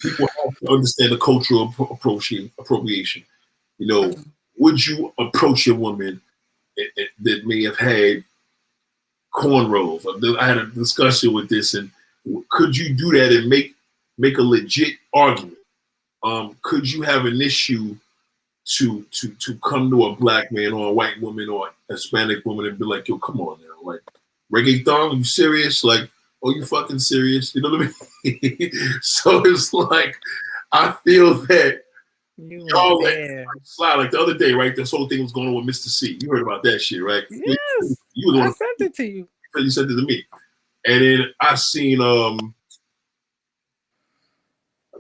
people have to understand the cultural appropriation. You know, would you approach a woman that may have had cornrows? I had a discussion with this, and could you do that and make a legit argument? Could you have an issue to come to a black man or a white woman or a Hispanic woman and be like, yo, come on now, like reggaeton, you serious? Like, oh, you fucking serious? You know what I mean? So it's like, I feel that y'all let slide. Like the other day, right? This whole thing was going on with Mr. C. You heard about that shit, right? Yes, I sent it to you. You sent it to me, and then I seen I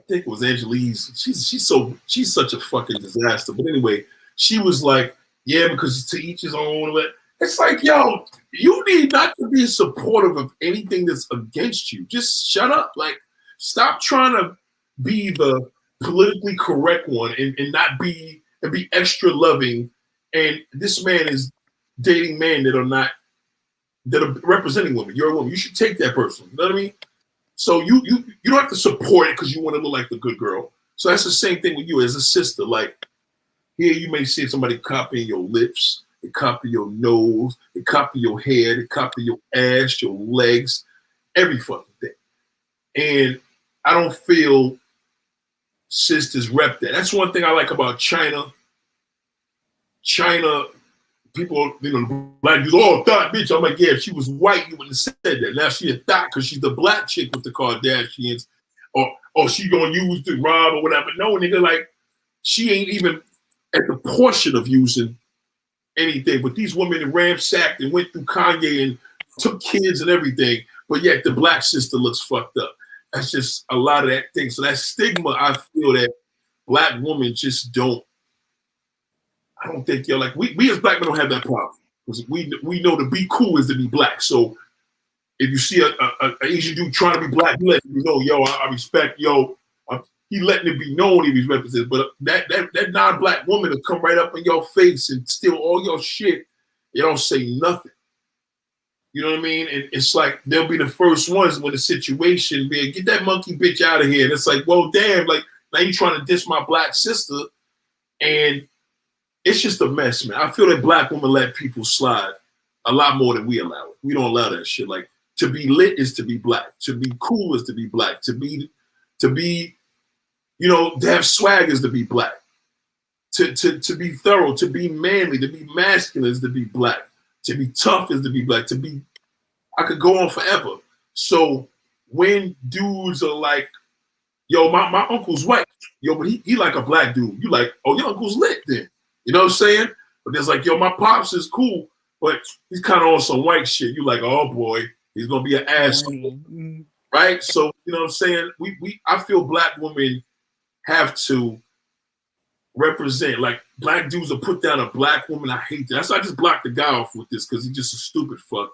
think it was Angelise. She's such a fucking disaster. But anyway, she was like, yeah, because to each his own. It's like, yo, you need not to be supportive of anything that's against you. Just shut up. Like, stop trying to be the politically correct one and not be and be extra loving. And this man is dating men that are representing women. You're a woman. You should take that person. You know what I mean? So you don't have to support it because you want to look like the good girl. So that's the same thing with you as a sister. Like, here you may see somebody copying your lips, they copy your nose, they copy your hair, they copy your ass, your legs, every fucking thing. And I don't feel sisters rep that. That's one thing I like about China. China, people, you know, black dudes, oh, thought bitch. I'm like, yeah, if she was white, you wouldn't have said that. Now she a thought because she's the black chick with the Kardashians, or she gonna use the rob or whatever. No, nigga, like, she ain't even at the portion of using anything. But these women ransacked and went through Kanye and took kids and everything. But yet the black sister looks fucked up. That's just a lot of that thing. So that stigma, I feel that black women just don't. I don't think you're like we as black men don't have that problem because we know to be cool is to be black. So if you see a Asian dude trying to be black, you let him know, yo, I respect, yo. He letting it be known if he's represented. But that non-black woman will come right up in your face and steal all your shit. You don't say nothing. You know what I mean? And it's like they'll be the first ones when the situation be, get that monkey bitch out of here. And it's like, well, damn, like now you trying to diss my black sister, and it's just a mess, man. I feel that black women let people slide a lot more than we allow it. We don't allow that shit. Like, to be lit is to be black. To be cool is to be black. To be, you know, to have swag is to be black. To be thorough, to be manly, to be masculine is to be black. To be tough is to be black. To be, I could go on forever. So when dudes are like, yo, my uncle's white, yo, but he like a black dude. You like, oh, your uncle's lit then. You know what I'm saying? But there's like, yo, my pops is cool, but he's kind of on some white shit. You like, oh boy, he's gonna be an asshole, right? So you know what I'm saying? I feel black women have to represent. Like, black dudes will put down a black woman. I hate that. That's why I just blocked the guy off with this because he's just a stupid fuck.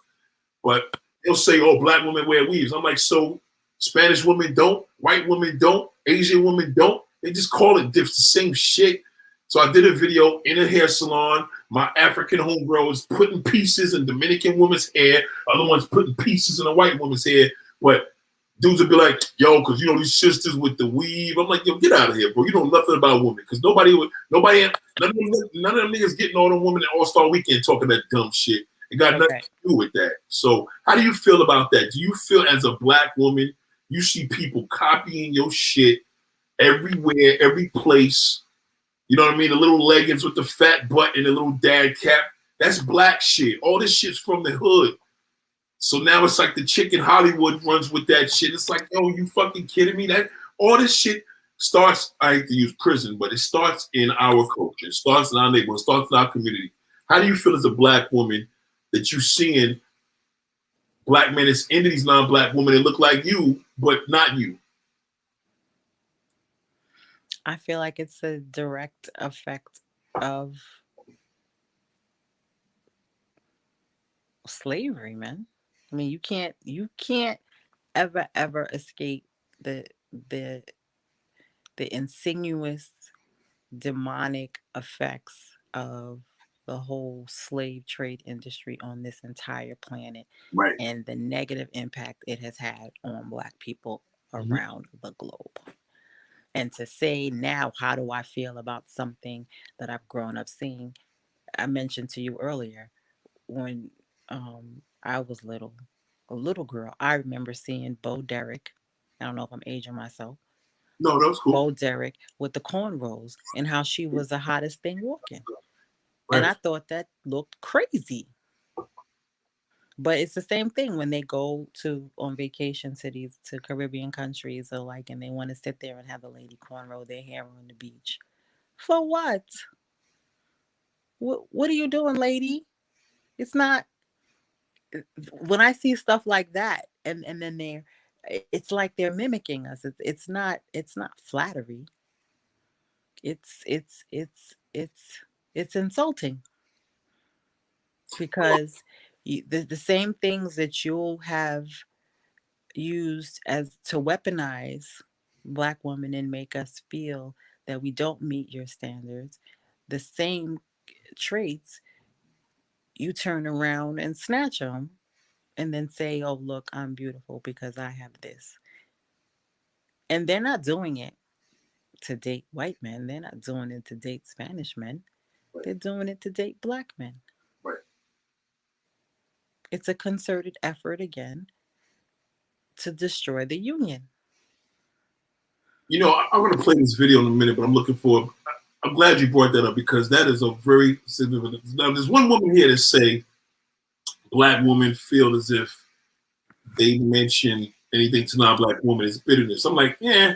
But he'll say, oh, black women wear weaves. I'm like, so Spanish women don't, white women don't, Asian women don't. They just call it the same shit. So I did a video in a hair salon. My African homegirl is putting pieces in Dominican woman's hair. Other ones putting pieces in a white woman's hair. But dudes would be like, yo, because you know these sisters with the weave. I'm like, yo, get out of here, bro. You know nothing about women. Because none of them niggas getting on a woman at All-Star Weekend talking that dumb shit. It got nothing to do with that. So how do you feel about that? Do you feel as a black woman, you see people copying your shit everywhere, every place? You know what I mean? The little leggings with the fat butt and the little dad cap. That's black shit. All this shit's from the hood. So now it's like the chick in Hollywood runs with that shit. It's like, yo, you fucking kidding me? That all this shit starts, I hate to use prison, but it starts in our culture. It starts in our neighborhood. It starts in our community. How do you feel as a black woman that you seeing black men that's into these non-black women that look like you, but not you? I feel like it's a direct effect of Slavery, man. I mean, you can't ever escape the the the insidious demonic effects of the whole slave trade industry on this entire planet Right. and the negative impact it has had on Black people Mm-hmm. around the globe. And to say now, how do I feel about something that I've grown up seeing? I mentioned to you earlier when I was little, a little girl, I remember seeing Bo Derek. I don't know if I'm aging myself. No, that was cool. Bo Derek with the cornrows and how she was the hottest thing walking. And Right. I thought that looked crazy. But it's the same thing when they go to on vacation cities to Caribbean countries or like and they want to sit there and have the lady cornrow their hair on the beach. For what? What are you doing, lady? It's not when I see stuff like that and then it's like they're mimicking us. It's not flattery. It's insulting because the same things that you'll have used as to weaponize Black women and make us feel that we don't meet your standards, the same traits you turn around and snatch them and then say, oh, look, I'm beautiful because I have this. And they're not doing it to date white men. They're not doing it to date Spanish men. Right. They're doing it to date Black men. Right. It's a concerted effort again to destroy the union. You know, I'm going to play this video in a minute, but I'm looking for. I'm glad you brought that up because that is a very significant. Now, there's one woman here that say Black women feel as if they mention anything to non-Black women is bitterness. I'm like, yeah.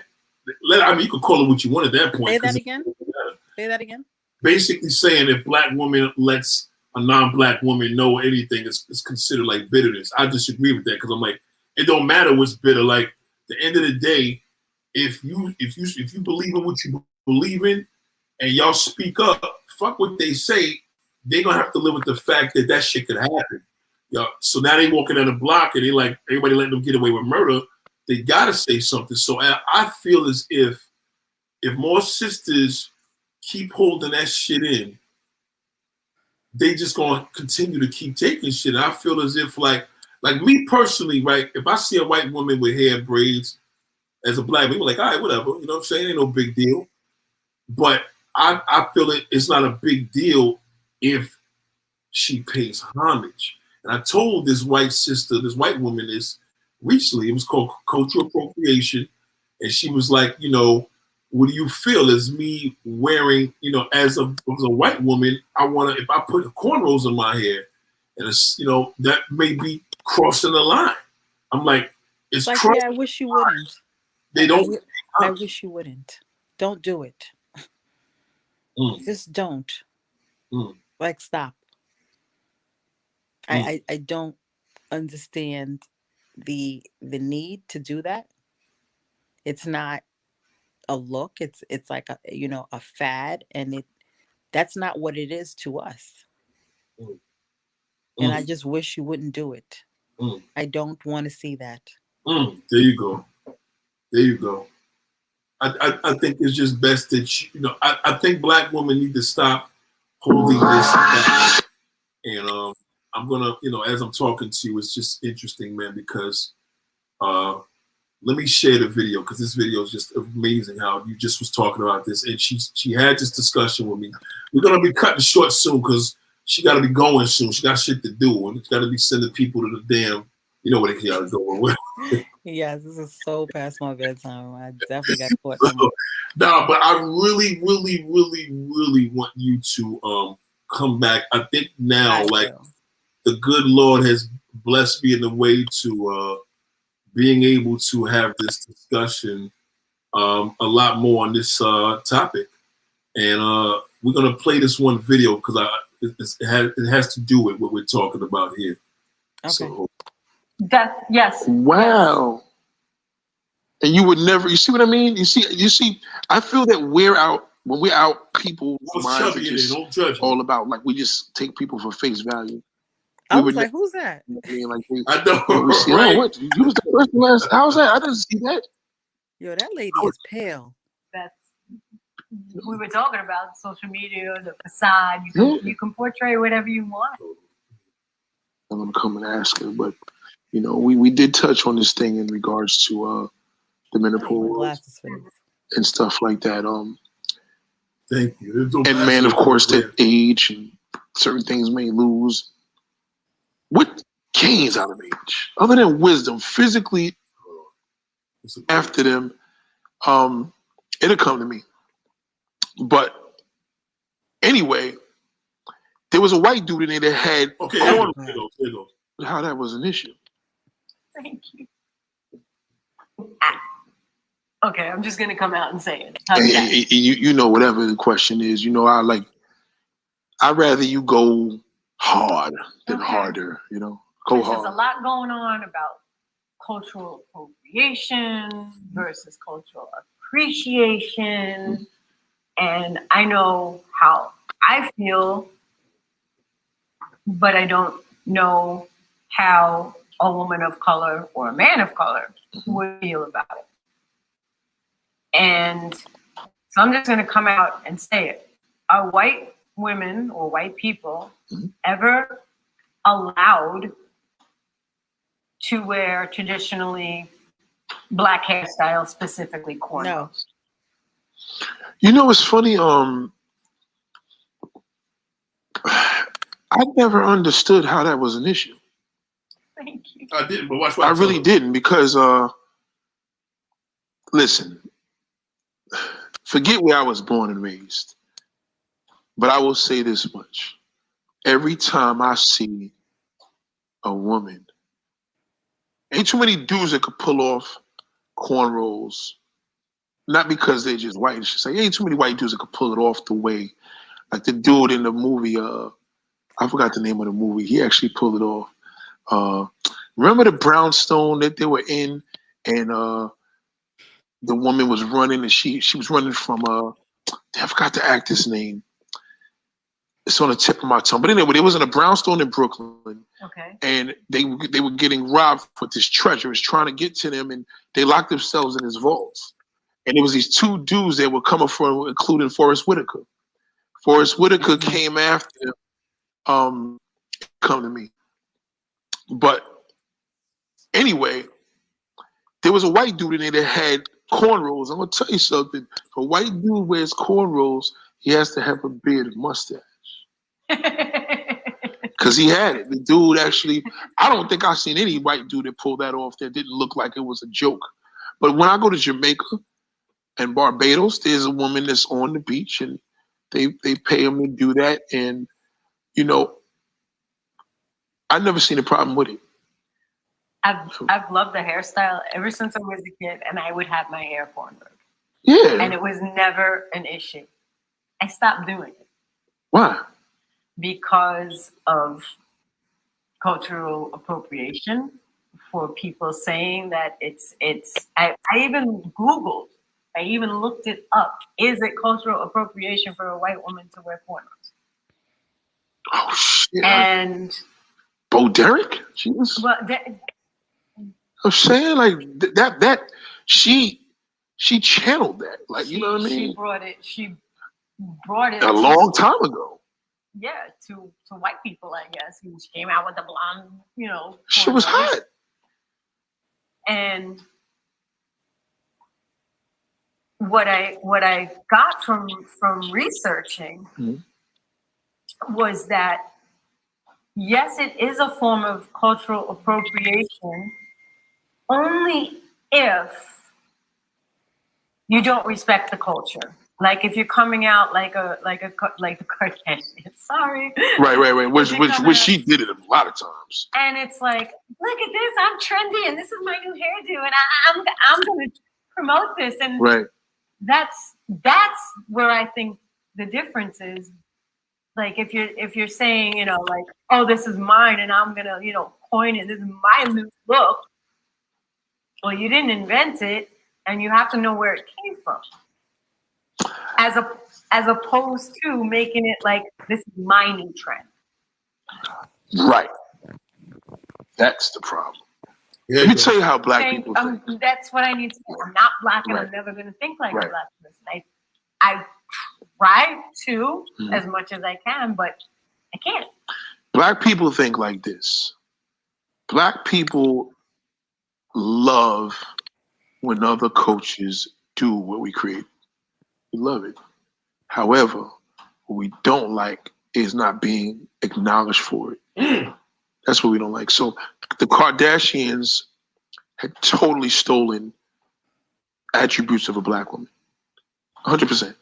I mean, you could call it what you want at that point. Say that again. Say that again. Basically saying if Black woman lets a non-Black woman know anything, it's considered like bitterness. I disagree with that because I'm like, it don't matter what's bitter. Like, at the end of the day, if you believe in what you believe in and y'all speak up, fuck what they say, they're gonna have to live with the fact that that shit could happen. So now they walking down the block and they like everybody letting them get away with murder. They gotta say something. So I feel as if more sisters keep holding that shit in, they just gonna continue to keep taking shit. I feel as if like me personally, right? If I see a white woman with hair braids as a Black man, like, all right, whatever, you know what I'm saying? Ain't no big deal. But I feel it's not a big deal if she pays homage. And I told this white sister, this white woman, this recently. It was called cultural appropriation, and she was like, you know, what do you feel as me wearing, you know, as a white woman? I want to, if I put cornrows in my hair, and it's, you know, that may be crossing the line. I'm like, it's like, crossing. yeah, I wish you wouldn't. They don't. I wish you wouldn't. Don't do it. Just don't. Like, stop. I don't understand the need to do that. It's not a look. It's like a a fad, and that's not what it is to us. And I just wish you wouldn't do it. I don't want to see that. There you go. There you go. I think it's just best that you know. I think Black women need to stop holding this back. And I'm gonna, you know, as I'm talking to you, it's just interesting, man, because let me share the video because this video is just amazing. How you just was talking about this, and she had this discussion with me. We're gonna be cutting short soon because she got to be going soon. She got shit to do, and it's got to be sending people to the damn. You know what they got to go with. Yes, this is so past my bedtime. I definitely got caught. No, but I really, really, really, really want you to come back. I think now, like, the good Lord has blessed me in a way to being able to have this discussion a lot more on this topic. And we're gonna play this one video because it has to do with what we're talking about here. Okay. So, yes. Wow. And you would never, you see what I mean? You see, I feel that when we're out, people's minds are just all about, like, we just take people for face value. I was like, who's that? I mean, like I know. we see, Right? oh, what? You was the person last. How was that? I didn't see that. Yo, that lady is pale. That's we were talking about social media, the facade. You can portray whatever you want. I'm gonna come and ask her, but you know, we did touch on this thing in regards to the menopause and stuff like that. Thank you. And man, of course, that age and certain things may lose. What gains out of age, other than wisdom, physically? After them, it'll come to me. But anyway, there was a white dude in there that had here goes. how that was an issue. Thank you. Okay, I'm just gonna come out and say it. You know, whatever the question is, you know, I'd rather you go hard than harder, you know. Go hard. There's a lot going on about cultural appropriation versus cultural appreciation. And I know how I feel, but I don't know how a woman of color or a man of color would feel about it. And so I'm just going to come out and say it. Are white women or white people ever allowed to wear traditionally black hairstyles, specifically cornrows? No. You know, it's funny. I never understood how that was an issue. Thank you. I didn't, but watch what I really didn't, because listen, forget where I was born and raised, but I will say this much: every time I see a woman, ain't too many dudes that could pull off cornrows. Not because they're just white. It's just like ain't too many white dudes that could pull it off the way, like the dude in the movie. I forgot the name of the movie. He actually pulled it off. Remember the brownstone that they were in, and the woman was running, and she was running from I forgot the actor's name. It's on the tip of my tongue. But anyway, it was in a brownstone in Brooklyn. Okay. And they were getting robbed for this treasure. It was trying to get to them, and they locked themselves in his vaults. And it was these two dudes that were coming for, including Forrest Whitaker. Forrest Whitaker came after them. Come to me. But anyway, there was a white dude in there that had cornrows. I'm gonna tell you something. If a white dude wears cornrows, he has to have a beard and mustache. Because he had it. The dude actually, I don't think I've seen any white dude that pulled that off that didn't look like it was a joke. But when I go to Jamaica and Barbados, there's a woman that's on the beach, and they pay them to do that. And, you know, I've never seen a problem with it. I've loved the hairstyle ever since I was a kid, and I would have my hair cornrowed. Yeah. And it was never an issue. I stopped doing it. Why? Because of cultural appropriation, for people saying that I even Googled, I even looked it up. Is it cultural appropriation for a white woman to wear cornrows? Oh, shit. And Bo Derek? She was... Well, I'm saying, like, that she channeled that. Like, you know what I mean? She brought it a long time ago. Yeah, to white people, I guess. She came out with the blonde, you know. She was hot. And what I got from researching was that, yes, it is a form of cultural appropriation only if you don't respect the culture. Like if you're coming out like the Kardashians. Sorry. Right. Which she did it a lot of times. And it's like, look at this, I'm trendy, and this is my new hairdo, and I'm going to promote this. And that's where I think the difference is. Like if you're saying, you know, like, oh, this is mine, and I'm gonna, you know, coin it. This is my new look. Well, you didn't invent it, and you have to know where it came from. As opposed to making it like, this is my new trend. Right. That's the problem. Yeah, Let me tell you how black people think. That's what I need to do. I'm not black, and I'm never going to think like a black person. I try to as much as I can, but I can't. Black people think like this. Black people love when other coaches do what we create. We love it. However, what we don't like is not being acknowledged for it. That's what we don't like. So the Kardashians had totally stolen attributes of a black woman. 100%.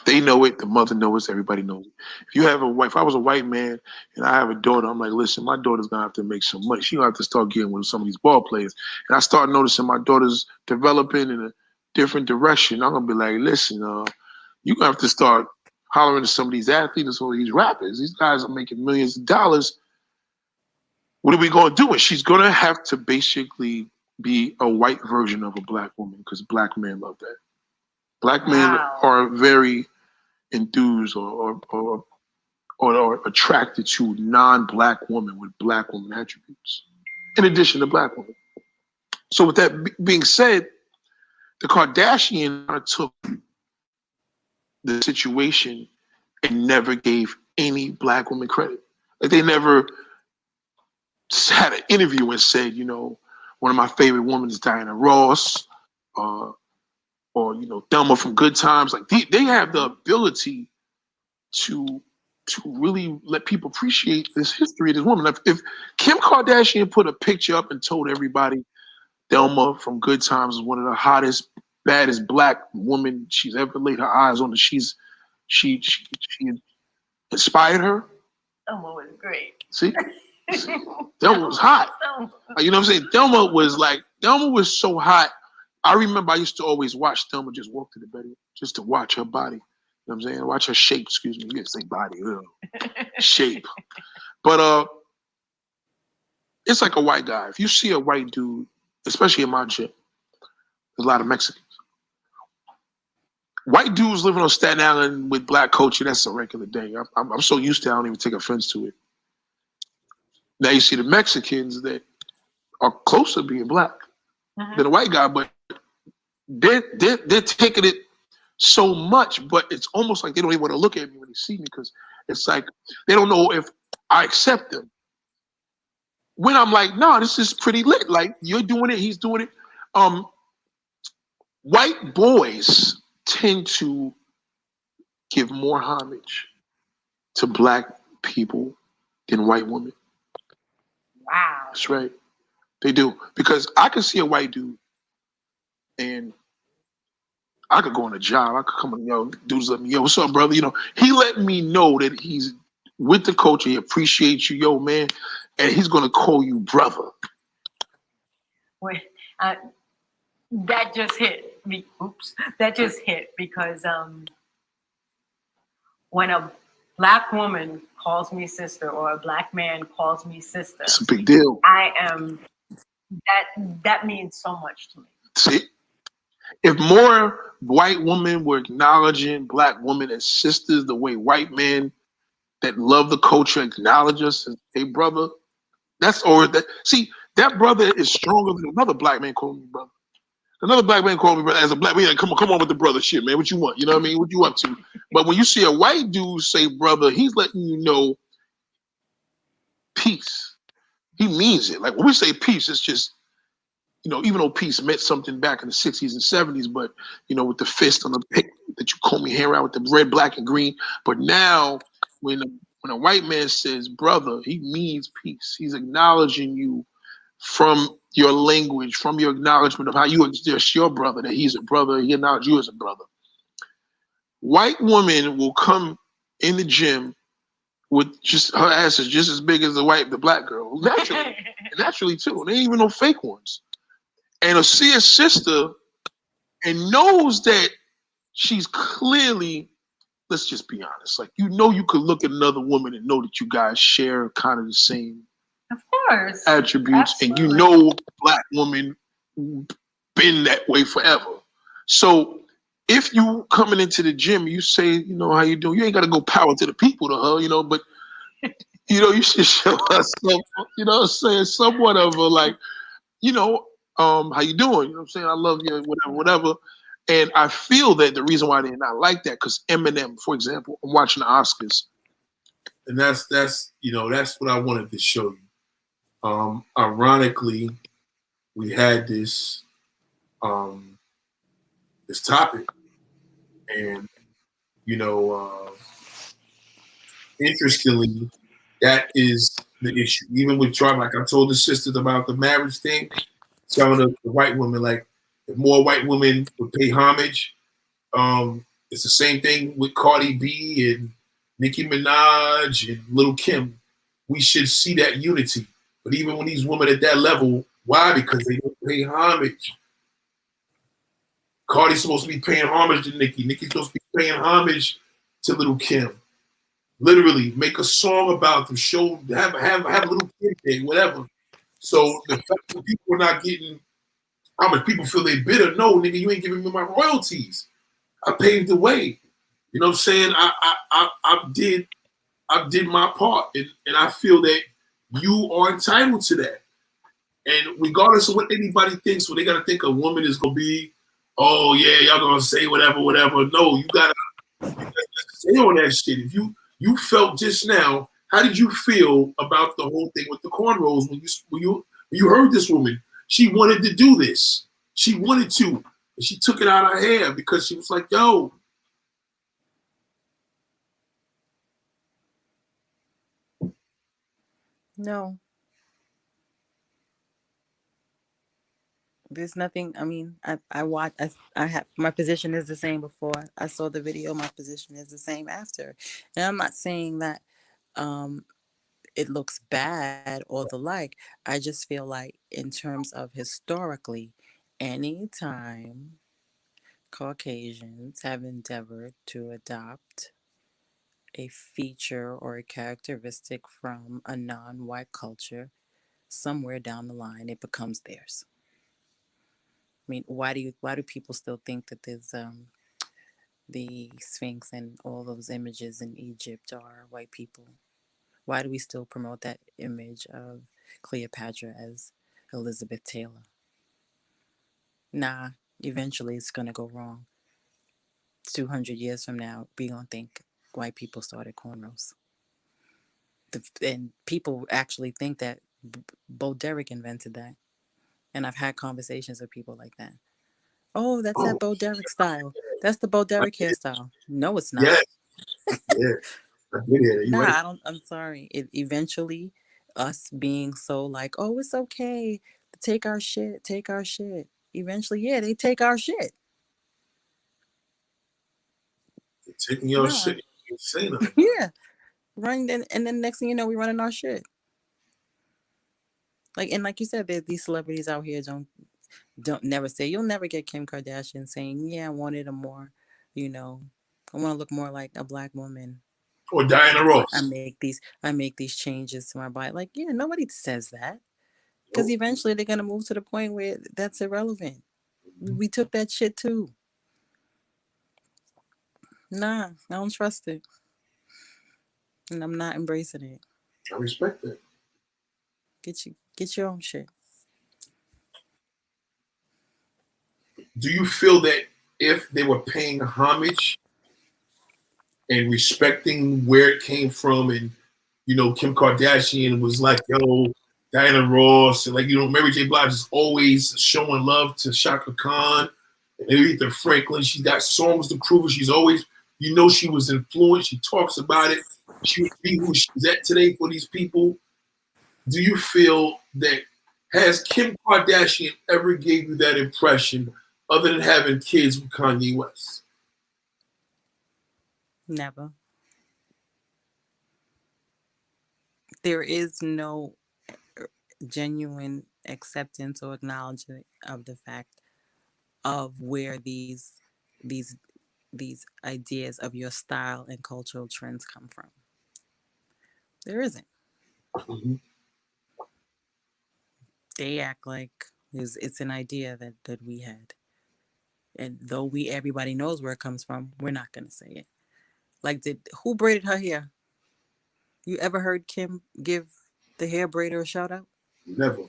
They know it. The mother knows it. Everybody knows it. If you have a wife, if I was a white man and I have a daughter, I'm like, listen, my daughter's going to have to make some money. She's going to have to start getting with some of these ball players. And I start noticing my daughter's developing in a different direction. I'm going to be like, listen, you're going to have to start hollering to some of these athletes and some of these rappers. These guys are making millions of dollars. What are we going to do? And she's going to have to basically be a white version of a black woman because black men love that. Black men are very enthused or attracted to non-black women with black woman attributes, in addition to black women. So with that being said, the Kardashians took the situation and never gave any black woman credit. Like they never had an interview and said, you know, one of my favorite women is Diana Ross, or you know, Thelma from Good Times. Like they have the ability to really let people appreciate this history of this woman. Like if Kim Kardashian put a picture up and told everybody Thelma from Good Times is one of the hottest, baddest black women she's ever laid her eyes on, she inspired her. Thelma was great. See? Thelma was hot. Like, you know what I'm saying? Thelma was so hot. I remember I used to always watch Thelma just walk to the bed just to watch her body. You know what I'm saying? Watch her shape, excuse me. You can't say body, shape. But it's like a white guy. If you see a white dude, especially in my gym, there's a lot of Mexicans. White dudes living on Staten Island with black culture, that's a regular day. I'm so used to it, I don't even take offense to it. Now you see the Mexicans that are closer to being black than a white guy, but they're taking it so much, but it's almost like they don't even want to look at me when they see me because it's like they don't know if I accept them. When I'm like, no, this is pretty lit. Like you're doing it, he's doing it. White boys tend to give more homage to black people than white women. Wow. That's right. They do. Because I can see a white dude and I could go on a job. I could come and, dudes let me, what's up, brother? You know, he let me know that he's with the culture. He appreciates you, man. And he's going to call you brother. Wait, that just hit me. Oops. That just hit because when a black woman calls me sister or a black man calls me sister, it's a big deal. That means so much to me. See? If more white women were acknowledging black women as sisters the way white men that love the culture acknowledge us as a brother, that brother is stronger than another black man calling me brother. Another black man called me brother as a black man. Like, come on with the brother shit, man. What you want? You know what I mean? What you up to? But when you see a white dude say brother, he's letting you know peace. He means it. Like when we say peace, it's just, even though peace meant something back in the 60s and 70s, but, with the fist on the pick that you comb your hair out with the red, black, and green. But now when a white man says brother, he means peace. He's acknowledging you from your language, from your acknowledgement of how you exist your brother, that he's a brother, he acknowledges you as a brother. White women will come in the gym with just her ass is just as big as the black girl. Naturally too. And they ain't even no fake ones. And see a sister and knows that she's clearly, let's just be honest, like you could look at another woman and know that you guys share kind of the same attributes. Absolutely. And black women been that way forever. So if you coming into the gym, you say, how you doing? You ain't got to go power to the people to her, but you should show us some, what I'm saying, somewhat of a like, how you doing? You know what I'm saying? I love you, whatever. And I feel that the reason why they're not like that, because Eminem, for example, I'm watching the Oscars. And that's what I wanted to show you. Ironically, we had this topic, and interestingly, that is the issue. Even with Trump, like I told the sisters about the marriage thing, telling the white women, like, if more white women would pay homage, it's the same thing with Cardi B and Nicki Minaj and Lil Kim. We should see that unity. But even when these women at that level, why? Because they don't pay homage. Cardi's supposed to be paying homage to Nicki. Nicki's supposed to be paying homage to Lil Kim. Literally, make a song about them. Show, have a little kid day, whatever. So the fact that people are not getting how much people feel they bitter. No, nigga, you ain't giving me my royalties. I paved the way. You know what I'm saying? I did my part, and I feel that you are entitled to that. And regardless of what anybody thinks, what they gotta think a woman is gonna be, oh yeah, y'all gonna say whatever. No, you gotta stay on that shit. If you felt just now, how did you feel about the whole thing with the cornrows when you heard this woman? She wanted to do this. She wanted to. And she took it out of her hair because she was like, yo. No. There's nothing. I mean, I watch. I have my position is the same before I saw the video. My position is the same after, and I'm not saying that um, it looks bad or the like. I just feel like, in terms of historically, anytime Caucasians have endeavored to adopt a feature or a characteristic from a non-white culture, somewhere down the line it becomes theirs. I mean, why do people still think that there's the Sphinx and all those images in Egypt are white people? Why do we still promote that image of Cleopatra as Elizabeth Taylor? Nah, eventually it's gonna go wrong. 200 years from now, we gonna think white people started cornrows. And people actually think that Bo Derek invented that. And I've had conversations with people like that. Oh, that's that Oh, Bo Derek style. That's the Bo Derek hairstyle. No, it's not. yes, yeah. I did hear that. You're right. Nah, I don't. I'm sorry. It eventually, us being so like, oh, it's okay to take our shit, take our shit. Eventually, yeah, they take our shit. You're taking your Nah, shit. You say nothing. yeah, running, and then next thing you know, we running our shit. Like you said, these celebrities out here don't never say. You'll never get Kim Kardashian saying, yeah, I wanted a more, you know, I want to look more like a black woman. Or Diana Or Ross. I make these changes to my body. Like, yeah, nobody says that. Because Nope. eventually they're gonna move to the point where that's irrelevant. We took that shit too. Nah, I don't trust it. And I'm not embracing it. I respect that. Get your own shit. Do you feel that if they were paying homage and respecting where it came from, and Kim Kardashian was like, yo, Diana Ross, and like Mary J. Blige is always showing love to Shaka Khan and Aretha Franklin. She's got songs to prove it. She's always, she was influenced. She talks about it. She would be who she's at today for these people. Do you feel that has Kim Kardashian ever gave you that impression other than having kids with Kanye West? Never. There is no genuine acceptance or acknowledgement of the fact of where these these ideas of your style and cultural trends come from. There isn't. Mm-hmm. They act like it's an idea that we had. And though everybody knows where it comes from, we're not gonna say it. Like, who braided her hair? You ever heard Kim give the hair braider a shout out? Never.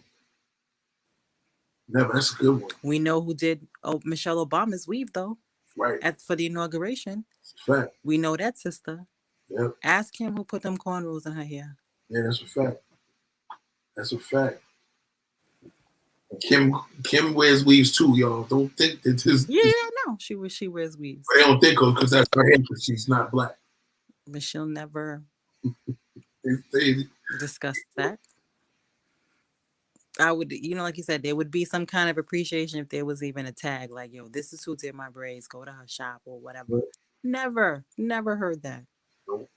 Never. That's a good one. We know who did Michelle Obama's weave though. Right. For the inauguration. That's a fact. We know that sister. Yep. Ask him who put them cornrows in her hair. Yeah, that's a fact. That's a fact. Kim wears weaves too, y'all. Don't think that this. Yeah, no, she wears weaves. I don't think because that's her hair, because she's not black. But she'll never they discuss that. I would, like you said, there would be some kind of appreciation if there was even a tag like, yo, this is who did my braids, go to her shop or whatever. Right. Never heard that. Nope.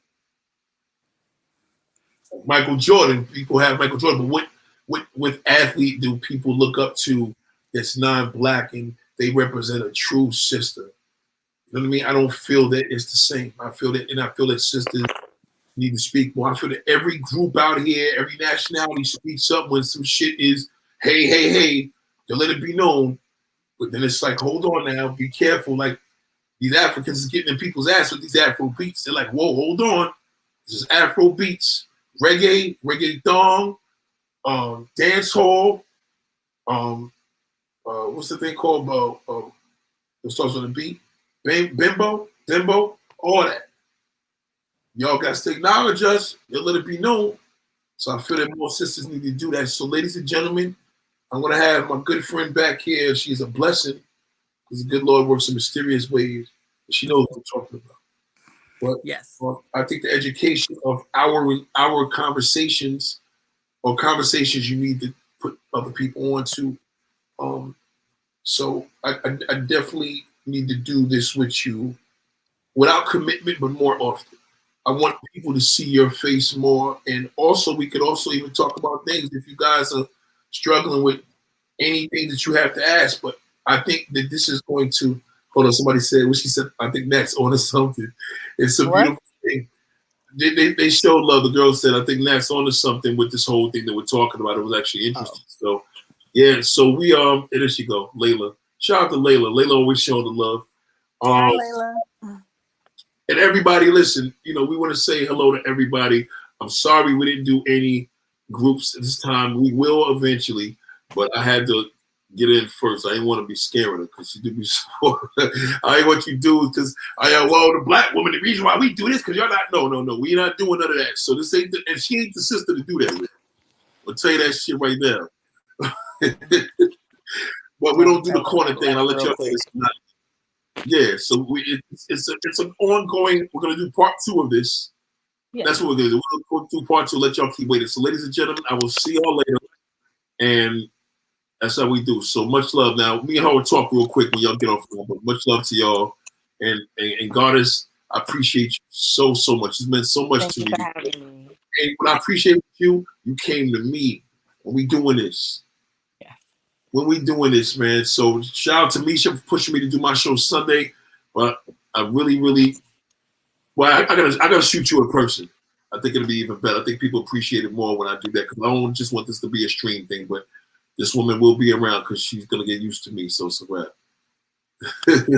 Michael Jordan, people have Michael Jordan, but what athlete do people look up to that's non-black and they represent a true sister? You know what I mean? I don't feel that it's the same. I feel that sisters need to speak more. I feel that every group out here, every nationality speaks up when some shit is, hey, to let it be known. But then it's like, hold on now, be careful. Like, these Africans is getting in people's ass with these Afro beats. They're like, whoa, hold on. This is Afro beats, reggaeton, dance hall, what's the thing called? It starts with a beat. Bimbo, all that. Y'all got to acknowledge us. You'll let it be known. So I feel that more sisters need to do that. So, ladies and gentlemen, I'm going to have my good friend back here. She's a blessing because the good Lord works in mysterious ways. She knows what I'm talking about. But yes, I think the education of our conversations or conversations you need to put other people on to. So I definitely need to do this with you without commitment, but more often. I want people to see your face more. And also, we could also even talk about things if you guys are struggling with anything that you have to ask. But I think that this is going to, hold on, somebody said, what she said, I think Nat's on to something. It's a beautiful thing. They showed love. The girl said, I think Nat's on to something with this whole thing that we're talking about. It was actually interesting. So, yeah, so we, and there she go, Layla. Shout out to Layla. Layla always showing the love. Hi, Layla. And everybody, listen, we want to say hello to everybody. I'm sorry we didn't do any groups this time. We will eventually, but I had to get in first. I didn't want to be scaring her because she did be so. I ain't what you do because the black woman, the reason why we do this because y'all not, no. We're not doing none of that. So this ain't, and she ain't the sister to do that with. I'll tell you that shit right now. But we don't do the corner thing. I'll let y'all know this tonight. Yeah, so it's an ongoing. We're gonna do part 2 of this. Yeah. That's what we're gonna do. We're gonna do part 2. Let y'all keep waiting. So, ladies and gentlemen, I will see y'all later. And that's how we do. So much love. Now, me and her will talk real quick when y'all get off. But much love to y'all. And Goddess, I appreciate you so much. It's meant so much to me. And what I appreciate you came to me when we doing this. When we doing this, man. So shout out to Misha for pushing me to do my show Sunday. But I really, well, I gotta shoot you in person. I think it'll be even better. I think people appreciate it more when I do that because I don't just want this to be a stream thing, but this woman will be around because she's gonna get used to me. So it's a wrap.